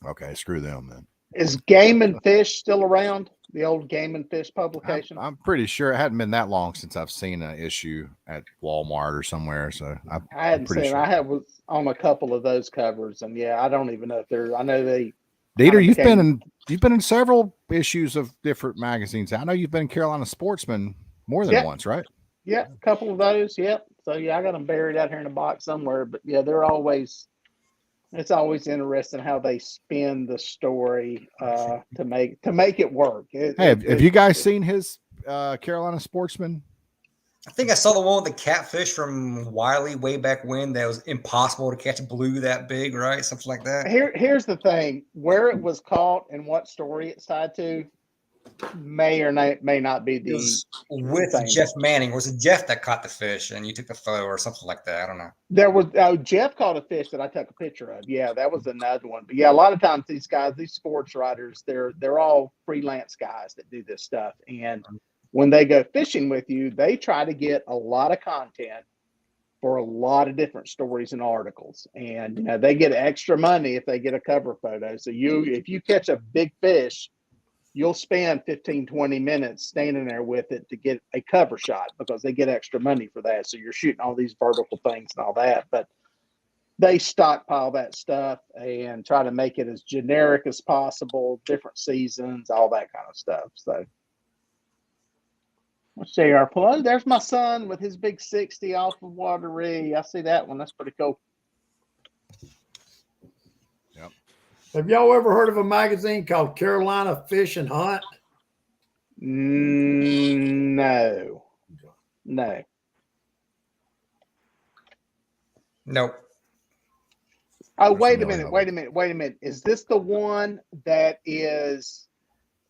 Okay, screw them then. Is Game and Fish still around? The old Game and Fish publication? I'm pretty sure it hadn't been that long since I've seen an issue at Walmart or somewhere. So I hadn't seen. Sure. I was on a couple of those covers, and I don't even know if they're. I know they. Dieter, you've been in several issues of different magazines. I know you've been Carolina Sportsman more than once, right? Yeah, a couple of those. Yep. So I got them buried out here in a box somewhere. But they're always. It's always interesting how they spin the story to make it work. Have you guys seen his Carolina Sportsman? I think I saw the one with the catfish from Wiley way back when that was impossible to catch blue that big, right? Something like that. Here's the thing: where it was caught and what story it's tied to. may or may not be It the was with same. Jeff Manning. Was it Jeff that caught the fish and you took the photo or something like that? I don't know. There was Jeff caught a fish that I took a picture of. Yeah, that was another one. But yeah, a lot of times these guys, these sports writers, they're all freelance guys that do this stuff. And when they go fishing with you, they try to get a lot of content for a lot of different stories and articles. And you know, they get extra money if they get a cover photo. So if you catch a big fish, you'll spend 15, 20 minutes standing there with it to get a cover shot because they get extra money for that. So you're shooting all these vertical things and all that, but they stockpile that stuff and try to make it as generic as possible, different seasons, all that kind of stuff. So let's see our plug. There's my son with his big 60 off of Wateree. I see that one. That's pretty cool. Have y'all ever heard of a magazine called Carolina Fish and Hunt? No. Nope. Oh, wait a minute. Is this the one that is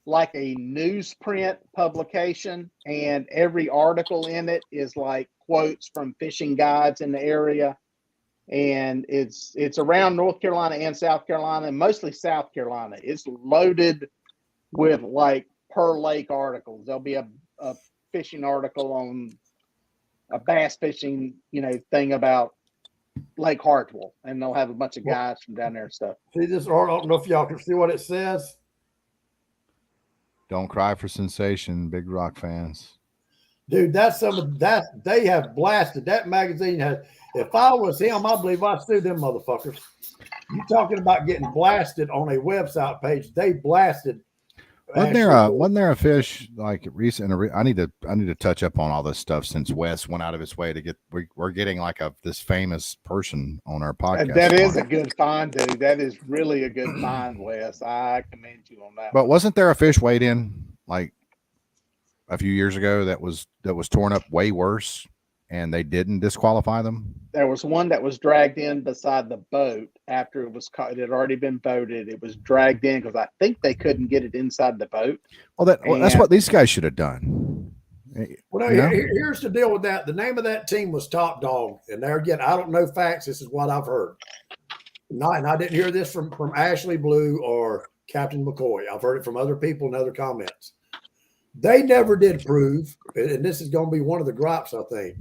like a newsprint publication and every article in it is like quotes from fishing guides in the area? And it's around North Carolina and South Carolina, mostly South Carolina. It's loaded with like per lake articles. There'll be a fishing article on a bass fishing, thing about Lake Hartwell, and they'll have a bunch of guys from down there and stuff. See this article? I don't know if y'all can see what it says. Don't cry for sensation, Big Rock fans. Dude, they have blasted. That magazine has. If I was him, I believe I'd sue them motherfuckers. You talking about getting blasted on a website page? They blasted. Wasn't there a fish like recent? I need to touch up on all this stuff since Wes went out of his way to get. We're getting like this famous person on our podcast. That is a good find, dude. That is really a good find, Wes. I commend you on that. But wasn't there a fish weighed in like a few years ago that was torn up way worse, and they didn't disqualify them? There was one that was dragged in beside the boat after it was caught. It had already been boated. It was dragged in because I think they couldn't get it inside the boat. Well, that's what these guys should have done. Well, no, here's the deal with that. The name of that team was Top Dog, and there again, I don't know facts. This is what I've heard. And I didn't hear this from Ashley Blue or Captain McCoy. I've heard it from other people and other comments. They never did prove, and this is going to be one of the gripes, I think.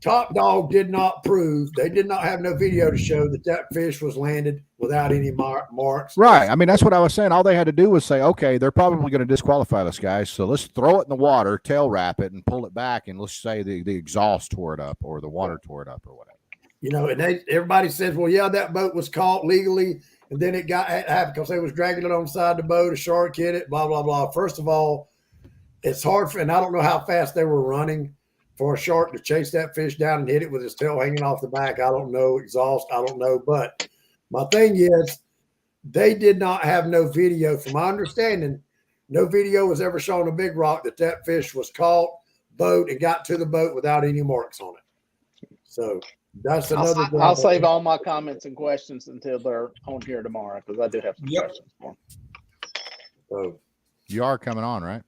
Top Dog did not prove. They did not have no video to show that fish was landed without any marks. Right. I mean, that's what I was saying. All they had to do was say, okay, they're probably going to disqualify this guy, so let's throw it in the water, tail wrap it, and pull it back, and let's say the exhaust tore it up or the water tore it up or whatever. And everybody says, well, yeah, that boat was caught legally, and then it happened because they was dragging it on the side of the boat. A shark hit it, blah, blah, blah. First of all, it's hard and I don't know how fast they were running for a shark to chase that fish down and hit it with his tail hanging off the back. I don't know. Exhaust, I don't know. But my thing is, they did not have no video. From my understanding, no video was ever shown on Big Rock that fish was caught, boat, and got to the boat without any marks on it. So that's another. I'll save all my comments and questions until they're on here tomorrow because I do have some questions for them. So you are coming on, right?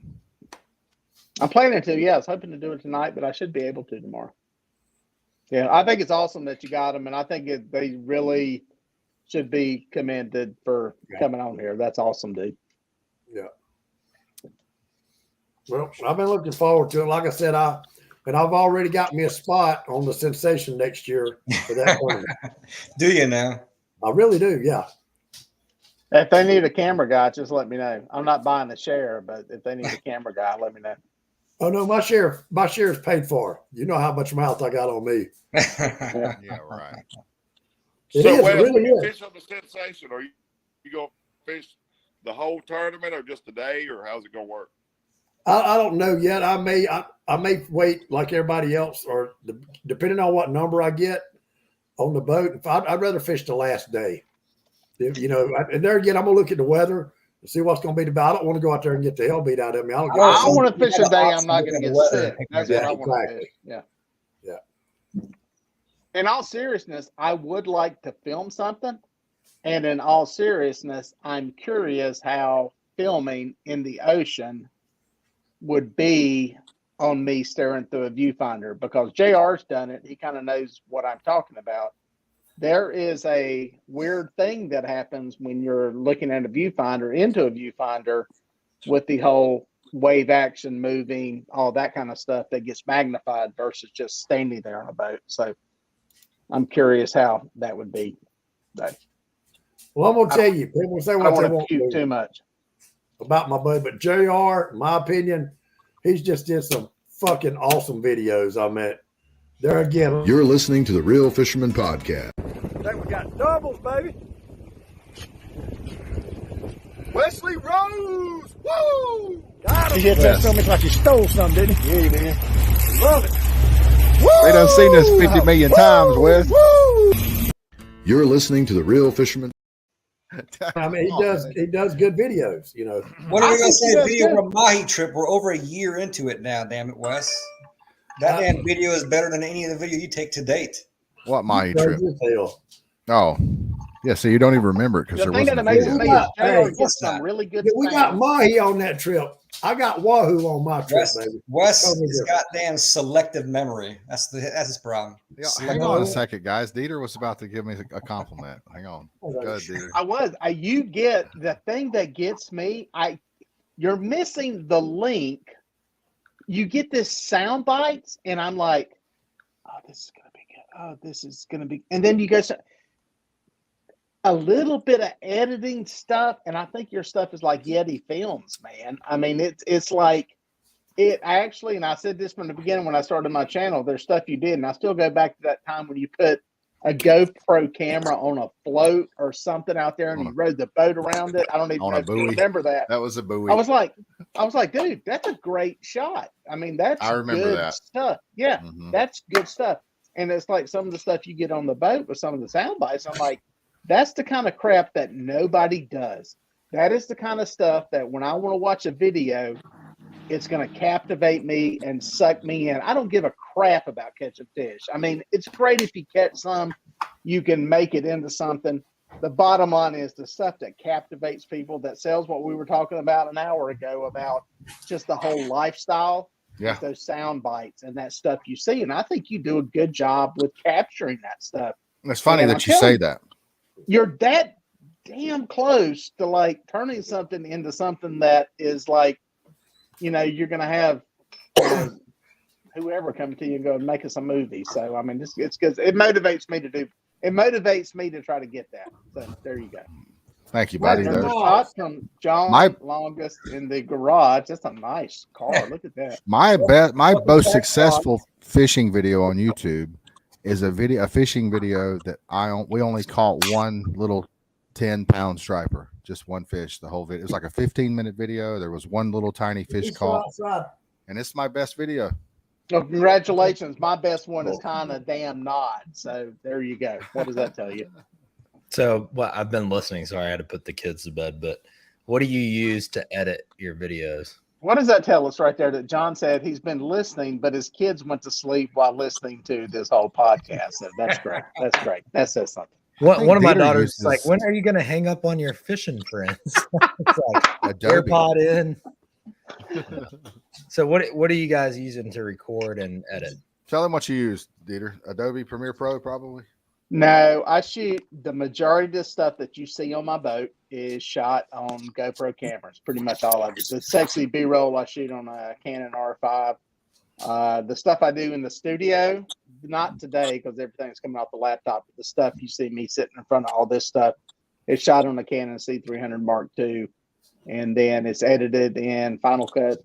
I'm planning to, yeah. I was hoping to do it tonight, but I should be able to tomorrow. Yeah, I think it's awesome that you got them, and I think they really should be commended for coming on here. That's awesome, dude. Yeah. Well, I've been looking forward to it. Like I said, I've already got me a spot on the Sensation next year for that tournament. Do you now? I really do, yeah. If they need a camera guy, just let me know. I'm not buying the share, but if they need a camera guy, let me know. Oh no, my share is paid for. You know how much mouth I got on me. Yeah, right. It really is. Fish on the Sensation, or you gonna fish the whole tournament, or just a day, or how's it gonna work? I don't know yet. I may wait like everybody else, or depending on what number I get on the boat. I'd rather fish the last day. And there again, I'm gonna look at the weather. See what's going to be about. I don't want to go out there and get the hell beat out of me. I want to fish a day I'm not going to get sick. That's what I want to do. Yeah. In all seriousness, I would like to film something. And in all seriousness, I'm curious how filming in the ocean would be on me staring through a viewfinder, because JR's done it. He kind of knows what I'm talking about. There is a weird thing that happens when you're looking at a viewfinder into a viewfinder with the whole wave action, moving, all that kind of stuff that gets magnified versus just standing there on a boat. So I'm curious how that would be. But Well, I'm gonna tell you, people say I what don't they want to want puke too much. about my buddy, but JR, in my opinion, he's just did some fucking awesome videos. I mean, there again. You're listening to the Real Fisherman Podcast. Today we got doubles, baby. Wesley Rose, woo! Got him. He hit that stomach like he stole something, didn't he? Yeah, man. Love it. They done seen this 50 million times, Wes. You're listening to the Real Fisherman. I mean, he does good videos, you know. What are we going to say? that's Video good. from Mahi trip. We're over a year into it now. Damn it, Wes. That damn video is better than any of the video you take to date. What Mahi trip? Crazy as hell. Oh, yeah. So you don't even remember it because The there thing that wasn't a amazes video. me is Hey, JR gets some really good Yeah, we got sound. Mahi on that trip. I got Wahoo on my trip, baby. Wes Totally is different. goddamn selective memory. That's his problem. Yeah, Selective hang on a memory. second, guys. Dieter was about to give me a compliment. Hang on. Go ahead, Dieter. You get the thing that gets me. You're missing the link. You get this sound bites, and I'm like, oh, this is gonna be good. Oh, this is gonna be. And then you go a little bit of editing stuff, and I think your stuff is like Yeti Films, man. I mean, it's like it actually. And I said this from the beginning when I started my channel. There's stuff you did, and I still go back to that time when you put a GoPro camera on a float or something out there, and you rode the boat around it. I don't even On know a if you buoy. remember that. That was a buoy. I was like, dude, that's a great shot. I mean, that's I remember good that. stuff. Yeah, Mhm. that's good stuff. And it's like some of the stuff you get on the boat with some of the sound bites. I'm like, that's the kind of crap that nobody does. That is the kind of stuff that when I want to watch a video, it's going to captivate me and suck me in. I don't give a crap about catching fish. I mean, it's great if you catch some, you can make it into something. The bottom line is the stuff that captivates people, that sells what we were talking about an hour ago about just the whole lifestyle. Yeah. Is those sound bites and that stuff you see. And I think you do a good job with capturing that stuff. It's funny And that I'm you telling say you, that. You're that damn close to like turning something into something that is like, you know, you're going to have whoever come to you and go make us a movie. So, I mean, it's because it motivates me to try to get that. So there you go. Thank you, buddy. There's a There's- shot from John Longest in the garage. That's a nice car. Look at that. My most successful fishing video on YouTube is a fishing video that we only caught one little 10-pound striper, just one fish. The whole video. It was like a 15-minute video. There was one little tiny fish caught, and it's my best video. Well, congratulations. My best one is kind of damn not. So there you go. What does that tell you? So, well, I've been listening. Sorry, I had to put the kids to bed. But what do you use to edit your videos? What does that tell us right there? That John said he's been listening, but his kids went to sleep while listening to this whole podcast. So that's great. That's great. That says something. One of my Dieter daughters is uses- like, when are you going to hang up on your fishing friends? It's like Adobe. AirPod in. So what are you guys using to record and edit? Tell them what you use, Dieter. Adobe Premiere Pro, probably. No, I shoot the majority of the stuff that you see on my boat is shot on GoPro cameras. Pretty much all of it. The sexy B-roll I shoot on a Canon R5. The stuff I do in the studio, not today because everything's coming off the laptop. But the stuff you see me sitting in front of all this stuff, it's shot on the Canon C300 Mark II, and then it's edited in Final Cut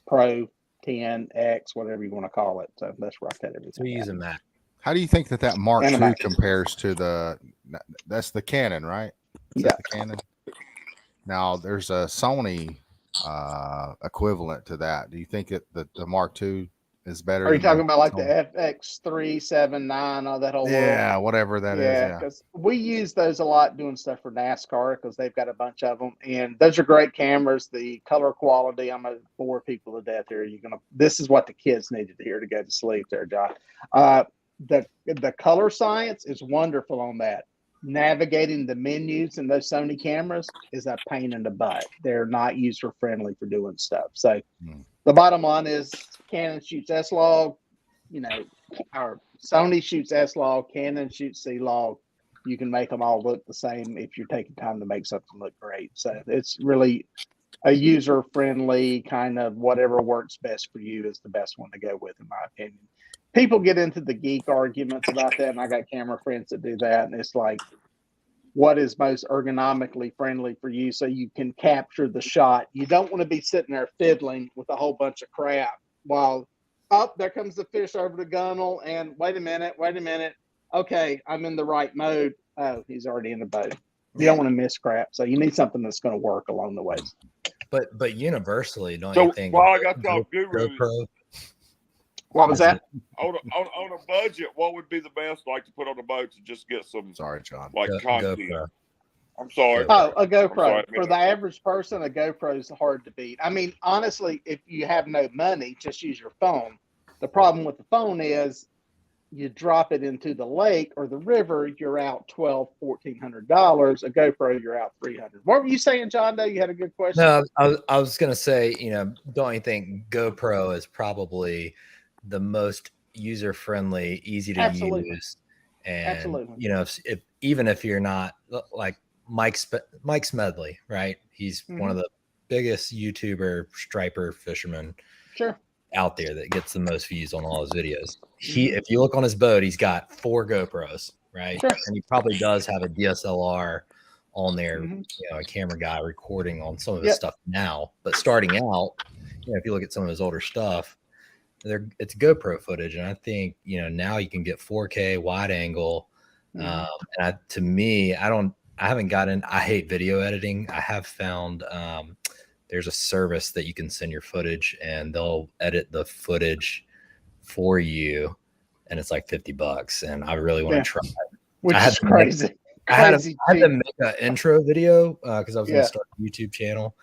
Pro 10X, whatever you want to call it. So that's where I cut everything. So we use a Mac. How do you think that Mark II Animax. compares to that's the Canon, right? Is Yeah. that the Canon? Now there's a Sony equivalent to that. Do you think the Mark II is better? Are you than talking about like the Sony? FX379, all that whole world? Yeah, whatever that is. Yeah, because we use those a lot doing stuff for NASCAR because they've got a bunch of them, and those are great cameras. The color quality, I'm gonna bore people to death here. This is what the kids needed to hear to go to sleep there, John. The color science is wonderful on that. navigating the menus in those Sony cameras is a pain in the butt. They're not user friendly for doing stuff. So the bottom line is Canon shoots S-Log, or Sony shoots S-Log, Canon shoots C-Log. You can make them all look the same if you're taking time to make something look great. So it's really a user friendly kind of whatever works best for you is the best one to go with, in my opinion. People get into the geek arguments about that, and I got camera friends that do that, and it's like, what is most ergonomically friendly for you so you can capture the shot? You don't want to be sitting there fiddling with a whole bunch of crap while, oh, there comes the fish over the gunnel, and wait a minute. Okay, I'm in the right mode. Oh, he's already in the boat. You don't want to miss crap, so you need something that's going to work along the way. But universally, don't you think? While I got y'all gurus, GoPro, What was that? on a budget, what would be the best like to put on the boat to just get some Sorry, John. like content? GoPro. I'm sorry. Oh, a I'm sorry, GoPro. I For missed the that. average person, a GoPro is hard to beat. I mean, honestly, if you have no money, just use your phone. The problem with the phone is you drop it into the lake or the river, you're out $1,200, $1,400. A GoPro, you're out $300. What were you saying, John Doe? You had a good question. No, I was gonna say, don't you think GoPro is probably the most user friendly, easy to Absolutely. use, and Absolutely. if even if you're not like Mike Smedley, right? He's one of the biggest YouTuber striper fishermen Sure. out there that gets the most views on all his videos. If you look on his boat, he's got 4 GoPros, right? Sure. And he probably does have a DSLR on there, Mhm. a camera guy recording on some of his stuff now. But starting out, if you look at some of his older stuff, it's GoPro footage, and I think now you can get 4K wide angle. And to me, I haven't gotten. I hate video editing. I have found there's a service that you can send your footage, and they'll edit the footage for you, and it's like $50. And I really want to try it. Which I had is to make- crazy. I had Crazy to make an intro video because I was going Yeah. to start a YouTube channel,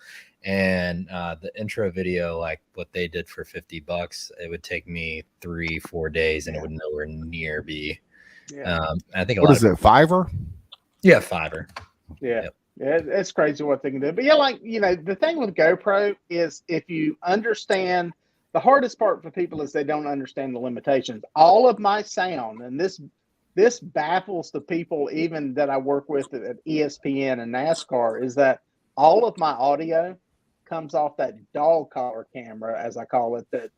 and the intro video, like what they did for $50, it would take me 3-4 days, and it would nowhere near be. I think What is it? Fiverr? Yeah, Fiverr. Yeah. Yep. Yeah, it's crazy what they can do. But yeah, the thing with GoPro is if you understand, the hardest part for people is they don't understand the limitations. All of my sound, and this baffles the people even that I work with at ESPN and NASCAR, is that all of my audio comes off that dog collar camera, as I call it, that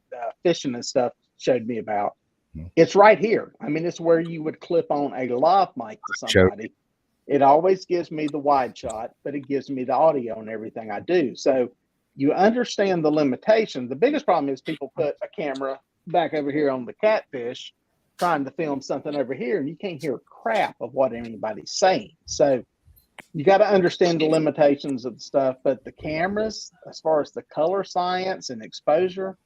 fishing and stuff showed me about. It's right here. I mean, it's where you would clip on a lav mic to somebody. It always gives me the wide shot, but it gives me the audio and everything I do. So you understand the limitations. The biggest problem is people put a camera back over here on the catfish trying to film something over here, and you can't hear crap of what anybody's saying. So you got to understand the limitations of the stuff. But the cameras, as far as the color science and exposure,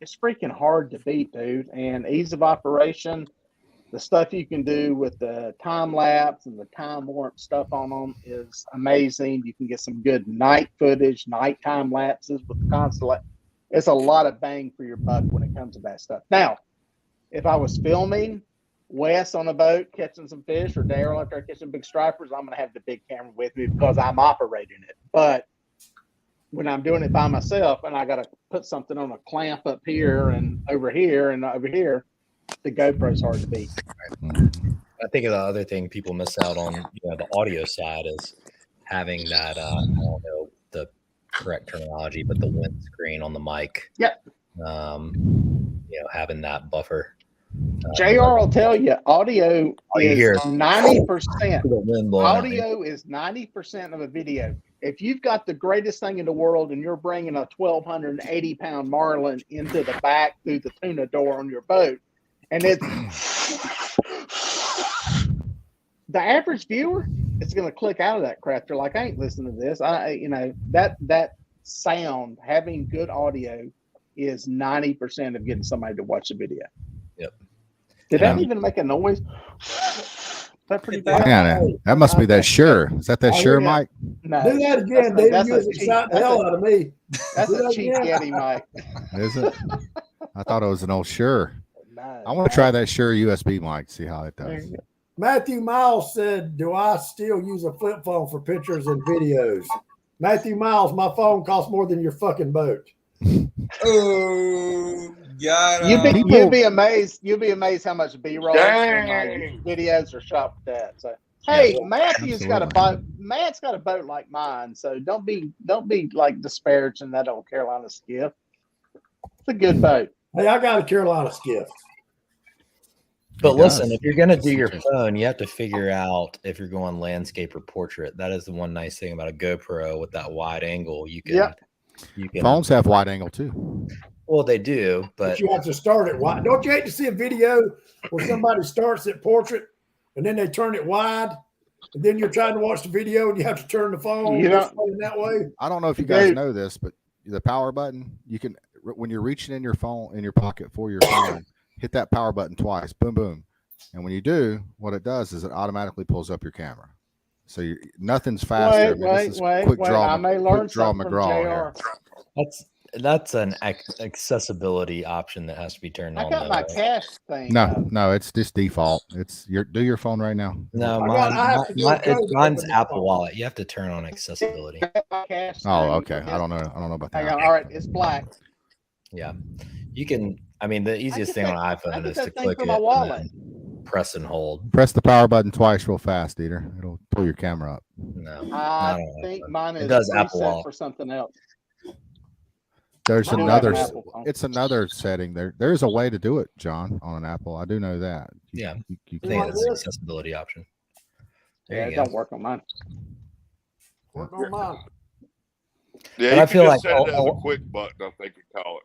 it's freaking hard to beat, dude. And ease of operation, the stuff you can do with the time lapse and the time warp stuff on them is amazing. You can get some good night footage, nighttime lapses with the constellation. It's a lot of bang for your buck when it comes to that stuff. Now, if I was filming Wes on a boat catching some fish, or Daryl out there catching big stripers, I'm going to have the big camera with me because I'm operating it. But when I'm doing it by myself and I got to put something on a clamp up here and over here and over here, the GoPro's hard to beat. I think the other thing people miss out on, the audio side, is having that. I don't know the correct terminology, but the windscreen on the mic. Yep. Having that buffer. JR will tell you, audio is 90%. The wind blowing at me. Audio is 90% of a video. If you've got the greatest thing in the world and you're bringing a 1,280-pound marlin into the back through the tuna door on your boat, and it's the average viewer, it's going to click out of that crap. They're like, I ain't listening to this. That sound, having good audio, is 90% of getting somebody to watch the video. Yep. Did that even make a noise? Is that pretty bad? Yeah, that must be that Shure. Is that Shure mic? No. Do that again, David. That's You a was cheap- exciting the hell out of me. That's Do a that cheap again. Yeti mic. Is it? I thought it was an old Shure. No. I want to try that Shure USB mic, see how it There does. you go. Matthew Miles said, "Do I still use a flip phone for pictures and videos?" Matthew Miles, my phone costs more than your fucking boat. Oh, got You'd be amazed. You'd be amazed how much B-roll and like videos are shot with that. So hey, Matthew's got a boat. Matt's got a boat like mine. So don't be like disparaging that old Carolina skiff. It's a good boat. Hey, I got a Carolina skiff. But listen, if you're going to do your phone, you have to figure out if you're going landscape or portrait. That is the one nice thing about a GoPro with that wide angle. You can, phones have wide angle too. Well, they do, but you have to start it wide. Don't you hate to see a video where somebody starts at portrait and then they turn it wide, and then you're trying to watch the video and you have to turn the phone that way? I don't know if you guys know this, but the power button, you can, when you're reaching in your phone in your pocket for your phone, hit that power button twice, boom, boom. And when you do, what it does is it automatically pulls up your camera. So nothing's faster. Wait. I may learn something from JR. That's an accessibility option that has to be turned on. I got my cash thing. No, it's just default. It's do your phone right now. No, mine's Apple Wallet. You have to turn on accessibility. Oh, okay. I don't know about that. All right, it's black. Yeah, you can. I mean, the easiest thing on an iPhone is to click it, and press and hold. Press the power button twice real fast, Dieter. It'll pull your camera up. No, I think mine is it does Apple Wallet for something else. There's another. It's another setting there. There's a way to do it, John, on an Apple. I do know that. You think it's an accessibility option. It don't work on mine. Work on mine. Yeah, but I feel like set it as a quick button, I think you call it.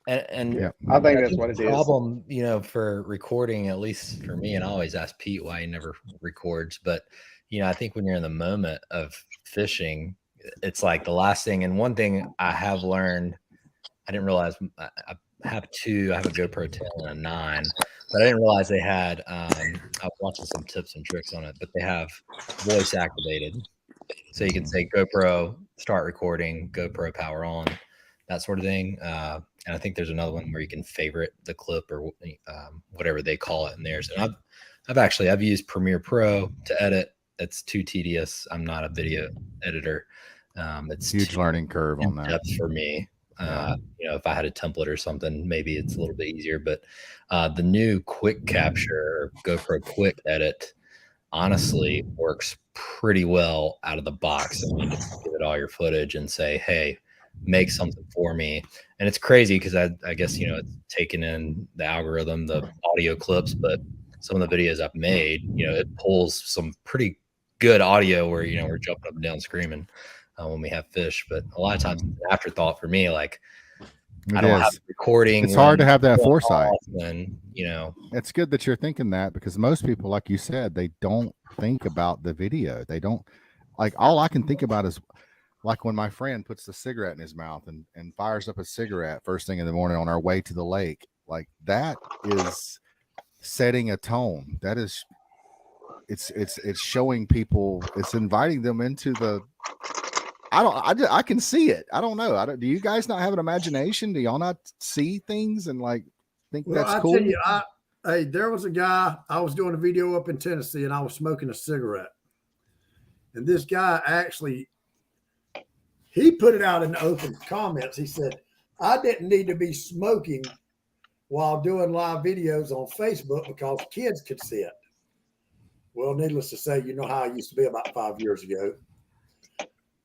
And I think that's what it is. The problem, for recording, at least for me, and I always ask Pete why he never records, but I think when you're in the moment of fishing, it's like the last thing. And one thing I have learned, I didn't realize I have a GoPro 10 and a 9, but I didn't realize they had, I was watching some tips and tricks on it, but they have voice activated. So you can say GoPro start recording, GoPro power on, that sort of thing. And I think there's another one where you can favorite the clip or whatever they call it in theirs. And I've used Premiere Pro to edit. It's too tedious. I'm not a video editor. It's huge learning curve on that for me. If I had a template or something, maybe it's a little bit easier. But the new Quick Capture GoPro Quick Edit honestly works pretty well out of the box. I mean, just give it all your footage and say, hey, make something for me. And it's crazy because I guess it's taken in the algorithm, the audio clips, but some of the videos I've made, it pulls some pretty good audio where we're jumping up and down screaming when we have fish. But a lot of times it's an afterthought for me, like I don't have recording. It's hard to have that foresight. And it's good that you're thinking that, because most people, like you said, they don't think about the video. They don't, like, all I can think about is like when my friend puts the cigarette in his mouth and fires up a cigarette first thing in the morning on our way to the lake. Like, that is setting a tone. That is, it's showing people, it's inviting them into the, I can see it. I don't know. Do you guys not have an imagination? Do y'all not see things and like think that's cool? Tell you, hey, there was a guy, I was doing a video up in Tennessee and I was smoking a cigarette. And this guy actually, he put it out in the open comments. He said, I didn't need to be smoking while doing live videos on Facebook because kids could see it. Well, needless to say, you know how I used to be about 5 years ago.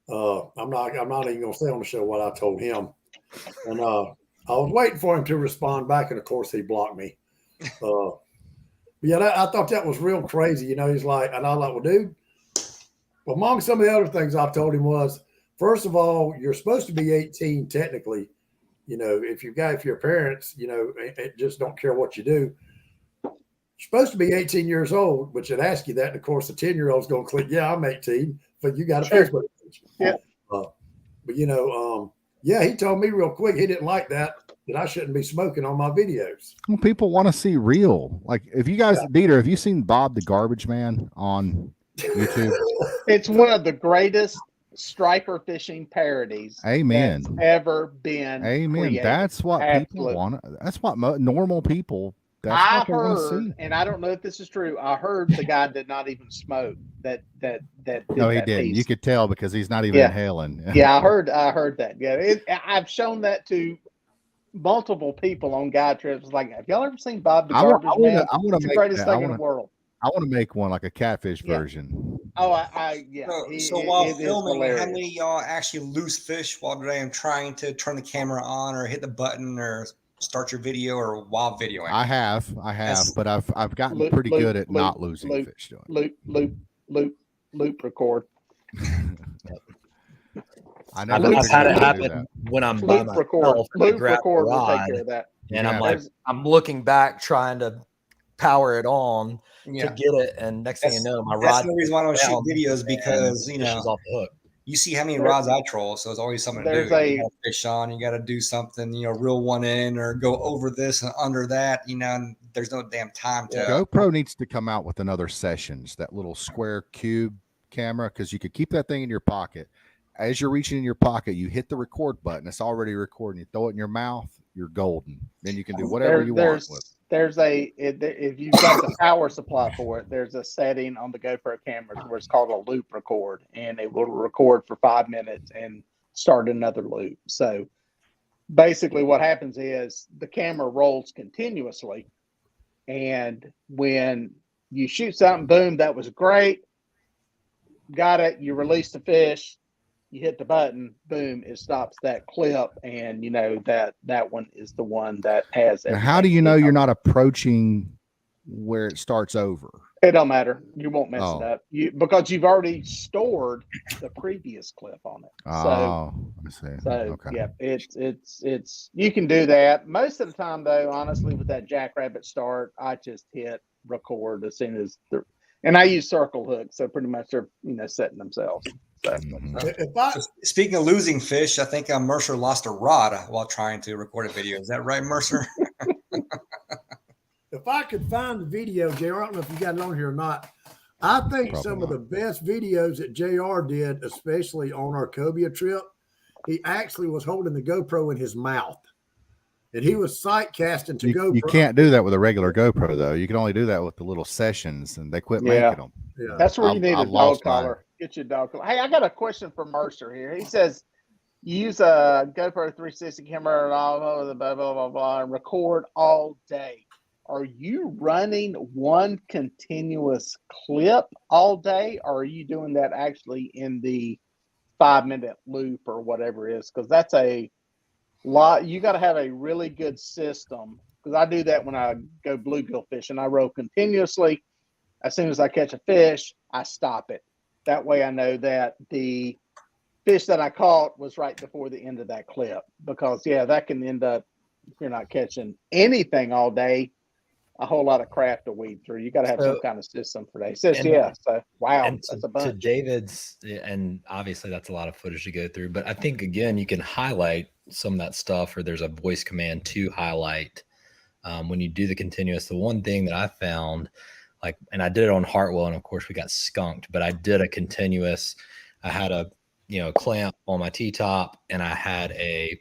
I'm not even going to say on the show what I told him. And I was waiting for him to respond back. And of course he blocked me. I thought that was real crazy. He's like, and I was like, well, dude, among some of the other things I've told him was, first of all, you're supposed to be 18 technically. If your parents, just don't care what you do. You're supposed to be 18 years old, but should ask you that. And of course, the 10-year-old's going to click, yeah, I'm 18, but you got a Facebook page. Yeah. He told me real quick he didn't like that I shouldn't be smoking on my videos. Well, people want to see real. Like, if you guys, Dieter, have you seen Bob the Garbage Man on YouTube? It's one of the greatest striper fishing parodies. Amen. That's ever been. Amen. Created. That's what people want. That's what normal people That's I what they want to heard, see. and I don't know if this is true. I heard the guy did not even smoke. That did No, he that didn't. piece. You could tell because he's not even Yeah. inhaling. Yeah, I heard that. Yeah, I've shown that to multiple people on guide trips. Like, have y'all ever seen Bob the I Garbage Man? want to It's the make greatest that. thing in the world. I want to make one like a catfish Yeah. version. Oh, yeah. So while it is filming, how hilarious. many of y'all actually lose fish while I am trying to turn the camera on or hit the button or start your video or while videoing? I have, That's- but I've gotten Loop, pretty loop, good at not loop, losing loop, fish doing it. Loop record. I I've, never Loop- I've had it figured out how to do happen when I'm by Loop record. myself. and I Loop grab the record will take rod, care of that. and I'm Yeah. like, There's- I'm looking back trying to power it on Yeah. to get it, and next thing you know, my That's rod the reason why I don't shoot down videos and because, fish is off the hook. you see how many There- rods I troll, so it's always something to there's do. a- You got to fish on, you got to do something, reel one in or go over this and under that, and there's no damn time to. GoPro needs to come out with another Sessions, that little square cube camera, because you could keep that thing in your pocket. As you're reaching in your pocket, you hit the record button. It's already recording. You throw it in your mouth, you're golden. Then you can do whatever you want with it. If you've got the power supply for it, there's a setting on the GoPro cameras where it's called a loop record, and it will record for 5 minutes and start another loop. So basically what happens is the camera rolls continuously, and when you shoot something, boom, that was great, got it, you release the fish, you hit the button, boom, it stops that clip, and that one is the one that has Now, how do you know you're not approaching where it starts over? It don't matter. You won't mess Oh. it up. Because you've already stored the previous clip on it. Oh, I see. So Okay. yeah, it's you can do that. Most of the time though, honestly, with that Jackrabbit start, I just hit record as soon as and I use circle hooks, so pretty much they're setting themselves. So If Speaking of losing fish, I think Mercer lost a rod while trying to record a video. Is that right, Mercer? If I could find the video, JR, I don't know if you got it on here or not. I think Probably some not. of the best videos that JR did, especially on our Cobia trip, he actually was holding the GoPro in his mouth. And he was sight casting to GoPro. You can't do that with a regular GoPro though. You can only do that with the little Sessions, and they quit Yeah. making them. Yeah. that's where you need I a dog lost mine. collar. Get your dog collar. Hey, I got a question for Mercer here. He says you use a GoPro 360 camera and all blah blah blah blah blah and record all day. Are you running one continuous clip all day, or are you doing that actually in the 5-minute loop or whatever it is? Because that's a lot. You got to have a really good system. Because I do that when I go bluegill fishing. I roll continuously. As soon as I catch a fish, I stop it. That way I know that the fish that I caught was right before the end of that clip. Because, yeah, that can end up, if you're not catching anything all day, a whole lot of crap to weed through. You got to have some kind of system for that. He says, so wow, And that's a to bunch. David's, and obviously that's a lot of footage to go through, but I think again you can highlight some of that stuff, or there's a voice command to highlight when you do the continuous. The one thing that I found, and I did it on Hartwell, and of course we got skunked, but I did a continuous. I had a clamp on my T-top, and I had a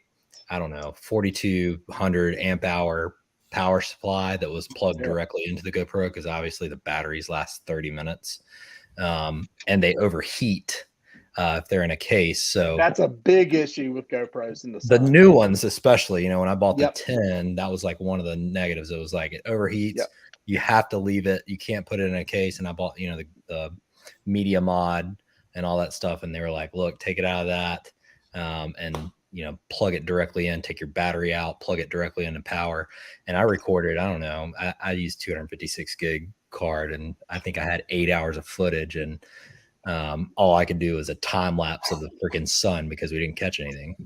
4200 amp hour power supply that was plugged directly into the GoPro, because obviously the batteries last 30 minutes and they overheat if they're in a case. So That's a big issue with GoPros in the the sun. new ones, especially, when I bought the Yep. 10, that was like one of the negatives. It was like it overheats. Yep. You have to leave it. You can't put it in a case. And I bought, the media mod and all that stuff. And they were like, look, take it out of that and plug it directly in, take your battery out, plug it directly into power. And I recorded, I don't know, I used 256 gig card, and I think I had 8 hours of footage, and all I could do was a time lapse of the freaking sun because we didn't catch anything.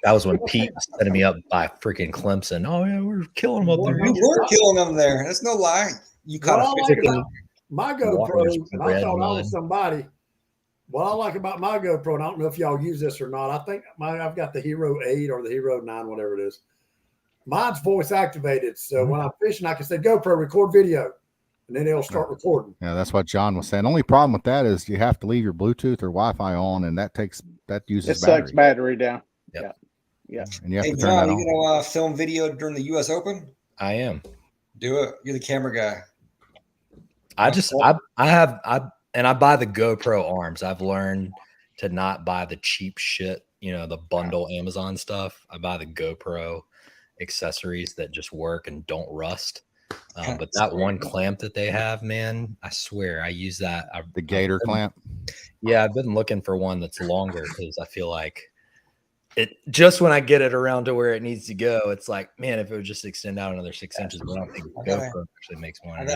That was when Pete was setting me up by freaking Clemson. Oh yeah, we're killing them up there. You were killing them there. That's no lie. You caught What I a like fish. about my Water GoPro, was and I red thought I mud. was somebody. What I like about my GoPro, and I don't know if y'all use this or not. I think I've got the Hero 8 or the Hero 9, whatever it is. Mine's voice activated, so when I'm fishing, I can say GoPro record video, and then it'll start recording. Yeah, that's what John was saying. Only problem with that is you have to leave your Bluetooth or Wi-Fi on, and that uses It sucks battery. battery down. Yep. Yeah. And you have Hey, to turn John, that you on. gonna film video during the U.S. Open? I am. Do it. You're the camera guy. I buy the GoPro arms. I've learned to not buy the cheap shit, the bundle Amazon stuff. I buy the GoPro accessories that just work and don't rust. But that one clamp that they have, man, I swear I use that. The Gator clamp. Yeah, I've been looking for one that's longer because I feel like it just when I get it around to where it needs to go, it's like, man, if it would just extend out another 6 inches, but I don't think GoPro actually makes one.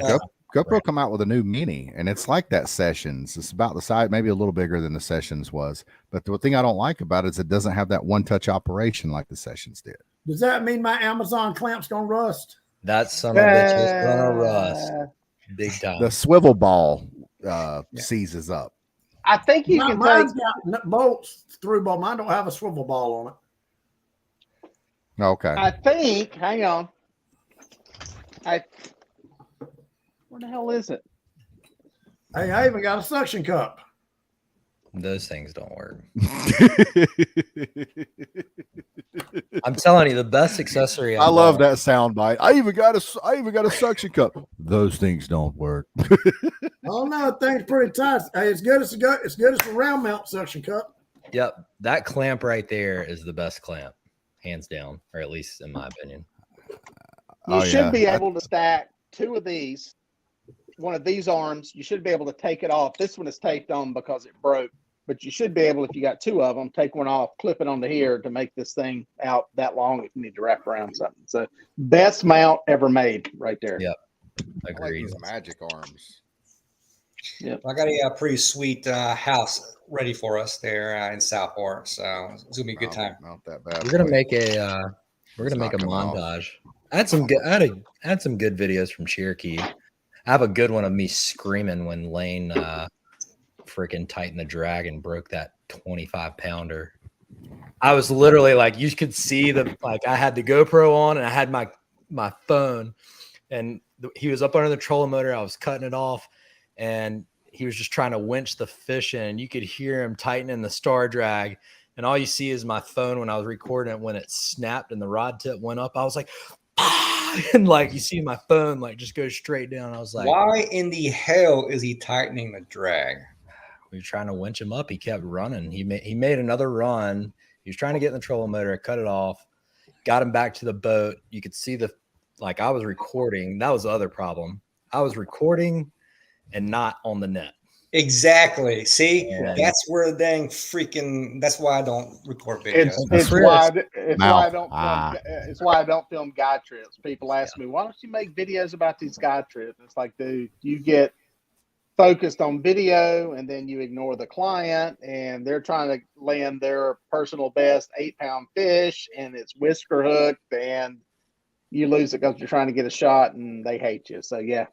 GoPro come out with a new mini, and it's like that Sessions. It's about the size, maybe a little bigger than the Sessions was. But the thing I don't like about it is it doesn't have that one-touch operation like the Sessions did. Does that mean my Amazon clamp's gonna rust? That son of a bitch is gonna rust big time. The swivel ball seizes up. I think you can mine's got bolts through ball. Mine don't have a swivel ball on it. Okay. I think. Hang on. Where the hell is it? Hey, I even got a suction cup. Those things don't work. I'm telling you, the best accessory. I love that sound bite. I even got a suction cup. Those things don't work. Oh no, that thing's pretty tight. Hey, it's good as a round mount suction cup. Yep, that clamp right there is the best clamp, hands down, or at least in my opinion. You should be able to stack two of these. One of these arms, you should be able to take it off. This one is taped on because it broke, but you should be able, if you got two of them, take one off, clip it onto here to make this thing out that long if you need to wrap around something. So best mount ever made right there. Yep. Agreed. Like magic arms. Yeah, I got a pretty sweet house ready for us there in Southport, so it's gonna be a good time. Not that bad. We're gonna make a montage. I had some good videos from Cherokee. I have a good one of me screaming when Lane freaking tightened the drag and broke that 25-pounder. I was literally like, you could see I had the GoPro on and I had my phone, and he was up under the trolling motor. I was cutting it off, and he was just trying to winch the fish in. You could hear him tightening the star drag, and all you see is my phone when I was recording it. When it snapped and the rod tip went up, I was like, and you see my phone just go straight down. I was like, why in the hell is he tightening the drag? We were trying to winch him up. He kept running. He made another run. He was trying to get in the trolling motor. I cut it off, got him back to the boat. You could see I was recording. That was the other problem. I was recording and not on the net. Exactly. See, that's where the dang freaking. That's why I don't record videos. It's why I don't film guide trips. People ask me, why don't you make videos about these guide trips? It's like, dude, you get focused on video and then you ignore the client, and they're trying to land their personal best 8-pound fish, and it's whisker hooked, and you lose it because you're trying to get a shot, and they hate you. So yep,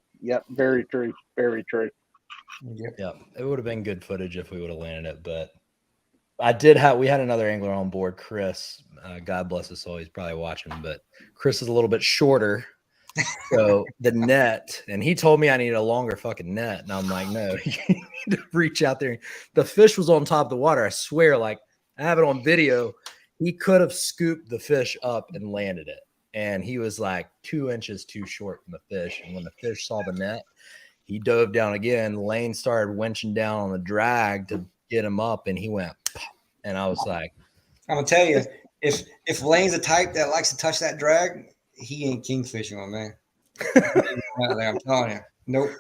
very true, very true. Yeah, it would have been good footage if we would have landed it, but we had another angler on board, Chris. God bless his soul, he's probably watching, but Chris is a little bit shorter, so the net, and he told me I needed a longer fucking net, and I'm like, no, you need to reach out there. The fish was on top of the water. I swear, I have it on video. He could have scooped the fish up and landed it, and he was 2 inches too short from the fish, and when the fish saw the net, he dove down again. Lane started winching down on the drag to get him up, and he went, and I was like, I'm gonna tell you, if Lane's a type that likes to touch that drag, he ain't kingfishing on me. I'm telling you,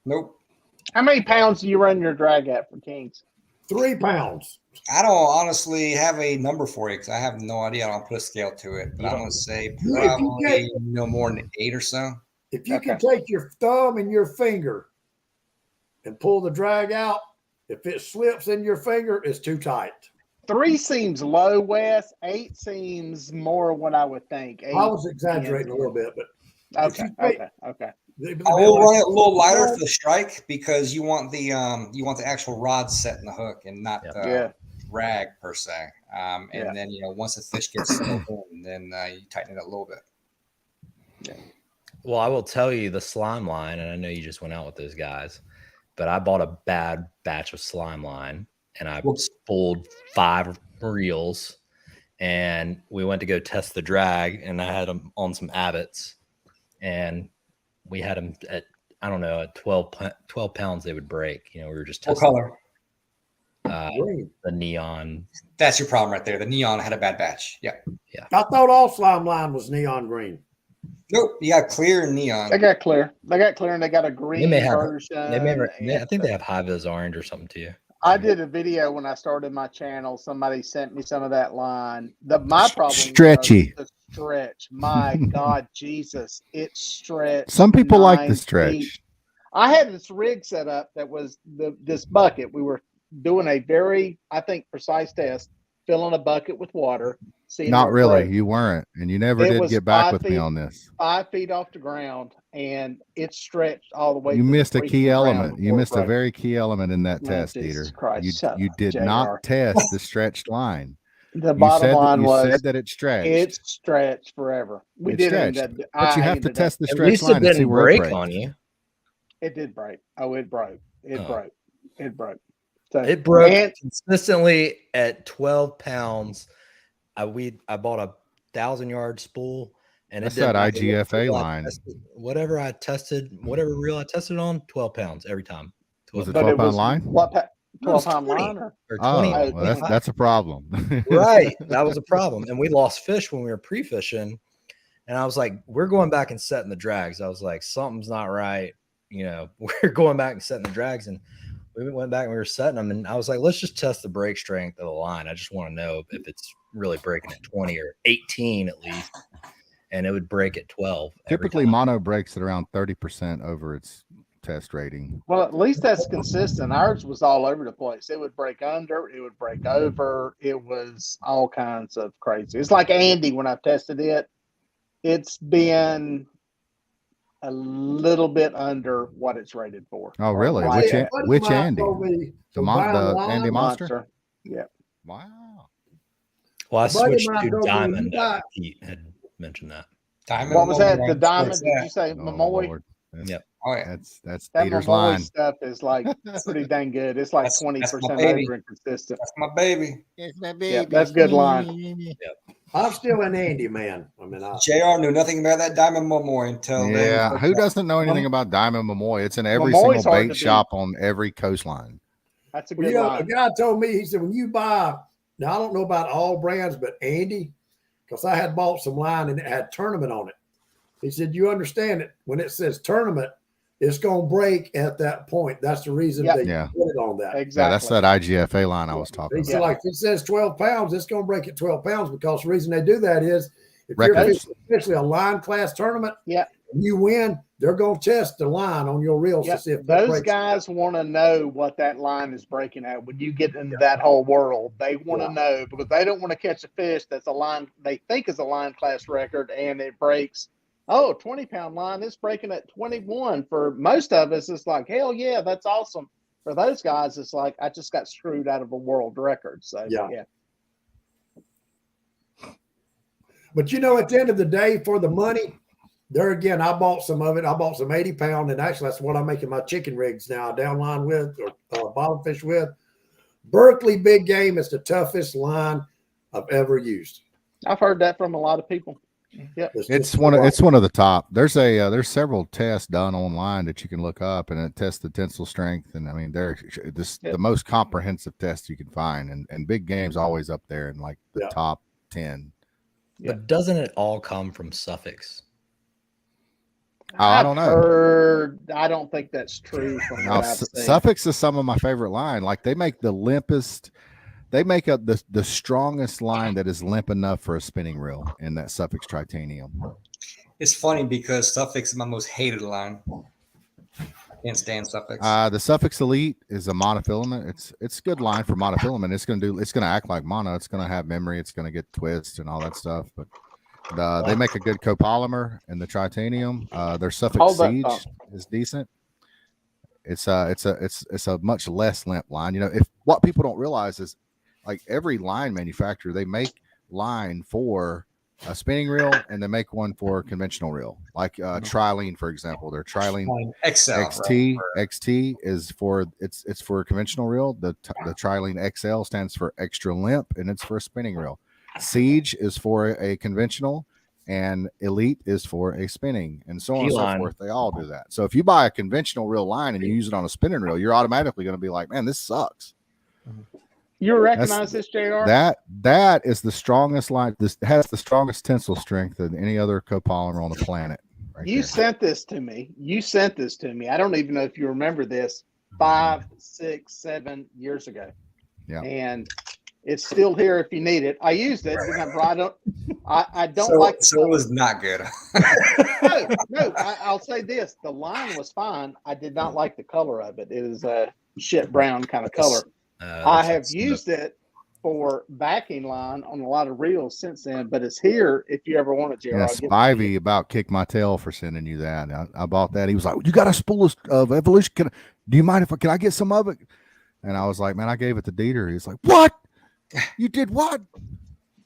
nope. How many pounds do you run your drag at for kings? 3 pounds. I don't honestly have a number for you because I have no idea. I don't put a scale to it, but I'm gonna say probably no more than 8 or so. If you can take your thumb and your finger and pull the drag out, if it slips in your finger, it's too tight. 3 seems low, Wes. 8 seems more what I would think. 8, I was exaggerating a little bit, but okay. I will run it a little lighter for the strike because you want the actual rod set in the hook and not the drag per se. And then once the fish gets settled in, then you tighten it a little bit. Yeah. Well, I will tell you the slime line, and I know you just went out with those guys, but I bought a bad batch of slime line, and I spooled 5 reels, and we went to go test the drag, and I had them on some Abbott's, and we had them at, I don't know, at 12 pounds they would break. You know, we were just What testing color? the neon. That's your problem right there. The neon had a bad batch. Yeah. I thought all slime line was neon green. Nope. You got clear and neon. They got clear. They got clear, and they got a green They may have. version. I think they have high vis orange or something too. I did a video when I started my channel. Somebody sent me some of that line. My problem Stretchy. was the stretch. My God, Jesus, it stretched. Some people like the 9 stretch. feet. I had this rig set up that was this bucket. We were doing a very, I think, precise test, filling a bucket with water. Not really. You weren't, and you never did get back with me on this. 5 feet off the ground, and it stretched all the way. You to missed the a key freaking ground element. You before it missed a broke. very key element in that test, Jesus Dieter. Christ, You did JR. not test the stretched line. The bottom line was said that it stretched. it stretched forever. We It did stretched. it. But you have to test the At stretch least line it and see didn't where it break breaks. on you. It did break. Oh, it broke. It Oh. broke. It broke. So, It broke and- consistently at 12 pounds. I bought a 1,000-yard spool, and That's it didn't that break. IGFA line. Whatever reel I tested on, 12 pounds every time. Was it but it 12-pound was line? What? No, it was 12-pound 20. line? Or? Or Oh, 20. well, that's a problem. Right. That was a problem. And we lost fish when we were pre-fishing. And I was like, we're going back and setting the drags. I was like, something's not right. You know, we're going back and setting the drags. And we went back and we were setting them. And I was like, let's just test the break strength of the line. I just want to know if it's really breaking at 20 or 18 at least. And it would break at 12. Typically, mono breaks at around 30% over its test rating. Well, at least that's consistent. Ours was all over the place. It would break under, it would break over. It was all kinds of crazy. It's like Andy when I've tested it. It's been a little bit under what it's rated for. Oh, really? Right. Which Buddy of mine Andy? told me The Brown Andy line Monster? Yeah. Wow. Well, I A buddy of switched mine to told me Diamond. you got- Pete had mentioned that. Diamond. What was that? The What's diamond? that? Did you say Oh, Momoy? Lord. Yep. Oh yeah. That's That Peter's Momoy line. stuff is like pretty dang good. It's like That's my 20% baby. over inconsistent. That's my baby. Yeah, that's good line. I'm still an Andy man. I mean, JR knew nothing about that Diamond Momoy until Yeah, then. who doesn't know anything about Diamond Momoy? It's in every Momoy's single hard to bait beat. shop on every coastline. That's a well, good you know, a line. guy told me, he said, when you buy, now I don't know about all brands, but Andy, because I had bought some line and it had tournament on it. He said, you understand it. When it says tournament, it's going to break at that point. That's the reason Yep. they Yeah. put it on that. Exactly. Yeah, that's that IGFA line I was talking He about. said, like, if it says 12 pounds, it's going to break at 12 pounds because the reason they do that is if you're Records. especially a line class tournament, Yeah. and you win, they're going to test the line on your reels Yeah, to see if it those breaks. guys want to know what that line is breaking at when you get into that whole world. They want to know because they don't want to catch a fish that's a line they think is a line class record and it breaks. Oh, 20-pound line, it's breaking at 21. For most of us, it's like, hell yeah, that's awesome. For those guys, it's like, I just got screwed out of a world record. So, Yeah. yeah. But you know, at the end of the day, for the money, there again, I bought some of it. I bought some 80-pound, and actually, that's what I'm making my chicken rigs now, downline with or bottom fish with. Berkeley Big Game is the toughest line I've ever used. I've heard that from a lot of people. Yep. It's one of the top. There's several tests done online that you can look up, and it tests the tensile strength. And I mean, they're the most comprehensive test you can find. And Big Game's always up there in like the top 10. But doesn't it all come from Suffix? Oh, I don't know. I don't think that's true. From Now, what I've seen. Suffix is some of my favorite line. Like they make the limpest. They make up the strongest line that is limp enough for a spinning reel in that Suffix Tritanium. It's funny because Suffix is my most hated line. I can't stand Suffix. The Suffix Elite is a monofilament. It's a good line for monofilament. It's gonna act like mono. It's gonna have memory. It's gonna get twists and all that stuff. But they make a good copolymer in the Tritanium. Their Suffix Siege is decent. It's a much less limp line. You know, if what people don't realize is like every line manufacturer, they make line for a spinning reel and they make one for a conventional reel. Like Trilene, for example, their Trilene XL, XT right? XT is for it's for a conventional reel. The Trilene XL stands for extra limp and it's for a spinning reel. Siege is for a conventional and Elite is for a spinning, and so on and so P-line. forth. They all do that. So if you buy a conventional reel line and you use it on a spinning reel, you're automatically going to be like, man, this sucks. You recognize this, JR? That is the strongest line. This has the strongest tensile strength than any other copolymer on the planet. Right You there. sent this to me. I don't even know if you remember this 5, 6, 7 years ago. Yeah. And it's still here if you need it. I used it. I don't So, like. so it was not good. No. I'll say this: the line was fine. I did not like the color of it. It was a shit brown kind of color. I have used it for backing line on a lot of reels since then, but it's here if you ever want it, JR. Yeah, I'll give it to you. Spivey about kicked my tail for sending you that. I bought that. He was like, "You got a spool of Evolution? Do you mind if can I get some of it?" And I was like, "Man, I gave it to Dieter." He's like, "What? You did what?"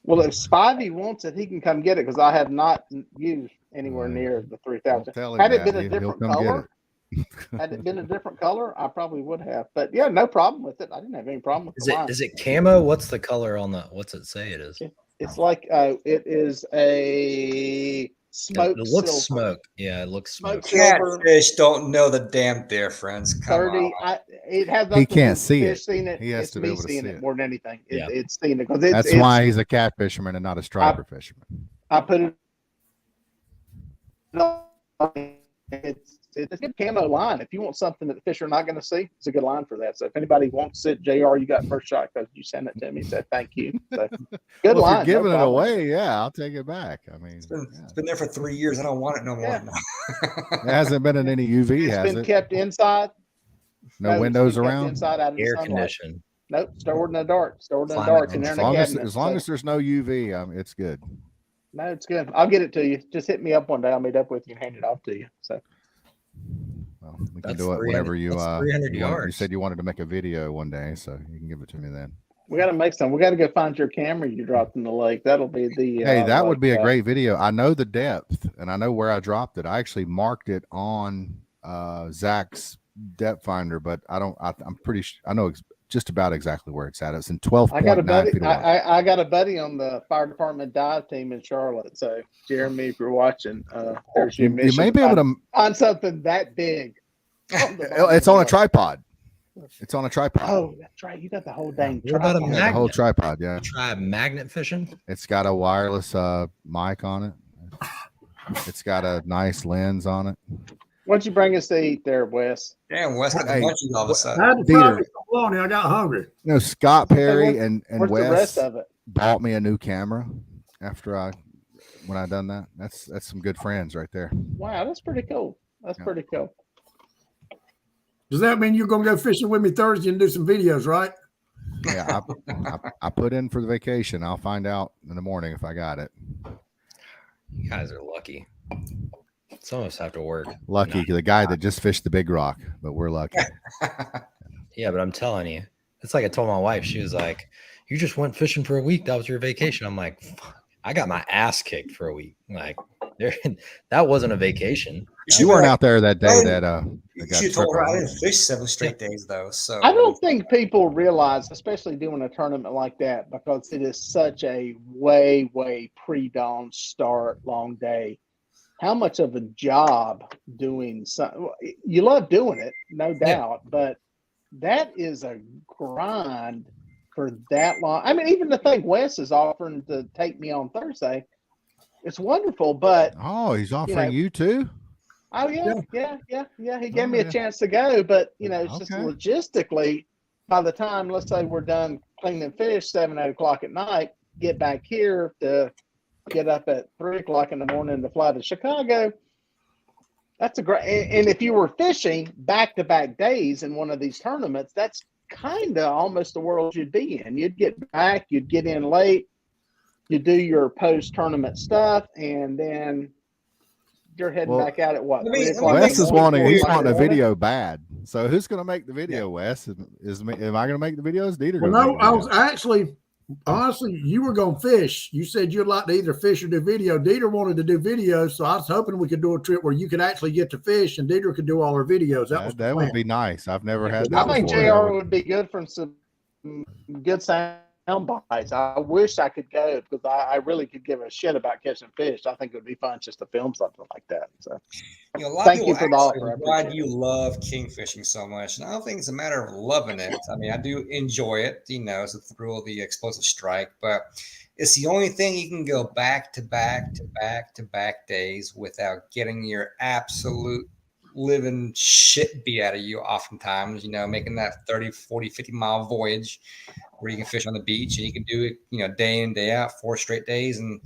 Well, if Spivey wants it, he can come get it because I have not used anywhere near the 3000. Tell him Had it that. been a He'll different come get color, it. had it been a different color, I probably would have. But yeah, no problem with it. I didn't have any problem with Is the it line. is it camo? What's the color on the? What's it say it is? It's like it is a smoke. It looks silver. smoke. Yeah, it looks smoke. Silver. Catfish don't know the damn difference. Come 30. on. It has He nothing to do can't with see fish it. seeing it. He has It's to be me able to seeing see it it. more than anything. Yeah. It's seeing it because That's why he's a cat fisherman and not a striper fisherman. I put it. It's a good camo line. If you want something that the fish are not going to see, it's a good line for that. So if anybody wants it, JR, you got first shot because you sent it to me. So thank you. So, good Well, line. if you're giving no it problem. away, yeah, I'll take it back. I mean, It's been there for 3 years. I don't want it no more. Yeah. it hasn't been in any UV, It's has been it? kept inside. No it's windows been kept around. Inside out of the Air sunlight. conditioned. Nope, stored in the dark. Stored in the Climate dark in there As in the long cabinet. So, as there's no UV, it's good. no, it's good. I'll get it to you. Just hit me up one day. I'll meet up with you and hand it off to you. So Well, we can That's do it 300 whenever you. that's 300 You yards. said you wanted to make a video one day, so you can give it to me then. we got to make some. We got to go find your camera you dropped in the lake. That'll be the. Hey, that would be a like, great video. I know the depth and I know where I dropped it. I actually marked it on Zach's depth finder, but I'm pretty sure I know just about exactly where it's at. It's in 12.9 I got a buddy. feet away. I got a buddy on the fire department dive team in Charlotte. So Jeremy, if you're watching, there's your You mission. may be able to. find something that big. It's on a tripod. It's on a tripod. Oh, that's right. You got the whole dang What about a tripod. Yeah, the whole magnet? tripod. Yeah, Try magnet fishing. it's got a wireless mic on it. It's got a nice lens on it. Why don't you bring us to eat there, Wes? Damn, Wes got the Hey, munchies all of a I sudden. had to Dieter. probably go on. I got hungry. You know, Scott Perry and Where's the Wes rest of it? bought me a new camera after when I done that. That's some good friends right there. Wow, that's pretty cool. That's Yeah. pretty cool. Does that mean you're going to go fishing with me Thursday and do some videos, right? Yeah, I put in for the vacation. I'll find out in the morning if I got it. You guys are lucky. Some of us have to work. Lucky the guy that just fished the big rock, but we're lucky. Yeah, but I'm telling you, it's like I told my wife. She was like, "You just went fishing for a week. That was your vacation." I'm like, "Fuck, I got my ass kicked for a week. Like, that wasn't a vacation." You weren't out there that day Oh, that You got should have told her I tripped. didn't fish 7 straight days though. So I don't think people realize, especially doing a tournament like that, because it is such a way pre-dawn start, long day, how much of a job doing something. You love doing it, no doubt, but that is a grind for that long. I mean, even the thing Wes is offering to take me on Thursday, it's wonderful, but Oh, he's offering you too? oh yeah. He gave me yeah. a chance to go, but it's just Okay. logistically, by the time, let's say we're done cleaning fish 7, 8 o'clock at night, get back here to get up at 3 o'clock in the morning to fly to Chicago. That's a great, and if you were fishing back-to-back days in one of these tournaments, that's kind of almost the world you'd be in. You'd get back, you'd get in late, you do your post-tournament stuff, and then you're heading Well, back out at what? Let me- 3 o'clock in Wes the is morning, wanting. He's 4 o'clock in wanting a the morning? video bad. So who's going to make the video? Wes is am I going to make the videos? Dieter Well, gonna no, make the I was videos? actually, honestly, you were going to fish. You said you'd like to either fish or do video. Dieter wanted to do videos, so I was hoping we could do a trip where you could actually get to fish and Dieter could do all our videos. That was the That plan. would be nice. I've never had I that think before. JR would be good from some good sound bites. I wish I could go because I really could give a shit about catching fish. I think it would be fun just to film something like that. So, You know, a lot thank of you people for the ask me, offer. I why do appreciate you love king fishing so much? And I don't think it's a matter of loving it. I mean, I do enjoy it. You know, it's the thrill of the explosive strike, but it's the only thing you can go back to back to back to back days without getting your absolute living shit beat out of you oftentimes, you know, making that 30, 40, 50-mile voyage where you can fish on the beach and you can do it, you know, day in, day out, 4 straight days and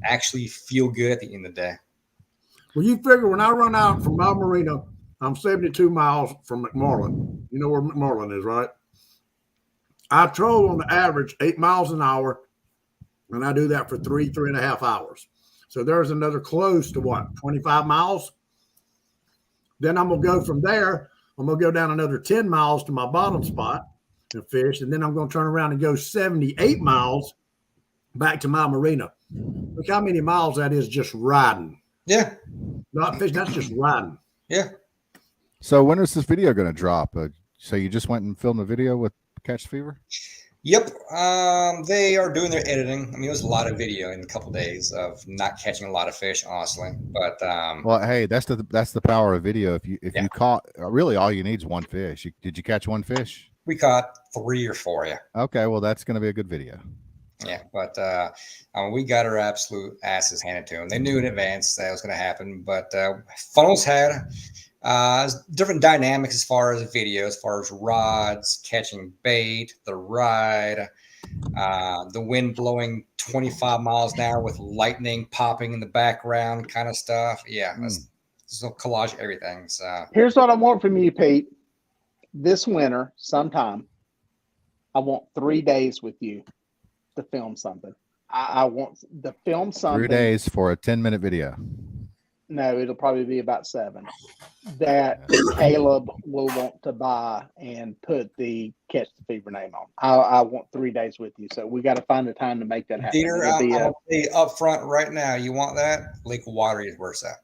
actually feel good at the end of the day. Well, you figure when I run out from my marina, I'm 72 miles from McMorland. You know where McMorland is, right? I troll on the average 8 miles an hour, and I do that for 3.5 hours. So there's another close to what, 25 miles? Then I'm going to go from there. I'm going to go down another 10 miles to my bottom spot and fish. And then I'm going to turn around and go 78 miles back to my marina. Look how many miles that is just riding. Yeah. Not fishing, that's just riding. Yeah. So when is this video going to drop? So you just went and filmed a video with Catch the Fever? Yep. They are doing their editing. I mean, it was a lot of video in a couple of days of not catching a lot of fish, honestly. But well, hey, that's the power of video. If you caught, really all you need is one fish. Did you catch one fish? We caught 3 or 4. Yeah. Okay, well that's going to be a good video. Yeah, but we got our absolute asses handed to them. They knew in advance that was going to happen. But Funnels had different dynamics as far as video, as far as rods, catching bait, the ride, the wind blowing 25 miles an hour with lightning popping in the background kind of stuff. Yeah, that's a collage of everything. So Here's what I want from you, Pete. This winter, sometime, I want 3 days with you to film something. I want to film something. 3 days for a 10-minute video. No, it'll probably be about 7 that Caleb will want to buy and put the Catch the Fever name on. I want 3 days with you. So we got to find a time to make that happen. Dieter, I'll be up front right now. You want that? Lake Watery is where it's at.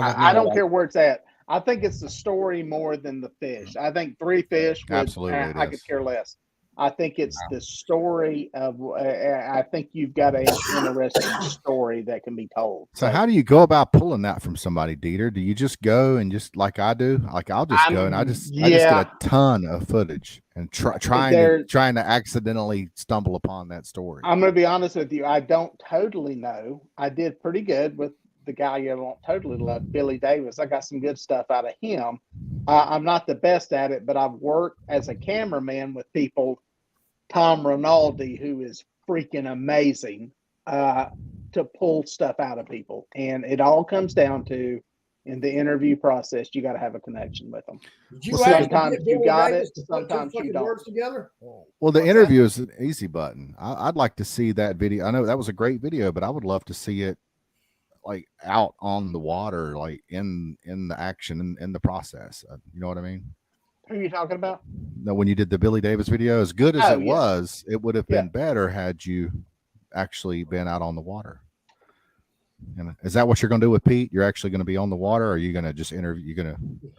I don't care where it's at. I think it's the story more than the fish. I think 3 fish, absolutely, I could care less. I think it's the story of. I think you've got an interesting story that can be told. So how do you go about pulling that from somebody, Dieter? Do you just go and just like I do? Like I'll just go and I just get a ton of footage and trying to accidentally stumble upon that story. I'm going to be honest with you. I don't totally know. I did pretty good with the guy you don't totally love, Billy Davis. I got some good stuff out of him. I'm not the best at it, but I've worked as a cameraman with people. Tom Rinaldi, who is freaking amazing, to pull stuff out of people. And it all comes down to, in the interview process, you got to have a connection with them. Sometimes you got it, sometimes you don't. Well, the interview is an easy button. I'd like to see that video. I know that was a great video, but I would love to see it like out on the water, like in the action, in the process. You know what I mean? Who are you talking about? No, when you did the Billy Davis video, as good as was, it would have been better had you actually been out on the water. And is that what you're going to do with Pete? You're actually going to be on the water, or are you going to just interview?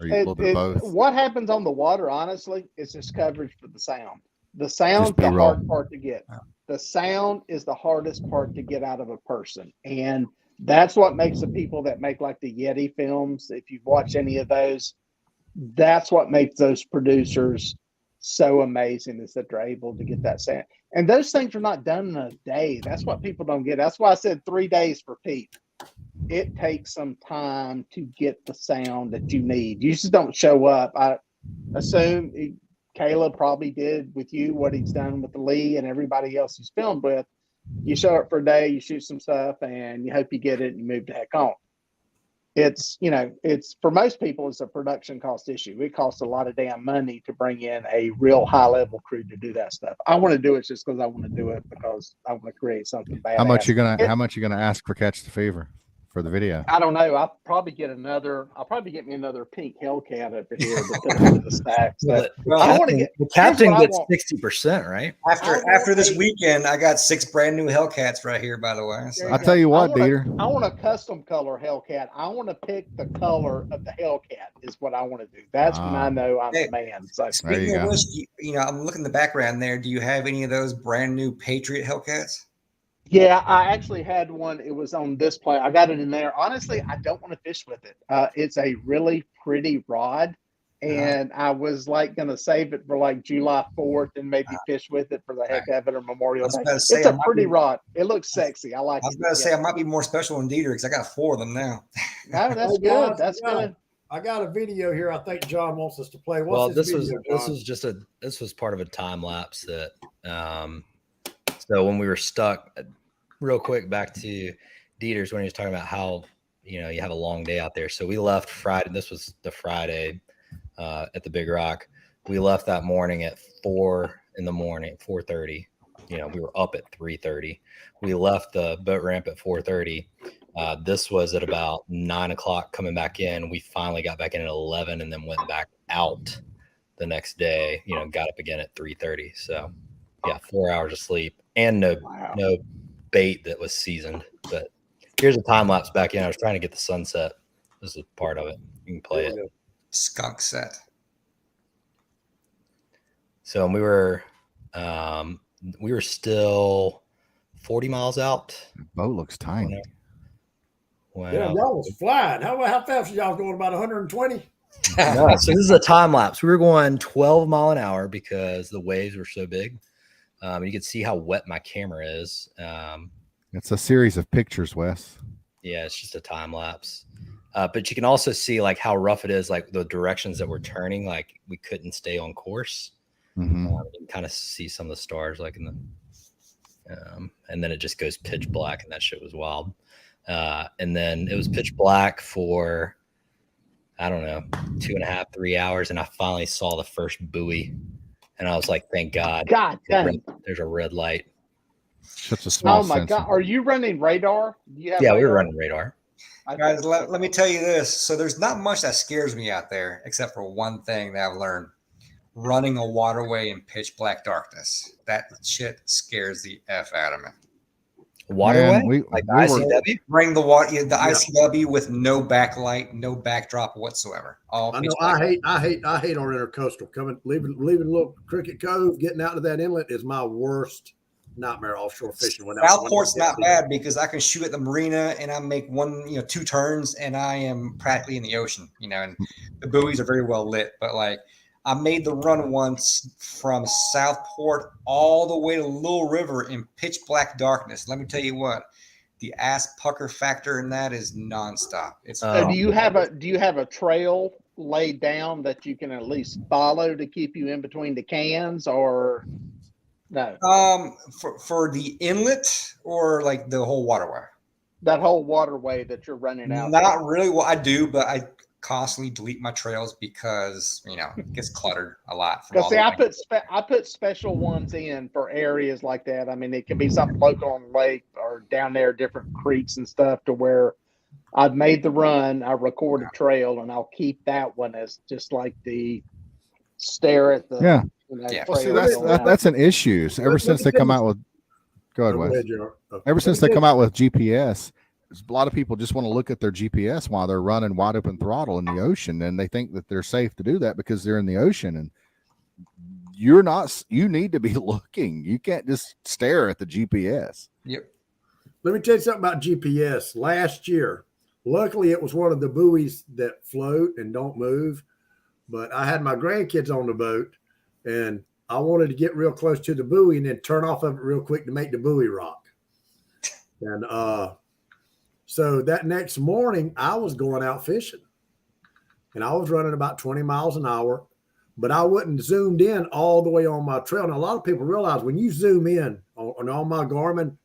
Are you a little bit of both? What happens on the water, honestly, is just coverage for the sound. The sound's the hard part to get. The sound is the hardest part to get out of a person. And that's what makes the people that make like the Yeti films, if you've watched any of those, that's what makes those producers so amazing, is that they're able to get that sound. And those things are not done in a day. That's what people don't get. That's why I said 3 days for Pete. It takes some time to get the sound that you need. You just don't show up. I assume Caleb probably did with you what he's done with Lee and everybody else he's filmed with. You show up for a day, you shoot some stuff, and you hope you get it and you move the heck on. It's for most people, it's a production cost issue. It costs a lot of damn money to bring in a real high level crew to do that stuff. I want to do it just because I want to do it, because I want to create something bad. How much you gonna ask for Catch the Fever? for the video? I don't know. I'll probably get me another pink Hellcat over here to put into the stack. So Well, I want to the get captain here's what I gets want. 60%, right? After this weekend, I got 6 brand new Hellcats right here, by the way. So. There I'll you tell go. you what, I want Dieter. I want a custom color Hellcat. I want to pick the color of the Hellcat is what I want to do. That's when I know I'm Hey, the man. So There you Speaking of go. which, I'm looking in the background there. Do you have any of those brand new Patriot Hellcats? yeah, I actually had one. It was on display. I got it in there. Honestly, I don't want to fish with it. It's a really pretty rod. And I was like going to save it for like July 4th and maybe fish with it for the heck of it or Memorial Day. It's a pretty rod. It looks sexy. I like it. I was going to say I might be more special than Dieter because I got 4 of them now. No, that's Hey, good. guys, That's good. I got a video here. I think John wants us to play. What's Well, this video, this was part of a time lapse that so when we were stuck, real quick back to Dieter's when he was talking about how you have a long day out there. So we left Friday. This was the Friday at the Big Rock. We left that morning at 4 in the morning, 4:30. We were up at 3:30. We left the boat ramp at 4:30. This was at about 9 o'clock coming back in. We finally got back in at 11 and then went back out the next day, got up again at 3:30. So yeah, 4 hours of sleep and no bait that was seasoned. But here's a time lapse back in. I was trying to get the sunset. This is part of it. You can play it. Skunk set. So we were still 40 miles out. The boat looks tiny. Wow. Yeah, y'all was flying. How fast are y'all going? About 120? No, so this is a time lapse. We were going 12 mile an hour because the waves were so big. You can see how wet my camera is. It's a series of pictures, Wes. Yeah, it's just a time lapse. But you can also see like how rough it is, like the directions that we're turning, like we couldn't stay on course. Mm-hmm. You can kind of see some of the stars like in the and then it just goes pitch black, and that shit was wild. And then it was pitch black for I don't know, 2.5, 3 hours, and I finally saw the first buoy, and I was like, "Thank God!" God dang. There's a red light. Such a small Oh my sensor. God! Are you running radar? Do you have Yeah, we radar? were running radar. Guys, let me tell you this. So there's not much that scares me out there except for one thing that I've learned. Running a waterway in pitch black darkness. That shit scares the F out of me. Waterway? Man, Like we were- ICW? Bring the water, the ICW with no backlight, no backdrop whatsoever. All I pitch know. black. I hate our intercoastal coming, leaving a little Cricket Cove, getting out to that inlet is my worst nightmare offshore fishing. Southport's not bad because I can shoot at the marina and I make 2 turns and I am practically in the ocean, and the buoys are very well lit. But like I made the run once from Southport all the way to Little River in pitch black darkness. Let me tell you what, the ass pucker factor in that is nonstop. It's So do you have a trail laid down that you can at least follow to keep you in between the cans, or no? For the inlet or like the whole waterway? That whole waterway that you're running out. Not really what I do, but I constantly delete my trails because it gets cluttered a lot. Because see, I put special ones in for areas like that. I mean, it can be something local on the lake or down there, different creeks and stuff, to where I've made the run, I record a trail, and I'll keep that one as just like the stare at the Yeah. trail. Well, see, that's an issue. So ever since they come out with, go ahead, Wes. Ever since they come out with GPS, a lot of people just want to look at their GPS while they're running wide open throttle in the ocean, and they think that they're safe to do that because they're in the ocean. And you're not. You need to be looking. You can't just stare at the GPS. Yep. Let me tell you something about GPS. Last year, luckily it was one of the buoys that float and don't move, but I had my grandkids on the boat, and I wanted to get real close to the buoy and then turn off of it real quick to make the buoy rock. And so that next morning, I was going out fishing, and I was running about 20 miles an hour, but I wasn't zoomed in all the way on my trail. And a lot of people realize when you zoom in on my Garmin,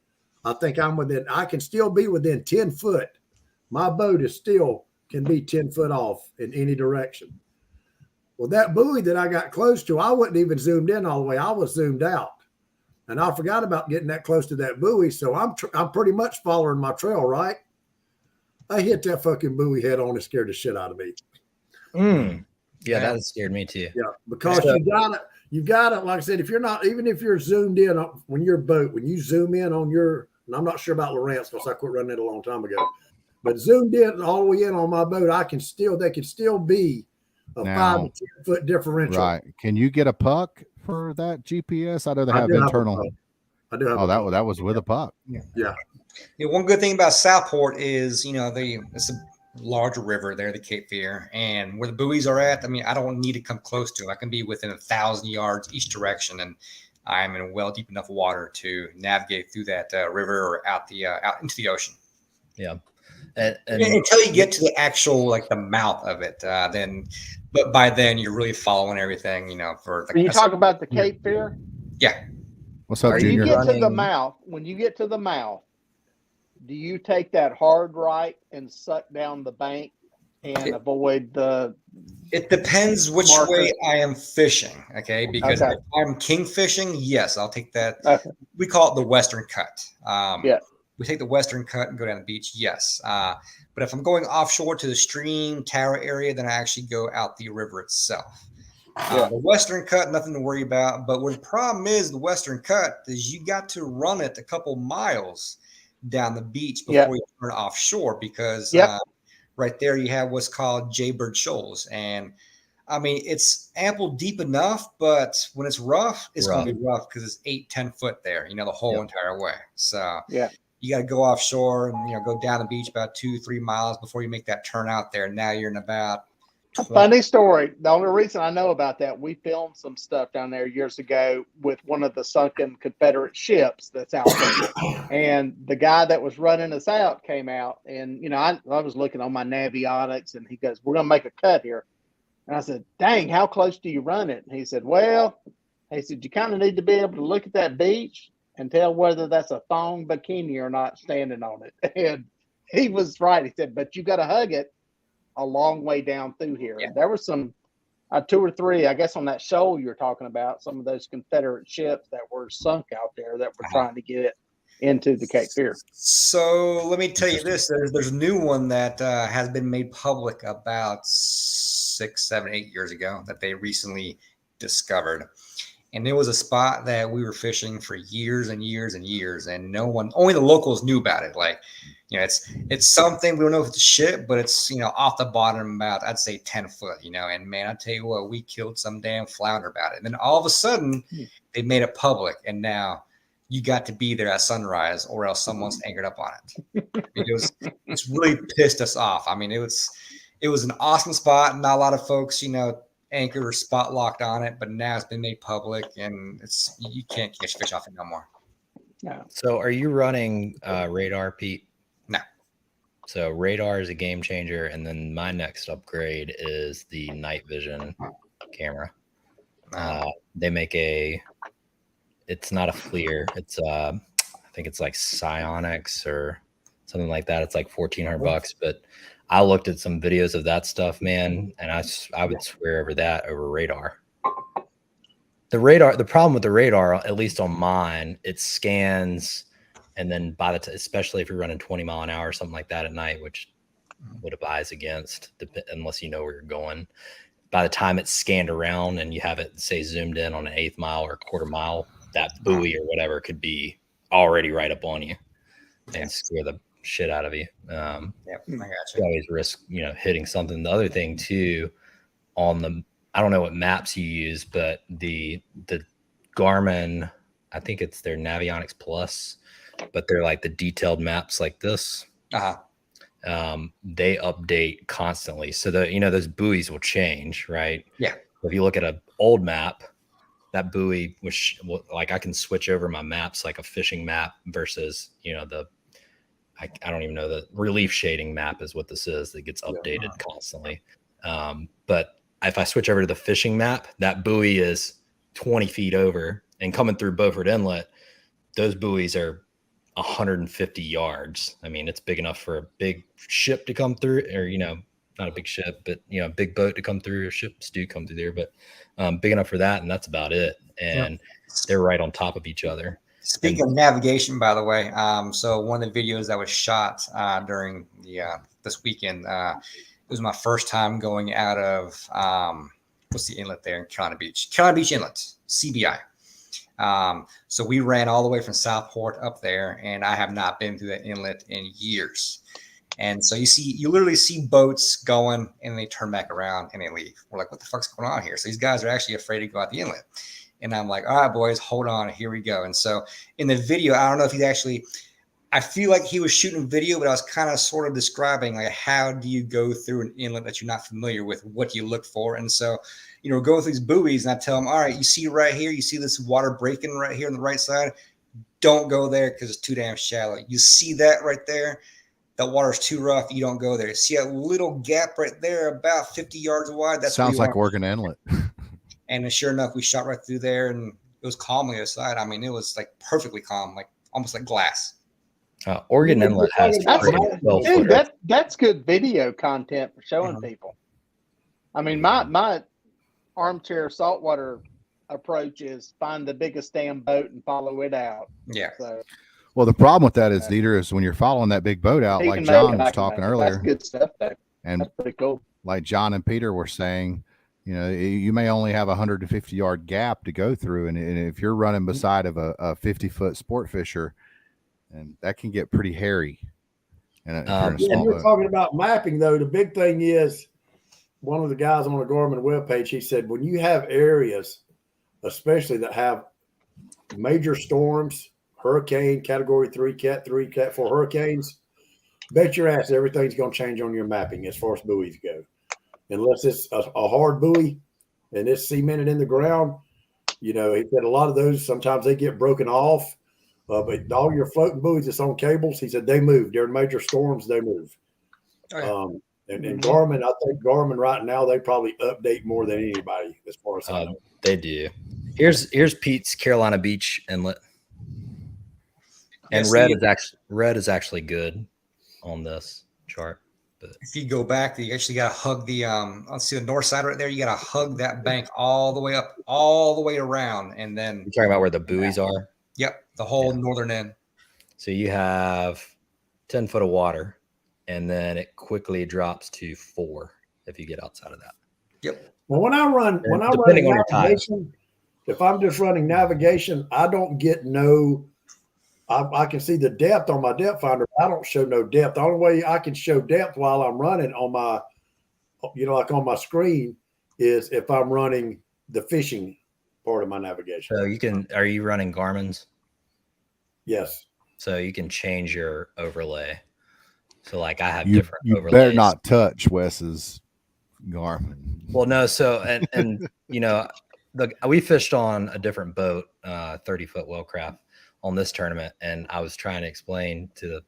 I think I can still be within 10 foot. My boat can be 10 foot off in any direction. Well, that buoy that I got close to, I wasn't even zoomed in all the way. I was zoomed out. And I forgot about getting that close to that buoy. So I'm pretty much following my trail, right? I hit that fucking buoy head on. It scared the shit out of me. Yeah, that scared me too. Yeah, because you got it. Like I said, if you're not, even if you're zoomed in when your boat, when you zoom in on your, and I'm not sure about Lowrance because I quit running it a long time ago, but zoomed in all the way in on my boat, they can still be a 5 to 10 foot differential. Right. Can you get a puck for that GPS? I know they have internal. I do have. Oh, that was with a puck. Yeah. One good thing about Southport is, it's a larger river there, the Cape Fear, and where the buoys are at. I mean, I don't need to come close to them. I can be within 1,000 yards each direction, and I'm in well deep enough water to navigate through that river or out into the ocean. Yeah. And until you get to the actual, like the mouth of it, but by then you're really following everything, for When you talk about the Cape Fear, yeah. What's up, when Junior? you get to the mouth, do you take that hard right and suck down the bank and avoid the? It depends which way I am fishing. Okay, because if I'm king fishing, yes, I'll take that. Okay. We call it the Western Cut. We take the Western Cut and go down the beach. Yes. But if I'm going offshore to the stream tower area, then I actually go out the river itself. The Western Cut, nothing to worry about. But what the problem is, the Western Cut is you got to run it a couple miles down the beach before you turn offshore, because right there you have what's called Jaybird Shoals. And I mean, it's ample deep enough, but when it's rough, it's going to be rough because it's 8-10 foot there, the whole entire way. So you got to go offshore and, go down the beach about 2-3 miles before you make that turn out there. Now you're in about 20. Funny story. The only reason I know about that, we filmed some stuff down there years ago with one of the sunken Confederate ships that's out there. And the guy that was running us out came out, and, I was looking on my Navionics, and he goes, "We're going to make a cut here." And I said, "Dang, how close do you run it?" And he said, "You kind of need to be able to look at that beach and tell whether that's a thong bikini or not standing on it." And he was right. He said, "But you got to hug it a long way down through here." Yeah. There were some 2 or 3, I guess, on that shoal you're talking about, some of those Confederate ships that were sunk out there that were trying to get it into the Cape Fear. So let me tell you this: there's a new one that has been made public about 6, 7, 8 years ago that they recently discovered. And there was a spot that we were fishing for years and years and years, and only the locals knew about it. Like, it's something, we don't know if it's shit, but it's, off the bottom about, I'd say 10 foot, and man, I tell you what, we killed some damn flounder about it. And then all of a sudden they made it public, and now you got to be there at sunrise or else someone's anchored up on it. It's really pissed us off. I mean, it was an awesome spot. Not a lot of folks, anchored or spot locked on it, but now it's been made public, and you can't catch fish off it no more. No. So are you running radar, Pete? No. So radar is a game changer, and then my next upgrade is the night vision camera. They make it's not a FLIR, it's I think it's like Psionics or something like that. It's like $1,400, but I looked at some videos of that stuff, man, and I would swear over radar. The problem with the radar, at least on mine, it scans, and then especially if you're running 20 mile an hour or something like that at night, which would advise against, unless you know where you're going. By the time it's scanned around and you have it, say, zoomed in on an 1/8 mile or 1/4 mile, that buoy or whatever could be already right up on you and scare the shit out of you. I got you. You always risk, hitting something. The other thing too, I don't know what maps you use, but the Garmin, I think it's their Navionics Plus, but they're like the detailed maps like this. They update constantly, so those buoys will change, right? Yeah. If you look at an old map, that buoy like I can switch over my maps, like a fishing map versus I don't even know, the relief shading map is what this is that gets updated constantly. But if I switch over to the fishing map, that buoy is 20 feet over, and coming through Beaufort Inlet, those buoys are 150 yards. I mean, it's big enough for a big ship to come through, or, not a big ship, but, a big boat to come through. Ships do come through there, but big enough for that. And that's about it. And they're right on top of each other. Speaking of navigation, by the way, so one of the videos that was shot during the this weekend. It was my first time going out of what's the inlet there in Carolina Beach? Carolina Beach Inlet, CBI. So we ran all the way from Southport up there, and I have not been through that inlet in years. And so you literally see boats going and they turn back around and they leave. We're like, what the fuck's going on here? So these guys are actually afraid to go out the inlet. And I'm like, all right, boys, hold on. Here we go. And so in the video, I don't know if he's actually, I feel like he was shooting video, but I was kind of sort of describing like, how do you go through an inlet that you're not familiar with? What do you look for? And so, going through these buoys, and I tell them, all right, you see right here, you see this water breaking right here on the right side. Don't go there because it's too damn shallow. You see that right there? That water's too rough. You don't go there. See a little gap right there, about 50 yards wide. That sounds like Oregon Inlet. And sure enough, we shot right through there, and it was calm on the other side. I mean, it was like perfectly calm, like almost like glass. Oregon Inlet has that's good video content for showing people. I mean, my armchair saltwater approach is find the biggest damn boat and follow it out. Yeah. So, well, the problem with that is, Dieter, is when you're following that big boat out, like John was talking earlier. That's good stuff, though. And that's pretty cool. Like John and Peter were saying, you may only have a 150-yard gap to go through, and if you're running beside of a 50-foot sport fisher, and that can get pretty hairy. And you're talking about mapping, though. The big thing is, one of the guys on the Garmin webpage, he said, when you have areas, especially that have major storms, hurricane, category 3, cat 3, cat 4 hurricanes, bet your ass everything's going to change on your mapping as far as buoys go. Unless it's a hard buoy and it's cemented in the ground, he said a lot of those, sometimes they get broken off. But all your floating buoys that's on cables, he said they move. During major storms, they move. Oh, yeah. And Garmin, I think Garmin right now, they probably update more than anybody as far as I know. They do. Here's Pete's Carolina Beach Inlet. And red is actually good on this chart. But if you go back, you actually got to hug the let's see the north side right there. You got to hug that bank all the way up, all the way around, and then you're talking about where the buoys are. Yep, the whole northern end. So you have 10 foot of water, and then it quickly drops to 4 if you get outside of that. Yep. Well, when I run navigation, if I'm just running navigation, I don't get I can see the depth on my depth finder. I don't show no depth. The only way I can show depth while I'm running on my, like on my screen, is if I'm running the fishing part of my navigation. So are you running Garmin's? Yes. So you can change your overlay. So like I have different overlays. You better not touch Wes's Garmin. Well, no. So, and we fished on a different boat, 30-foot Wellcraft on this tournament. And I was trying to explain to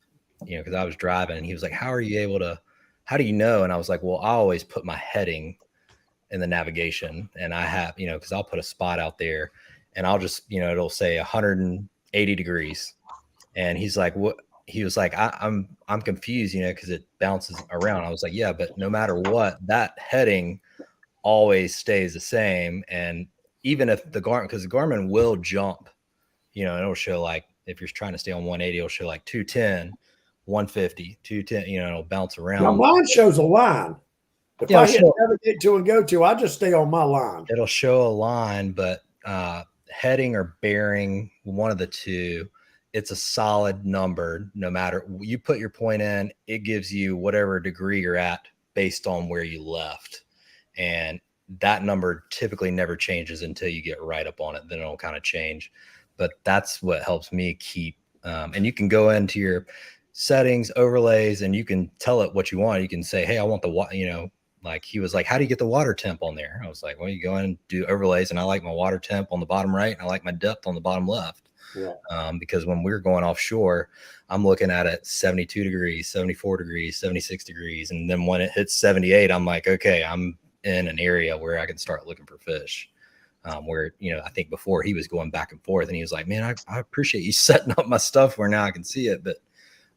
because I was driving and he was like, how do you know? And I was like, well, I always put my heading in the navigation, and I have, because I'll put a spot out there and I'll just, it'll say 180 degrees. And he's like, what? He was like, I'm confused, because it bounces around. I was like, yeah, but no matter what, that heading always stays the same. And even if the Garmin, because the Garmin will jump, it'll show like, if you're trying to stay on 180, it'll show like 210, 150, 210, it'll bounce around. Now mine shows a line. If I hit navigate to and go to, I just stay on my line. It'll show a line, but heading or bearing, one of the two, it's a solid number. No matter, you put your point in, it gives you whatever degree you're at based on where you left. And that number typically never changes until you get right up on it. Then it'll kind of change. But that's what helps me keep. And you can go into your settings, overlays, and you can tell it what you want. You can say, hey, I want the, like he was like, how do you get the water temp on there? I was like, well, you go in and do overlays, and I like my water temp on the bottom right, and I like my depth on the bottom left. Yeah. Because when we're going offshore, I'm looking at it 72 degrees, 74 degrees, 76 degrees. And then when it hits 78, I'm like, okay, I'm in an area where I can start looking for fish. Where, I think before he was going back and forth, and he was like, man, I appreciate you setting up my stuff where now I can see it. But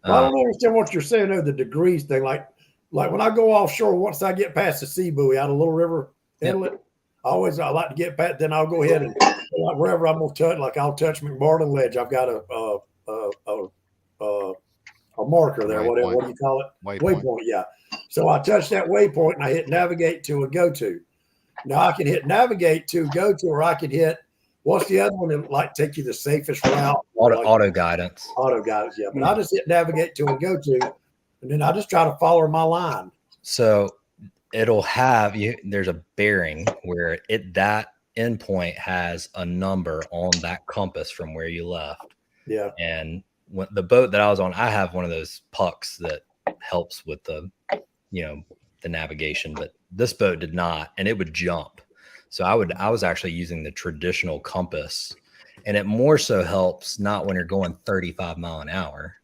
I don't understand what you're saying though, the degrees thing. Like when I go offshore, once I get past the sea buoy out of Little River Inlet, I like to get past, then I'll go ahead and wherever I'm going to touch, like I'll touch McMartin Ledge. I've got a marker there. What Waypoint. do you call it? Waypoint. Yeah. So I touch that waypoint and I hit navigate to a go to. Now I can hit navigate to go to, or I can hit, what's the other one that like take you the safest route? Auto guidance. Auto guidance, yeah. But I just hit navigate to and go to, and then I just try to follow my line. So it'll have you. There's a bearing where that endpoint has a number on that compass from where you left. Yeah. And when the boat that I was on, I have one of those pucks that helps with the navigation, but this boat did not, and it would jump. So I was actually using the traditional compass, and it more so helps not when you're going 35 mile an hour,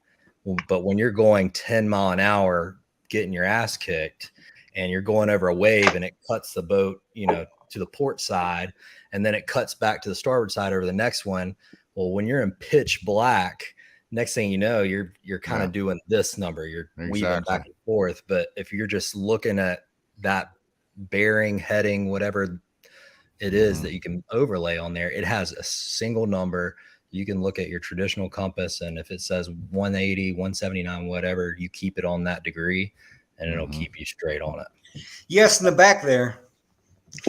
but when you're going 10 mile an hour, getting your ass kicked, and you're going over a wave and it cuts the boat, to the port side, and then it cuts back to the starboard side over the next one. Well, when you're in pitch black, next thing you know, you're kind of doing this number. You're weaving back and forth. But if you're just looking at that bearing, heading, whatever it is that you can overlay on there, it has a single number. You can look at your traditional compass, and if it says 180, 179, whatever, you keep it on that degree, and it'll keep you straight on it. Yes, in the back there.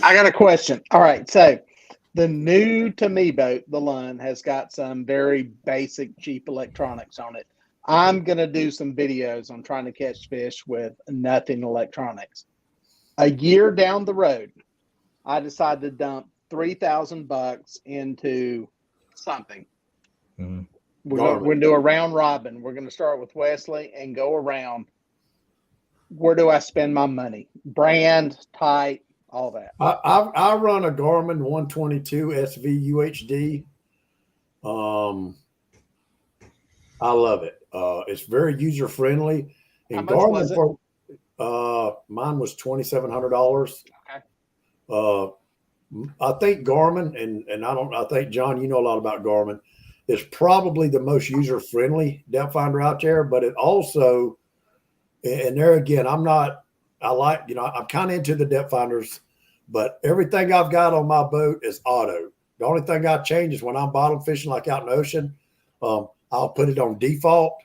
I got a question. All right, so the new to me boat, the Lund, has got some very basic, cheap electronics on it. I'm going to do some videos on trying to catch fish with nothing electronics. A year down the road, I decided to dump $3,000 into something. Mm-hmm. We're going to do a round robin. We're going to start with Wesley and go around. Where do I spend my money? Brand, type, all that. I run a Garmin 122 SV UHD. I love it. It's very user friendly. And how much was it? Mine was $2,700. Okay. I think Garmin, and I think John, you know a lot about Garmin, is probably the most user friendly depth finder out there. But it also, and there again, I'm kind of into the depth finders, but everything I've got on my boat is auto. The only thing I change is when I'm bottom fishing, like out in the ocean, I'll put it on default,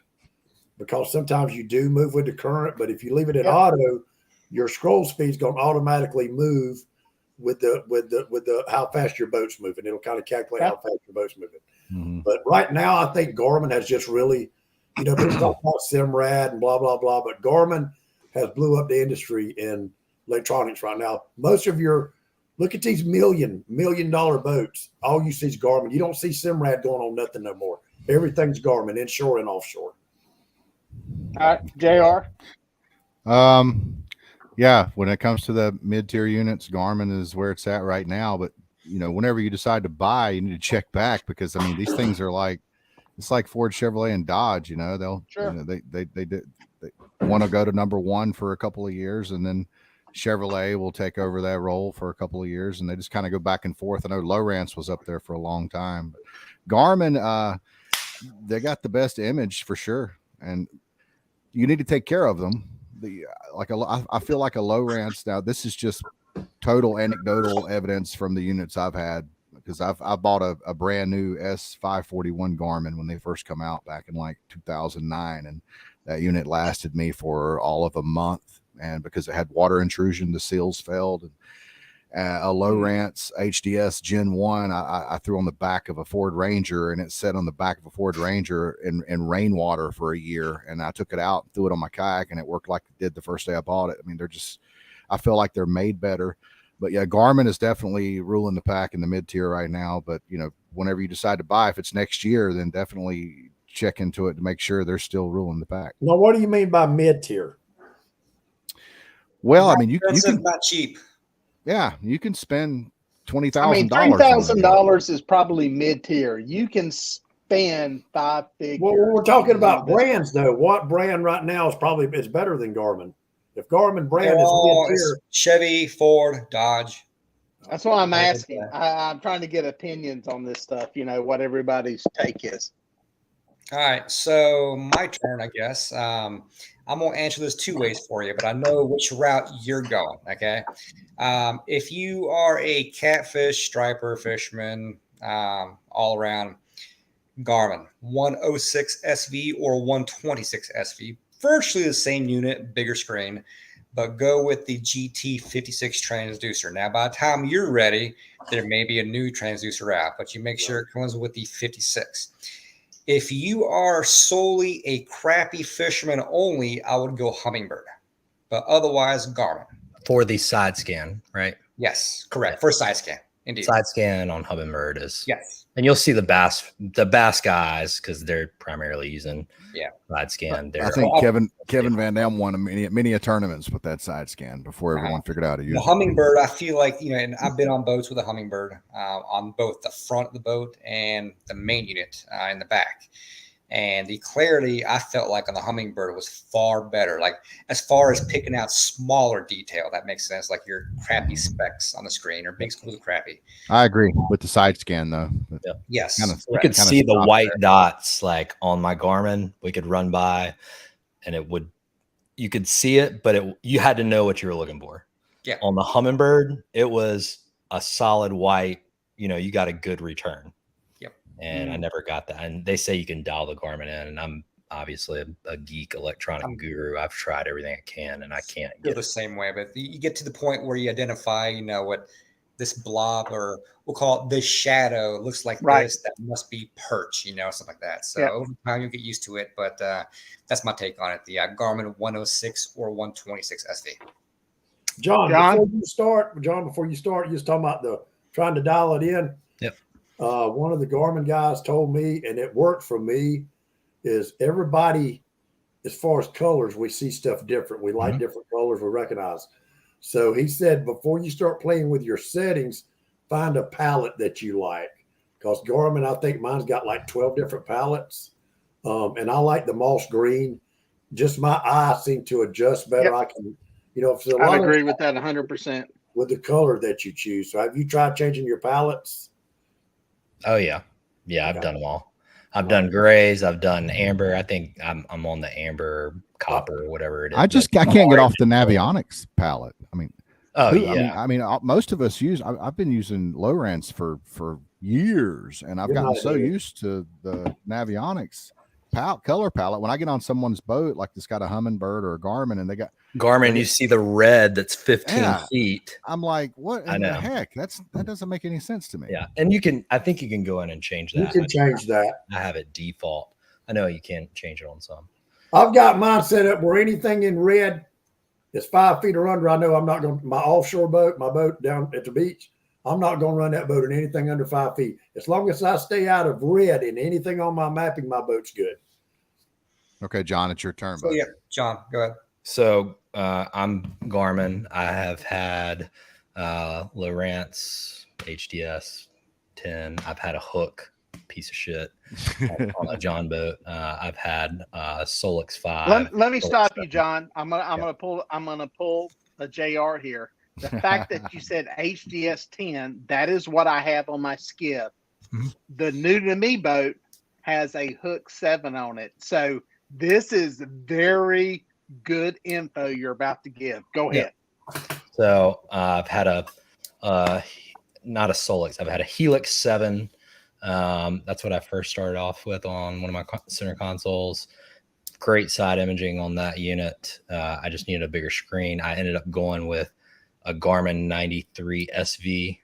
because sometimes you do move with the current. But if you leave it in auto, your scroll speed's going to automatically move with the how fast your boat's moving. It'll kind of calculate how fast your boat's moving. Mm-hmm. But right now, I think Garmin has just really, people talk about Simrad and blah, blah, blah, but Garmin has blew up the industry in electronics right now. Most of look at these $1 million boats. All you see is Garmin. You don't see Simrad going on nothing no more. Everything's Garmin, inshore and offshore. All right, JR. Yeah, when it comes to the mid-tier units, Garmin is where it's at right now. But whenever you decide to buy, you need to check back, because these things are it's like Ford, Chevrolet, and Dodge. They'll they want to go to number one for a couple of years, and then Chevrolet will take over that role for a couple of years, and they just kind of go back and forth. I know Lowrance was up there for a long time, but Garmin, they got the best image for sure, and you need to take care of them. I feel like a Lowrance. Now, this is just total anecdotal evidence from the units I've had, because I bought a brand new S541 Garmin when they first come out back in 2009, and that unit lasted me for all of a month. And because it had water intrusion, the seals failed. And a Lowrance HDS Gen 1, I threw on the back of a Ford Ranger, and it sat on the back of a Ford Ranger in rainwater for a year. And I took it out, threw it on my kayak, and it worked like it did the first day I bought it. I feel like they're made better. But yeah, Garmin is definitely ruling the pack in the mid tier right now. But whenever you decide to buy, if it's next year, then definitely check into it to make sure they're still ruling the pack. Now, what do you mean by mid tier? Well, you can, not cheap. Yeah, you can spend $20,000. $3,000 is probably mid tier. You can spend five figures. Well, we're talking about brands, though. What brand right now is better than Garmin? If Garmin brand is mid tier, Chevy, Ford, Dodge. That's why I'm asking. I'm trying to get opinions on this stuff. What everybody's take is. All right, so my turn, I guess. I'm going to answer this two ways for you, but I know which route you're going, okay? If you are a catfish, striper fisherman, all around, Garmin 106 SV or 126 SV, virtually the same unit, bigger screen, but go with the GT56 transducer. Now, by the time you're ready, there may be a new transducer out, but you make sure it comes with the 56. If you are solely a crappy fisherman only, I would go Humminbird, but otherwise Garmin. For the side scan, right? Yes, correct. For side scan, indeed. Side scan on Humminbird is yes, and you'll see the bass guys because they're primarily using side scan. I think Kevin Van Dam won many tournaments with that side scan before everyone figured out how to use the Humminbird. I feel like, and I've been on boats with a Humminbird on both the front of the boat and the main unit in the back. And the clarity I felt like on the Humminbird was far better. Like as far as picking out smaller detail, that makes sense. Like your crappy specs on the screen or big schools of crappy. I agree with the side scan though. Yes, you could see the white dots like on my Garmin. We could run by, and you could see it, but you had to know what you were looking for. Yeah. On the Humminbird, it was a solid white. You got a good return. And I never got that. And they say you can dial the Garmin in. And I'm obviously a geek electronic guru. I've tried everything I can, and I can't get the same way. But you get to the point where you identify, what this blob, or we'll call it this shadow, looks like this. That must be perch, something like that. So over time, you'll get used to it. But that's my take on it. The Garmin 106 or 126 SV. John, before you start, you was talking about trying to dial it in. Yep. One of the Garmin guys told me, and it worked for me, is everybody, as far as colors, we see stuff different. We like different colors we recognize. So he said, before you start playing with your settings, find a palette that you like. Because Garmin, I think mine's got like 12 different palettes. And I like the moss green. Just my eye seem to adjust better. Yep. I can, I agree with that 100%. With the color that you choose. So have you tried changing your palettes? Oh yeah. I've done them all. I've done grays. I've done amber. I think I'm on the amber, copper, whatever it is. I can't get off the Navionics palette. I mean, most of us I've been using Lowrance for years, and I've gotten so used to the Navionics color palette. When I get on someone's boat, like it's got a Humminbird or a Garmin, and they got Garmin, you see the red that's 15 feet. I'm like, what in the heck? That doesn't make any sense to me. Yeah. And I think you can go in and change that. You can change that. I have it default. I know you can't change it on some. I've got mine set up where anything in red is 5 feet or under. I know I'm not going to, my offshore boat, my boat down at the beach, I'm not going to run that boat in anything under 5 feet. As long as I stay out of red in anything on my mapping, my boat's good. Okay, John, it's your turn. So, John, go ahead. So I'm Garmin. I have had Lowrance HDS 10. I've had a Hook, piece of shit, on a John boat. I've had Solix 5. Let me stop you, John. I'm gonna pull a JR here. The fact that you said HDS 10, that is what I have on my skiff. Mm-hmm. The new to me boat has a Hook 7 on it. So this is very good info you're about to give. Go ahead. So I've had not a Solix. I've had a Helix 7. That's what I first started off with on one of my center consoles. Great side imaging on that unit. I just needed a bigger screen. I ended up going with a Garmin 93 SV,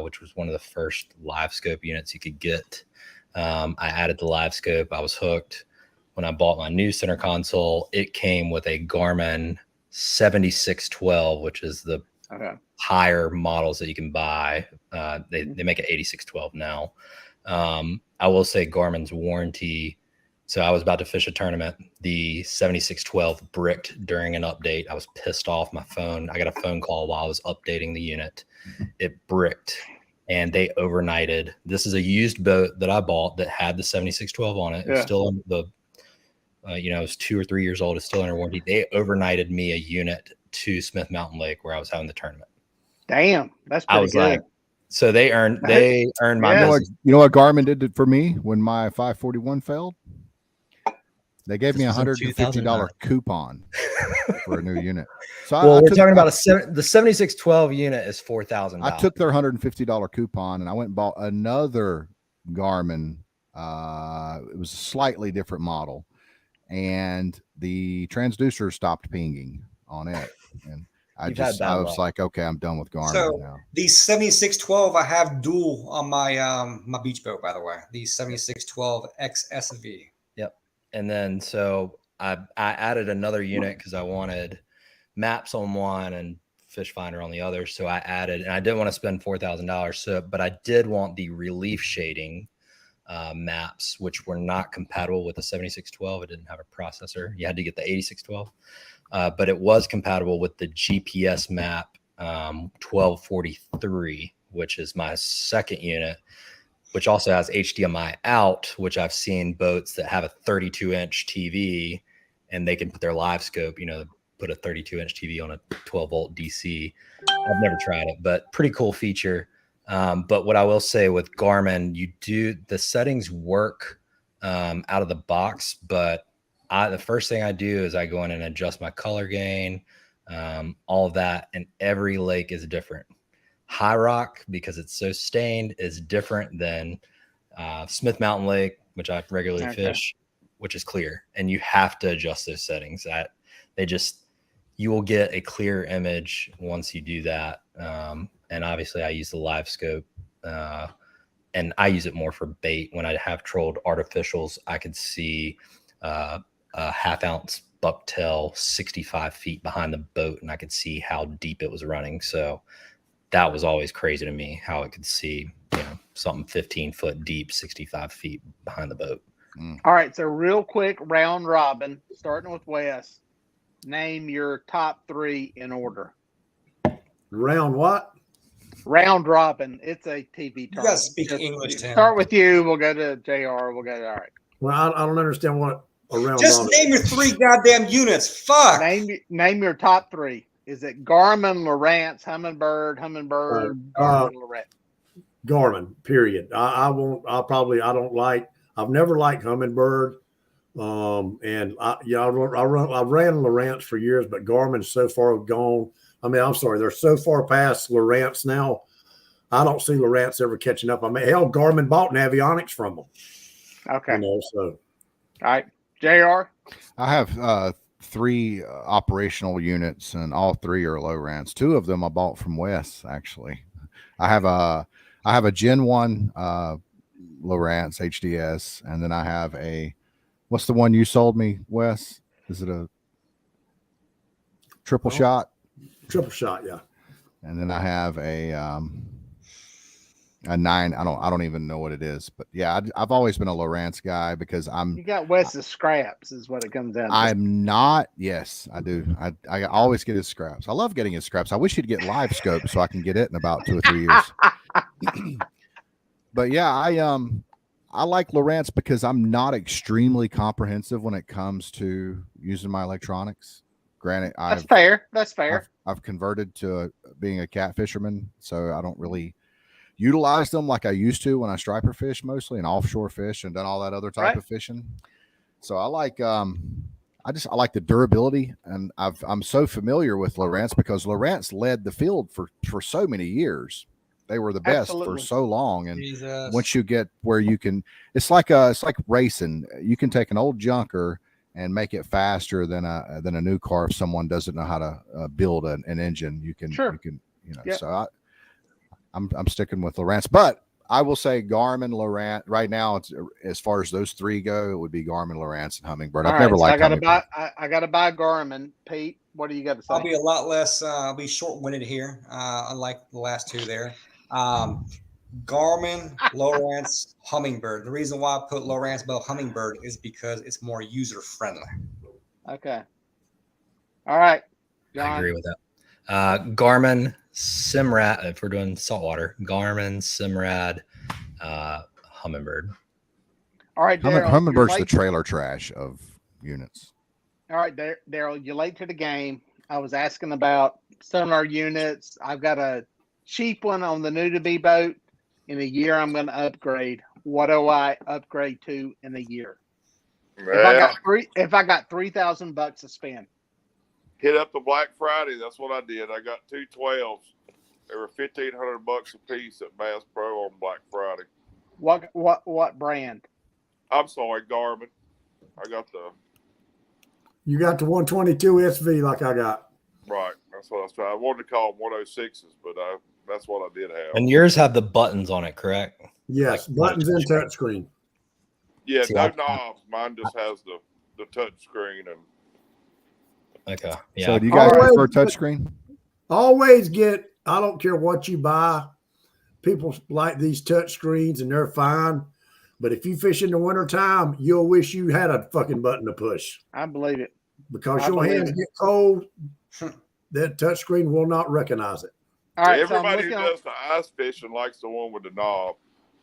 which was one of the first live scope units you could get. I added the live scope. I was hooked. When I bought my new center console, it came with a Garmin 7612, which is the higher models that you can buy. They make it 8612 now. I will say Garmin's warranty. So I was about to fish a tournament. The 7612 bricked during an update. I was pissed off. I got a phone call while I was updating the unit. It bricked and they overnighted. This is a used boat that I bought that had the 7612 on it. It's still in the, it was 2 or 3 years old. It's still under warranty. They overnighted me a unit to Smith Mountain Lake where I was having the tournament. Damn, that's pretty good. Like, so they earned my business. You know what Garmin did for me when my 541 failed? They gave me a $150 coupon for a new unit. So we're talking about the 7612 unit is $4,000. I took their $150 coupon and I went and bought another Garmin It was a slightly different model, and the transducer stopped pinging on it, and I was like, okay, I'm done with Garmin So now. the 7612, I have dual on my my beach boat, by the way. The 7612 XSV. Yep. And then so I added another unit because I wanted maps on one and Fish Finder on the other. So I added, and I didn't want to spend $4,000. So, but I did want the relief shading maps, which were not compatible with the 7612. It didn't have a processor. You had to get the 8612. But it was compatible with the GPS map 1243, which is my second unit, which also has HDMI out, which I've seen boats that have a 32-inch TV and they can put their live scope, put a 32-inch TV on a 12-volt DC. I've never tried it, but pretty cool feature. But what I will say with Garmin, the settings work out of the box, but the first thing I do is I go in and adjust my color gain, all of that, and every lake is different. High Rock, because it's so stained, is different than Smith Mountain Lake, which I regularly fish, which is clear, and you have to adjust those settings. You will get a clear image once you do that. And obviously I use the live scope, and I use it more for bait. When I have trolled artificials, I could see a half-ounce bucktail 65 feet behind the boat, and I could see how deep it was running. So that was always crazy to me, how it could see something 15 foot deep, 65 feet behind the boat. All right, so real quick, round robin, starting with Wes. Name your top 3 in order. Round what? Round robin. It's a TV tournament. You guys speak English, Tim. Start with you. We'll go to JR. We'll go to, all right. Well, I don't understand what a round Just robin name your 3 goddamn units. Fuck. Name your top 3. Is it Garmin, Lowrance, Humminbird, Garmin, Lowrance? Garmin, period. I don't like, I've never liked Humminbird. And I ran Lowrance for years, but Garmin's so far gone. I mean, I'm sorry, they're so far past Lowrance now. I don't see Lowrance ever catching up. I mean, hell, Garmin bought Navionics from them. Okay. So. All right. JR? I have 3 operational units, and all 3 are Lowrance. 2 of them I bought from Wes, actually. I have a Gen 1 Lowrance HDS, and then I have what's the one you sold me, Wes? Is it a triple shot? Triple shot, yeah. And then I have a 9. I don't even know what it is, but yeah, I've always been a Lowrance guy because you got Wes's scraps is what it comes down to. I'm not. Yes, I do. I always get his scraps. I love getting his scraps. I wish he'd get live scope so I can get it in about 2 or 3 years. But yeah, I like Lowrance because I'm not extremely comprehensive when it comes to using my electronics. Granted, that's fair. That's fair. I've converted to being a cat fisherman, so I don't really utilize them like I used to when I striper fish mostly and offshore fish and done all that other type of fishing. So I like I like the durability, and I'm so familiar with Lowrance because Lowrance led the field for so many years. They were the best for so long, and once you get where you can, it's like racing. You can take an old junker and make it faster than a new car if someone doesn't know how to build an engine. You can, Yep. So I'm sticking with Lowrance, but I will say Garmin, Lowrance. Right now, it's as far as those 3 go, it would be Garmin, Lowrance, and Humminbird. I've never liked Humminbird. I gotta buy Garmin. Pete, what do you got to say? I'll be a lot less. I'll be short-winded here, unlike the last 2 there. Garmin, Lowrance, Humminbird. The reason why I put Lowrance above Humminbird is because it's more user-friendly. Okay. All right. John. I agree with that. Garmin, Simrad, if we're doing saltwater, Garmin, Simrad, Humminbird. All right, Daryl. Humminbird's the trailer trash of units. All right, Daryl, you're late to the game. I was asking about sonar units. I've got a cheap one on the new to be boat. In a year, I'm going to upgrade. What do I upgrade to in a year? Well, if I got $3,000 to spend, hit up the Black Friday. That's what I did. I got 2 12s. They were $1,500 a piece at Bass Pro on Black Friday. What brand? I'm sorry, Garmin. I got the You got the 122 SV like I got. right. That's what I was trying. I wanted to call them 106s, but that's what I did have. And yours have the buttons on it, correct? Yes, Like buttons and touchscreen. touchscreen. Yeah, See, no I- knobs. Mine just has the touch screen and Okay. Yeah. So do you guys Always- prefer touchscreen? Always get, I don't care what you buy. People like these touch screens and they're fine. But if you fish in the wintertime, you'll wish you had a fucking button to push I believe it. because I your believe hands it. get cold. That touch screen will not recognize it. All right, so I'm everybody who looking does the ice fishing likes the one with the knob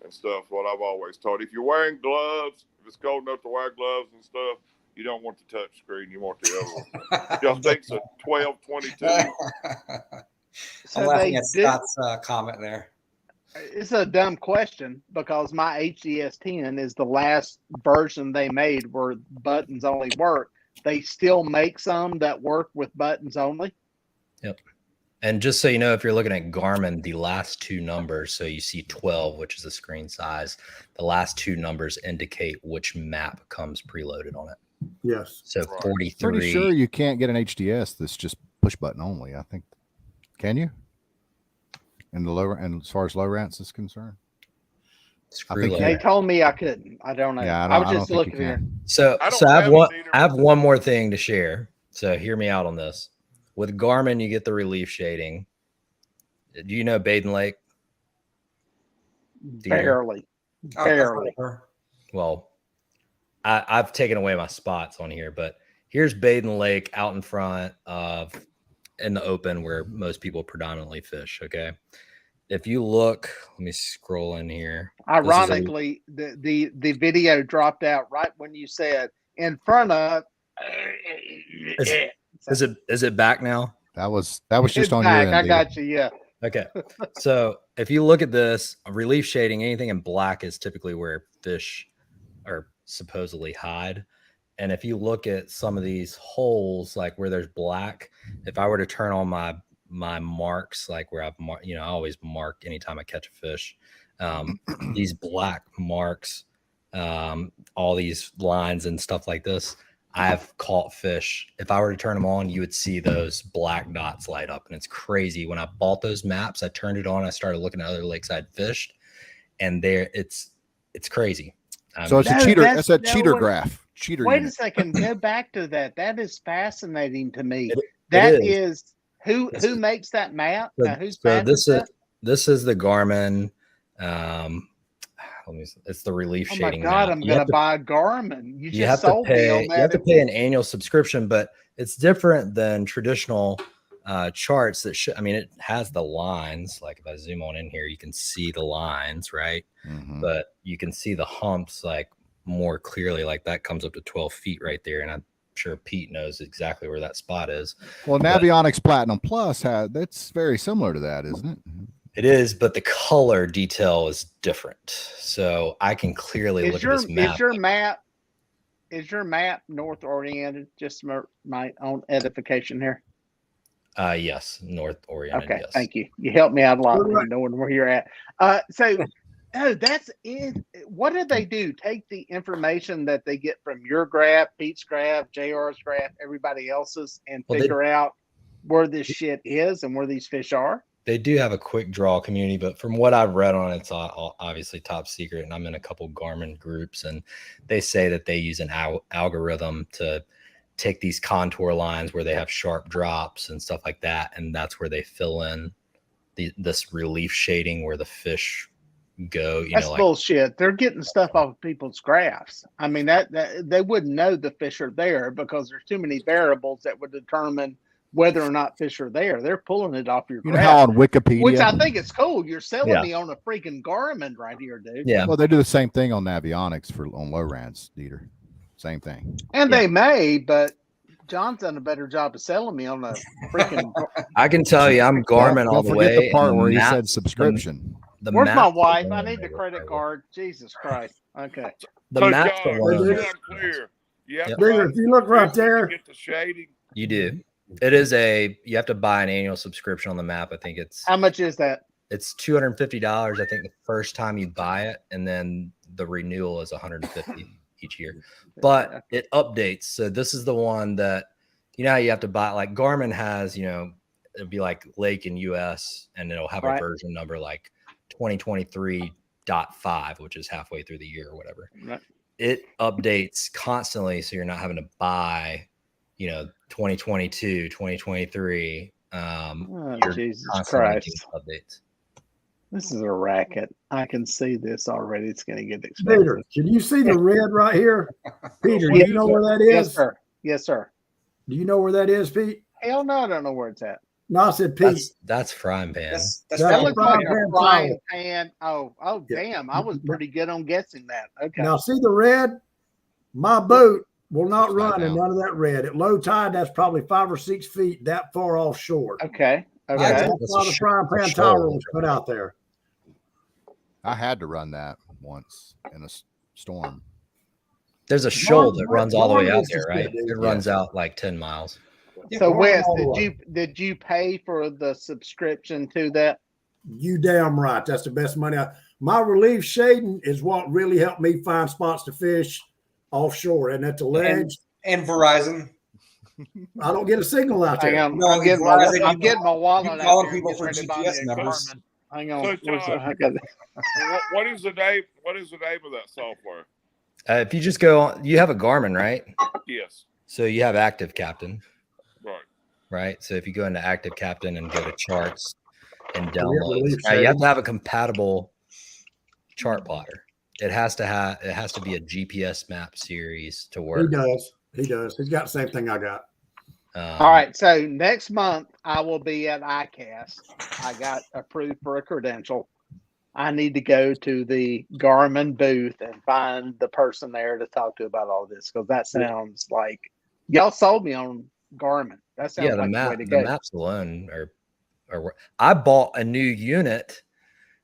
and stuff. What I've always taught. If you're wearing gloves, if it's cold enough to wear gloves and stuff, you don't want the touch screen. You want the other one. Just thinks a 1222. I'm So laughing they at did, Scott's comment there. it's a dumb question because my HDS 10 is the last version they made where buttons only work. They still make some that work with buttons only. And just so you know, if you're looking at Garmin, the last two numbers, so you see 12, which is the screen size, the last two numbers indicate which map comes preloaded on it. Yes. So Right. 43. Pretty sure you can't get an HDS that's just push button only. I think. Can you? And the lower, and as far as low rants is concerned, Screw think low. They told me I couldn't. I don't know. yeah, I was I don't just think looking you here. can. So, I don't so I have have one. it either. I have one more thing to share. So hear me out on this. With Garmin, you get the relief shading. Do you know Baden Lake? Do you know? Barely. Oh, Barely. Well, I've taken away my spots on here, but here's Baden Lake out in front of in the open where most people predominantly fish. Okay. If you look, let me scroll in here. Ironically, the video dropped out right when you said in front of. Is it back now? That was just It's on back. your end. I Dita. got you. Yeah. Okay. So if you look at this relief shading, anything in black is typically where fish are supposedly hide. And if you look at some of these holes, like where there's black, if I were to turn on my marks, like where I've marked, I always mark anytime I catch a fish. These black marks, all these lines and stuff like this, I've caught fish. If I were to turn them on, you would see those black dots light up. And it's crazy. When I bought those maps, I turned it on. I started looking at other lakes I'd fished, and it's crazy. So it's No, a cheater. that's- That's a no, cheater wait- graph. Cheater. Wait unit. a second. Go back to that. That is fascinating to me. It That is. is who makes that map? So, Now, who's so this is the Garmin. It's the relief Oh my shading. God! map. I'm You gonna have to- buy a Garmin. You you have just to sold me pay. on You that. have to pay an annual subscription, but it's different than traditional charts. That it has the lines. Like if I zoom on in here, you can see the lines, right? Mhm. But you can see the humps like more clearly. Like that comes up to 12 feet right there, and I'm sure Pete knows exactly where that spot is. Well, Navionics Platinum Plus that's very similar to that, isn't it? It is, but the color detail is different. So I can clearly look at this map. Is your map north oriented? Just my own edification here. Yes, north oriented. Okay, Yes. thank you. You helped me out a lot in knowing where you're at. That's it. What do they do? Take the information that they get from your graph, Pete's graph, JR's graph, everybody else's, and Well, figure out where this shit is and where these fish are? They do have a quick draw community, but from what I've read on it, it's obviously top secret. And I'm in a couple Garmin groups, and they say that they use an algorithm to take these contour lines where they have sharp drops and stuff like that, and that's where they fill in this relief shading where the fish go. That's bullshit. They're getting stuff off of people's graphs. I mean, that they wouldn't know the fish are there because there's too many variables that would determine whether or not fish are there. They're pulling it off your You know graph. how on Wikipedia, Which I think is cool. You're selling Yeah. me on a freaking Garmin right here, dude. Yeah. well, they do the same thing on Navionics on low rants, Dieter. Same thing. And Yeah. they may, but John's done a better job of selling me on a freaking. I can tell you, I'm Garmin all Don't the forget way. the part and where he maps- said subscription. The Where's my maps wife? I alone need the are credit incredible. card. Jesus Christ. Okay. The so maps John, alone. just so I'm clear, you have Yep. to Digger, buy if you look right subscription to there, get the shading. You do. It is you have to buy an annual subscription on the map. I think it's How much is that? $250. I think the first time you buy it, and then the renewal is 150 each year, but it updates. So this is the one that, you know, how you have to buy, like Garmin has, you know, it'd be like Lake in US, and it'll have a version number like 2023.5, which is halfway through the year or whatever. Right. It updates constantly. So you're not having to buy, you know, 2022, 2023. Jesus constantly Christ. getting updates. This is a racket. I can see this already. It's going to get expensive. Peter, can you see the red right here? Peter, do Yes, you know where that Yes, is? sir. Yes, sir. Do you know where that is, Pete? Hell no, I don't know where it's at. No, I said Pete. That's frying pan. That's That That fine. looks like a frying frying pan pan. Oh, Yeah. damn. I was pretty good on guessing that. Okay. Now, see the red? My boat will not Upside run in down. none of that red. At low tide, that's probably 5 or 6 feet that far offshore. Okay. Yeah, Okay. That's why the frying pan tower was put out there. I had to run that once in a storm. There's a shoal that Garmin- runs all the way Garmin out is there, just right? good, dude. It runs out like 10 miles. So Garmin Wes, all the way. did you pay for the subscription to that? You damn right. That's the best money. My relief shading is what really helped me find spots to fish offshore. And at the ledge, And Verizon. I don't get a signal out Hang there. on. No, I'm getting Verizon, my, you I'm getting my wallet you out calling here. people Getting for ready to buy GPS me a numbers. Garmin. Hang on. So, John, I got- what is the name? What is the name of that software? If you just go on, you have a Garmin, right? Yes. So you have Active Captain, Right. right? So if you go into Active Captain and go to charts and have downloads, relief now you have shading. to have a compatible chart plotter. It has to be a GPS map series to He work. does. He does. He's got the same thing I got. All right. So next month I will be at ICAST. I got approved for a credential. I need to go to the Garmin booth and find the person there to talk to about all this, because that sounds like y'all sold me on Garmin. That sounds Yeah, the like map, the way to the go. maps alone are. I bought a new unit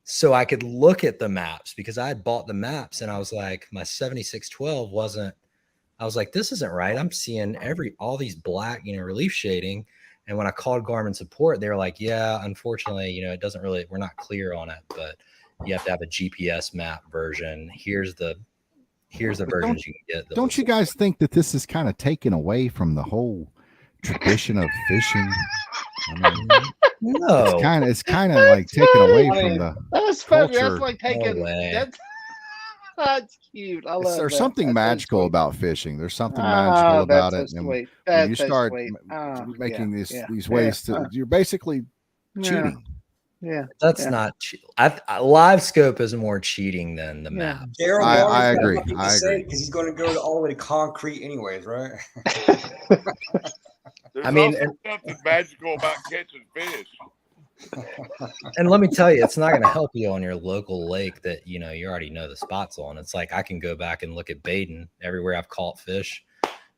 so I could look at the maps, because I had bought the maps and I was like, my 7612 wasn't. I was like, this isn't right. I'm seeing all these black, relief shading. And when I called Garmin support, they were like, yeah, unfortunately, it doesn't really, we're not clear on it, but you have to have a GPS map version. Here's the versions you can get. Don't you guys think that this is kind of taken away from the whole tradition of fishing? I mean, No. it's kind of like taken away from the. That's funny. culture. That's like taking. No way. That's cute. I love There's that. something That's so magical sweet. about fishing. There's something Oh, magical about that's it. so And sweet. when That's you so start sweet. making Yeah, these ways to, you're basically cheating. Yeah. That's Yeah. not live scope is more cheating than the Yeah. map. Daryl I Garner's got agree. nothing to I say agree. because he's going to go all the way to concrete anyways, right? There's I mean, also something magical about catching fish. And let me tell you, it's not going to help you on your local lake that you already know the spots on. It's like I can go back and look at Baden everywhere I've caught fish.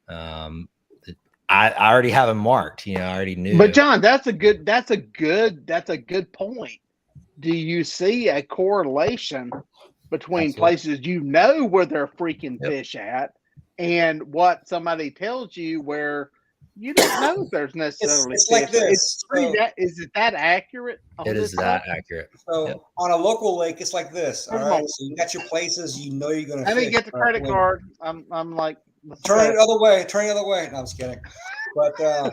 I already have them marked. I already knew. But John, that's a good point. Do you see a correlation between Absolutely. places where they're freaking Yep. fish at, and what somebody tells you where you don't know if there's necessarily It's fish? like this. Is it that accurate? on it this is that stuff? accurate. So Yep. on a local lake, it's like this. All Come right. on. So you got your places. You're going to Let me fish. get the right? credit When- card. I'm like, let's Turn it go. the other way. Turn it the other way. No, I'm just kidding. But so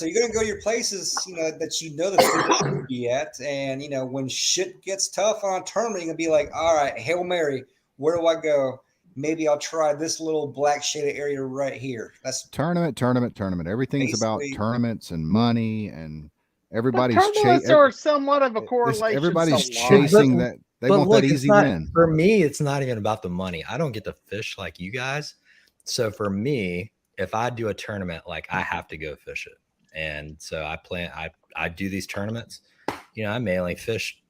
you're gonna go to your places, that the fish should be at, and when shit gets tough on a tournament, you're gonna be like, all right, Hail Mary, where do I go? Maybe I'll try this little black shaded area right here. That's Tournament. Everything's about Basically- tournaments and money, and But everybody's tournaments are somewhat of a It's- correlation. everybody's so chasing But- that. They But want look, that it's easy not- win. For me, it's not even about the money. I don't get to fish like you guys. So for me, if I do a tournament, like I have to go fish it. And so I do these tournaments. I may only fish,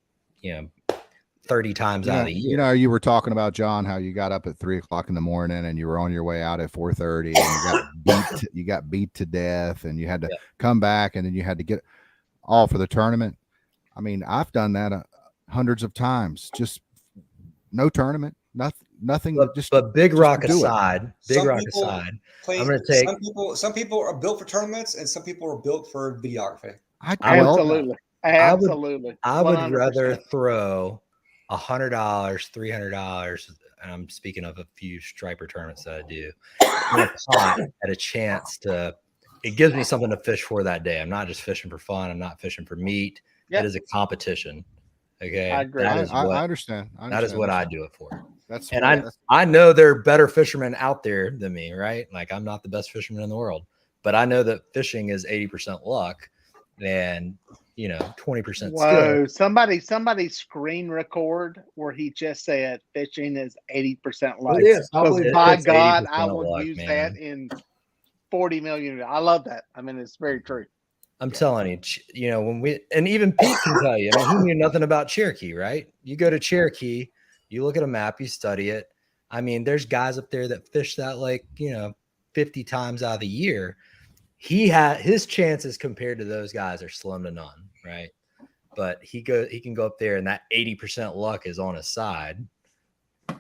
30 times out of the year. You were talking about, John, how you got up at 3:00 in the morning and you were on your way out at 4:30 and you got beat to death, and you had to Yeah. come back, and then you had to get all for the tournament. I mean, I've done that hundreds of times. Just no tournament, nothing. But Big just Rock do it. aside, Some people I'm gonna take- some people are built for tournaments, and some people are built for videography. Absolutely. Absolutely. I would 100%. rather throw $100, $300 and I'm speaking of a few striper tournaments that I do, in a pot at a chance to, it gives me something to fish for that day. I'm not just fishing for fun. I'm not fishing for meat. Yep. It is a competition. Okay. I agree. That is what, I understand. that is what I do it for. That's And what- I know there are better fishermen out there than me, right? Like I'm not the best fisherman in the world, but I know that fishing is 80% luck and 20% skill. Whoa! Somebody screen record where he just said fishing is 80% luck. It is. I Because believe by it's God, 80% I would luck, use man. that in 40 million. I love that. I mean, it's very true. I'm telling you, when and even Pete can tell you, I mean, he knew nothing about Cherokee, right? You go to Cherokee, you look at a map, you study it. I mean, there's guys up there that fish that 50 times out of the year. His chances compared to those guys are slim to none, right? But he can go up there and that 80% luck is on his side,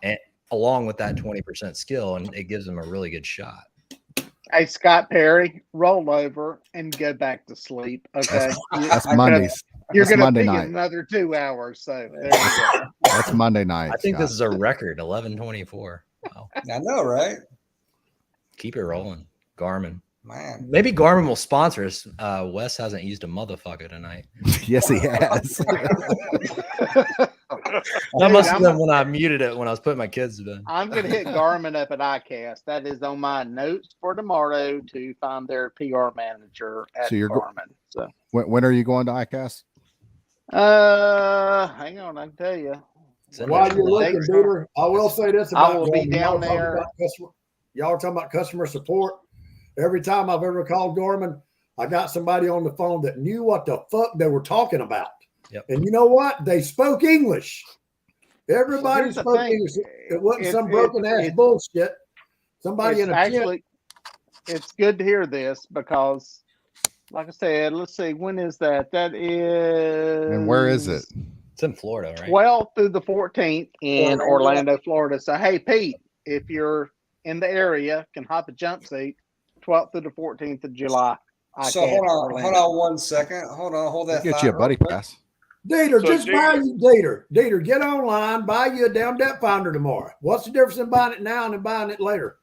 and along with that 20% skill, and it gives him a really good shot. Hey, Scott Perry, roll over and go back to sleep. Okay. That's Mondays. You're That's going to Monday be night. another 2 hours. So there you go. That's Monday night. I think Scott. this is a record, 11:24. Wow. I know, right? Keep it rolling, Garmin. Man. Maybe Garmin will sponsor us. Wes hasn't used a motherfucker tonight. Yes, he has. That must have been when I muted it when I was putting my kids to bed. I'm going to hit Garmin up at ICAST. That is on my notes for tomorrow to find their PR manager at So you're Garmin. So, when are you going to ICAST? hang on, I can tell you. While you're looking, Dates Peter, I will say this I about will be Garmin. down there. Y'all are talking about customer support. Every time I've ever called Garmin, I got somebody on the phone that knew what the fuck they were talking about. Yep. And you know what? They spoke English. Everybody here's the spoke thing. English. It wasn't some It- broken ass it- bullshit. Somebody It's in a tent. actually, it's good to hear this because, like I said, let's see, when is that? That is. And where is it? It's in Florida, right? 12th through the 14th in Orlando. Orlando, Florida. So, hey, Pete, if you're in the area, can hop a jump seat 12th through the 14th of July. So hold on 1 second. Hold that. Get you a thought buddy real quick. pass. Dater, So just buy Dater- you Dater, get online, buy you a damn depth finder tomorrow. What's the difference in buying it now and then buying it later?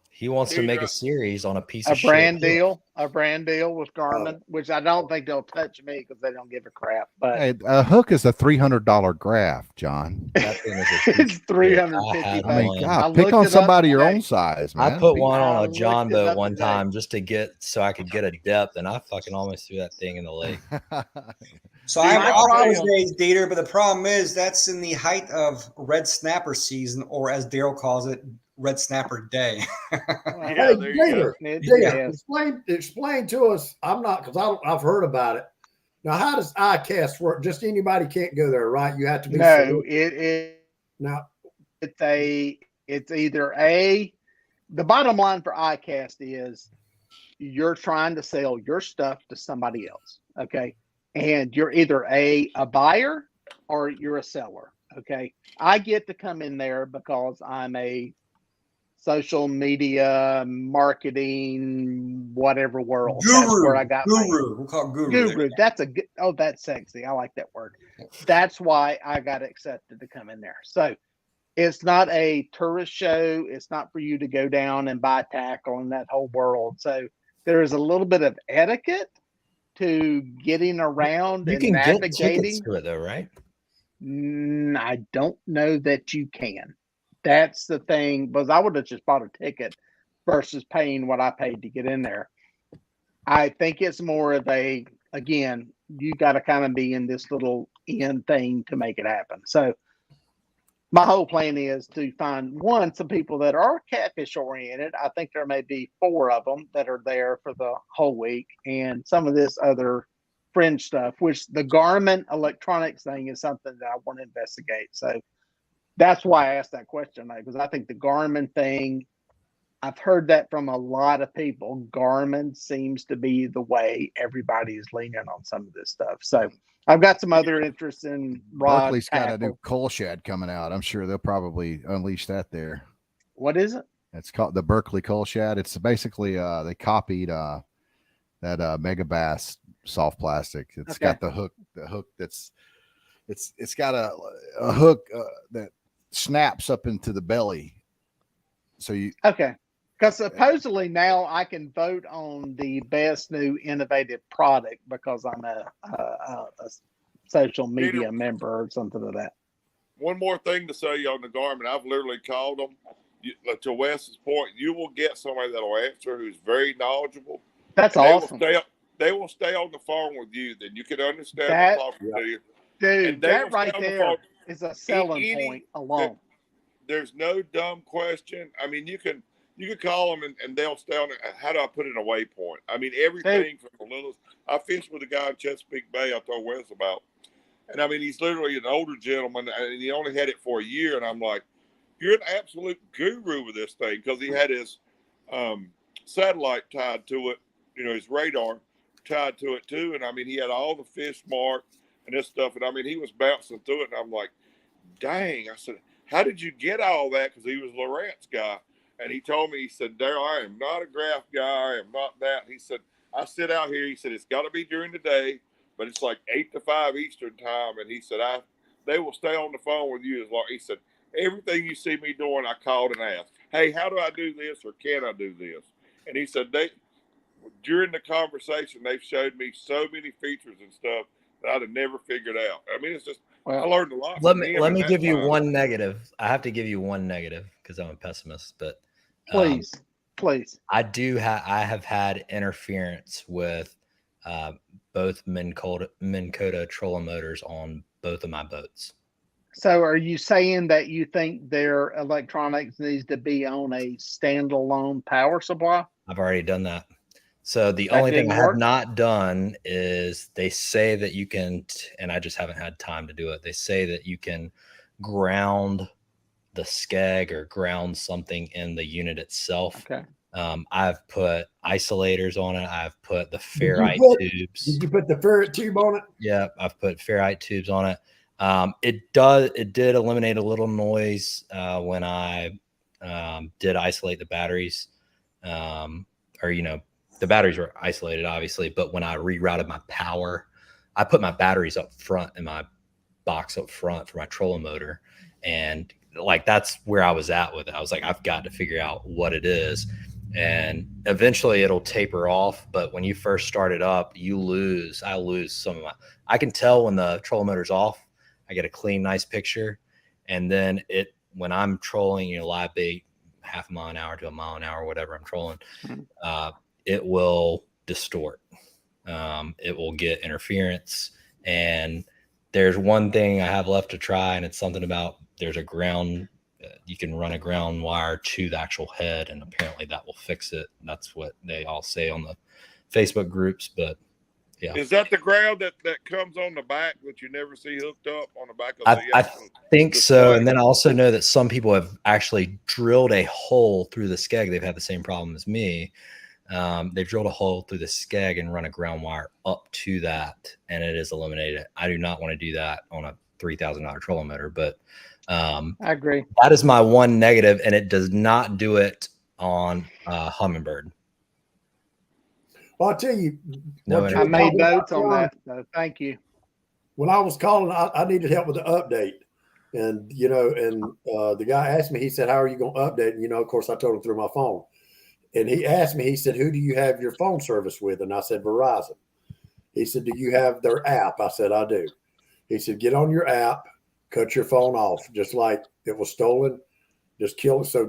He wants to Dude, make a series on a piece a of brand shit. a brand deal with Garmin, which I don't think they'll touch me because they don't give a crap. But Hey, a hook is a $300 graph, John. That thing is a it's $350. I I mean, One. God, I pick looked on it up somebody your today. own size, I man. put one on I a John looked it boat up one today. time so I could get a depth, and I fucking almost threw that thing in the lake. So I'm My off problem- those days, Dieter, but the problem is that's in the height of red snapper season, or as Daryl calls it, red snapper day. Yeah, Hey, there you go. Dater, explain to us. I'm not because I've heard about it. Now, how does ICAST work? Just anybody can't go there, right? You have to be No, it's now. either the bottom line for ICAST is you're trying to sell your stuff to somebody else, okay? And you're either a buyer or you're a seller, okay? I get to come in there because I'm a social media marketing whatever world. That's where I got my Guru. We'll call it guru. guru. That's a good. Oh, that's sexy. I like that word. That's why I got accepted to come in there. So it's not a tourist show. It's not for you to go down and buy tackle and that whole world. So there is a little bit of etiquette to getting around You and can get navigating. tickets to it though, right? I don't know that you can. That's the thing, because I would have just bought a ticket versus paying what I paid to get in there. I think it's more of again, you got to kind of be in this little end thing to make it happen. So my whole plan is to find some people that are catfish oriented. I think there may be 4 of them that are there for the whole week, and some of this other fringe stuff, which the Garmin electronics thing is something that I want to investigate. So that's why I asked that question, because I think the Garmin thing, I've heard that from a lot of people. Garmin seems to be the way everybody is leaning on some of this stuff. So I've got some other interest in rod Berkeley's got a tackle. new coal shed coming out. I'm sure they'll probably unleash that there. What is it? It's called the Berkeley Coal Shed. It's basically they copied that Megabass soft plastic. It's Okay. got the hook that's it's got a hook that snaps up into the belly. So you Okay. Because supposedly now I can vote on the best new innovative product because I'm a social media member or something like that. One more thing to say on the Garmin. I've literally called them. To Wes's point, you will get somebody that'll answer who's very knowledgeable. That's awesome. They will stay on the phone with you. Then you can understand That, them talking to you. dude, that right there is a selling point alone. There's no dumb question. I mean, you can call them and they'll stay on it. How do I put in a waypoint? I mean, everything from the littlest. I fished with a guy in Chesapeake Bay I told Wes about. And I mean, he's literally an older gentleman and he only had it for a year. And I'm like, you're an absolute guru with this thing, because he had his satellite tied to it, his radar tied to it too. And I mean, he had all the fish marked and this stuff. And I mean, he was bouncing through it. And I'm like, dang. I said, how did you get all that? Because he was Lowrance guy. And he told me, he said, Daryl, I am not a graph guy. I am not that. He said, I sit out here. He said, it's got to be during the day, but it's like 8 to 5 Eastern time. And he said, they will stay on the phone with you as long. He said, everything you see me doing, I called and asked, hey, how do I do this, or can I do this? And he said, during the conversation, they've showed me so many features and stuff that I'd have never figured out. I mean, it's just, I learned a lot. Let me give you one negative. I have to give you one negative because I'm a pessimist, but please. I have had interference with both Minn Kota trolling motors on both of my boats. So are you saying that you think their electronics needs to be on a standalone power supply? I've already done that. So the only thing I have not done is they say that you can, and I just haven't had time to do it. They say that you can ground the skeg or ground something in the unit itself. Okay. I've put isolators on it. I've put the ferrite tubes. Did you put the ferrite tube on it? Yeah, I've put ferrite tubes on it. It did eliminate a little noise when I did isolate the batteries, the batteries were isolated obviously, but when I rerouted my power, I put my batteries up front in my box up front for my trolling motor. And like, that's where I was at with it. I was like, I've got to figure out what it is. And eventually it'll taper off. But when you first start it up, I lose some of I can tell when the trolling motor's off. I get a clean, nice picture. And then when I'm trolling, live bait, half a mile an hour to a mile an hour, whatever I'm trolling, it will distort. It will get interference. And there's one thing I have left to try, and it's something about there's a ground. You can run a ground wire to the actual head, and apparently that will fix it. That's what they all say on the Facebook groups. But yeah, is that the ground that comes on the back that you never see hooked up on the back of I think so. And then I also know that some people have actually drilled a hole through the skeg. They've had the same problem as me. They've drilled a hole through the skeg and run a ground wire up to that, and it is eliminated. I do not want to do that on a $3,000 trolling motor, but I agree. That is my one negative, and it does not do it on Humminbird. Well, I'll tell you, I made notes on that. So thank you. When I was calling, I needed help with the update. And, the guy asked me, he said, how are you going to update? And, of course, I told him through my phone. And he asked me, he said, who do you have your phone service with? And I said, Verizon. He said, do you have their app? I said, I do. He said, get on your app, cut your phone off, just like it was stolen. Just kill it so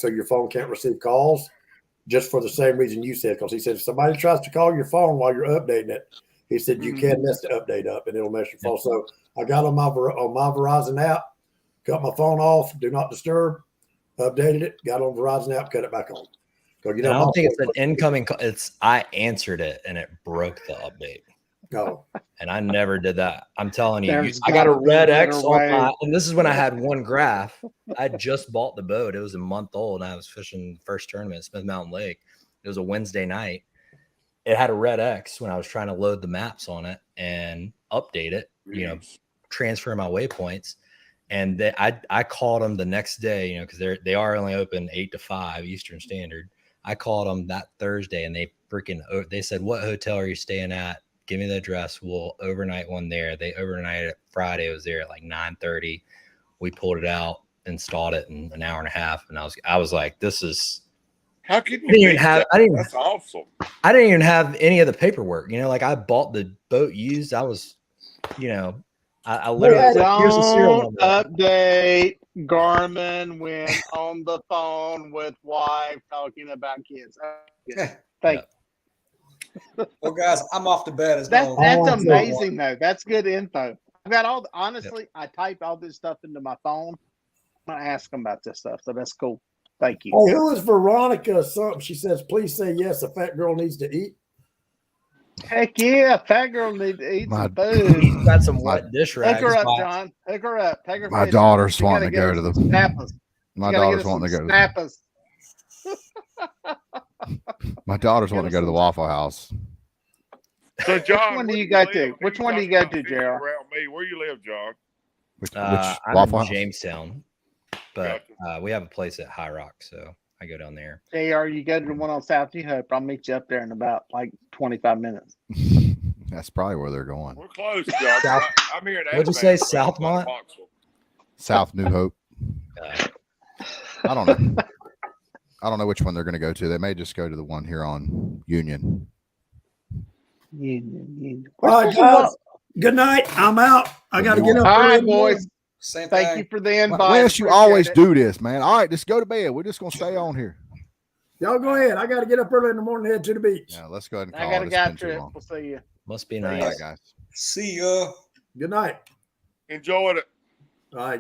your phone can't receive calls, just for the same reason you said. Because he said, if somebody tries to call your phone while you're updating it, he said, you can't mess the update up and it'll mess your phone. So I got on my Verizon app, cut my phone off, do not disturb, updated it, got on Verizon app, cut it back on. So, I don't think it's an incoming call. I answered it and it broke the update. No. And I never did that. I'm telling you, I got a red X on and this is when I had one graph. I just bought the boat. It was a month old. And I was fishing first tournament at Smith Mountain Lake. It was a Wednesday night. It had a red X when I was trying to load the maps on it and update it, transfer my waypoints. And I called them the next day, because they are only open 8 to 5 Eastern Standard. I called them that Thursday and they said, what hotel are you staying at? Give me the address. We'll overnight one there. They overnighted it Friday. It was there at like 9:30. We pulled it out. installed it in an hour and a half, and I was like, this is. How can you I didn't even beat have. that? I didn't. That's awesome. I didn't even have any of the paperwork. Like I bought the boat used. I was, I literally was like, here's the serial Don't number. update Garmin when on the phone with wife talking about kids. Thank Well, guys, I'm off to bed. That's Oh, amazing though. That's good info. I've got all honestly, I type all this stuff into my phone. I'm gonna ask them about this stuff. So that's cool. Thank you. Hey, who is Veronica something? She says, please say yes, a fat girl needs to eat. Heck yeah, fat girl needs to eat My- some food. Got some wet dish Hook rags. her up, John. Hook her up. Take her. My fishing. daughter's She wanting gotta to go get to her the. some snappers. My She gotta daughter's get her wanting to some go to the. snappers. My daughter's Get wanting to us go to the some- Waffle House. So, John, one do where you go live? to? You Which one do talk you go about to, fishing Gerald? Around me, where you live, John? Which I'm Waffle in House? Jamestown, but we have a place at High Rock, so I go down there. JR, you go to the one on South New Hope. I'll meet you up there in about like 25 minutes. That's probably where they're going. We're close, John. South- I'm here in What'd you say, Alabama, Southmont? Knoxville. South New Hope. Uh, I don't know. I don't know which one they're going to go to. They may just go to the one here on Union. All right, guys. Good night. I'm out. I got to get up. All early right, in the morning. boys. Same Thank thing. you for the invite. Wes, you Appreciate always it. do this, man. All right, just go to bed. We're just going to stay on here. Y'all go ahead. I got to get up early in the morning and head to the beach. Yeah, let's go ahead and I call got it. a It's guy been too trip. long. We'll see you. must be All nice. right, guys. See ya. Good night. Enjoyed it. All right.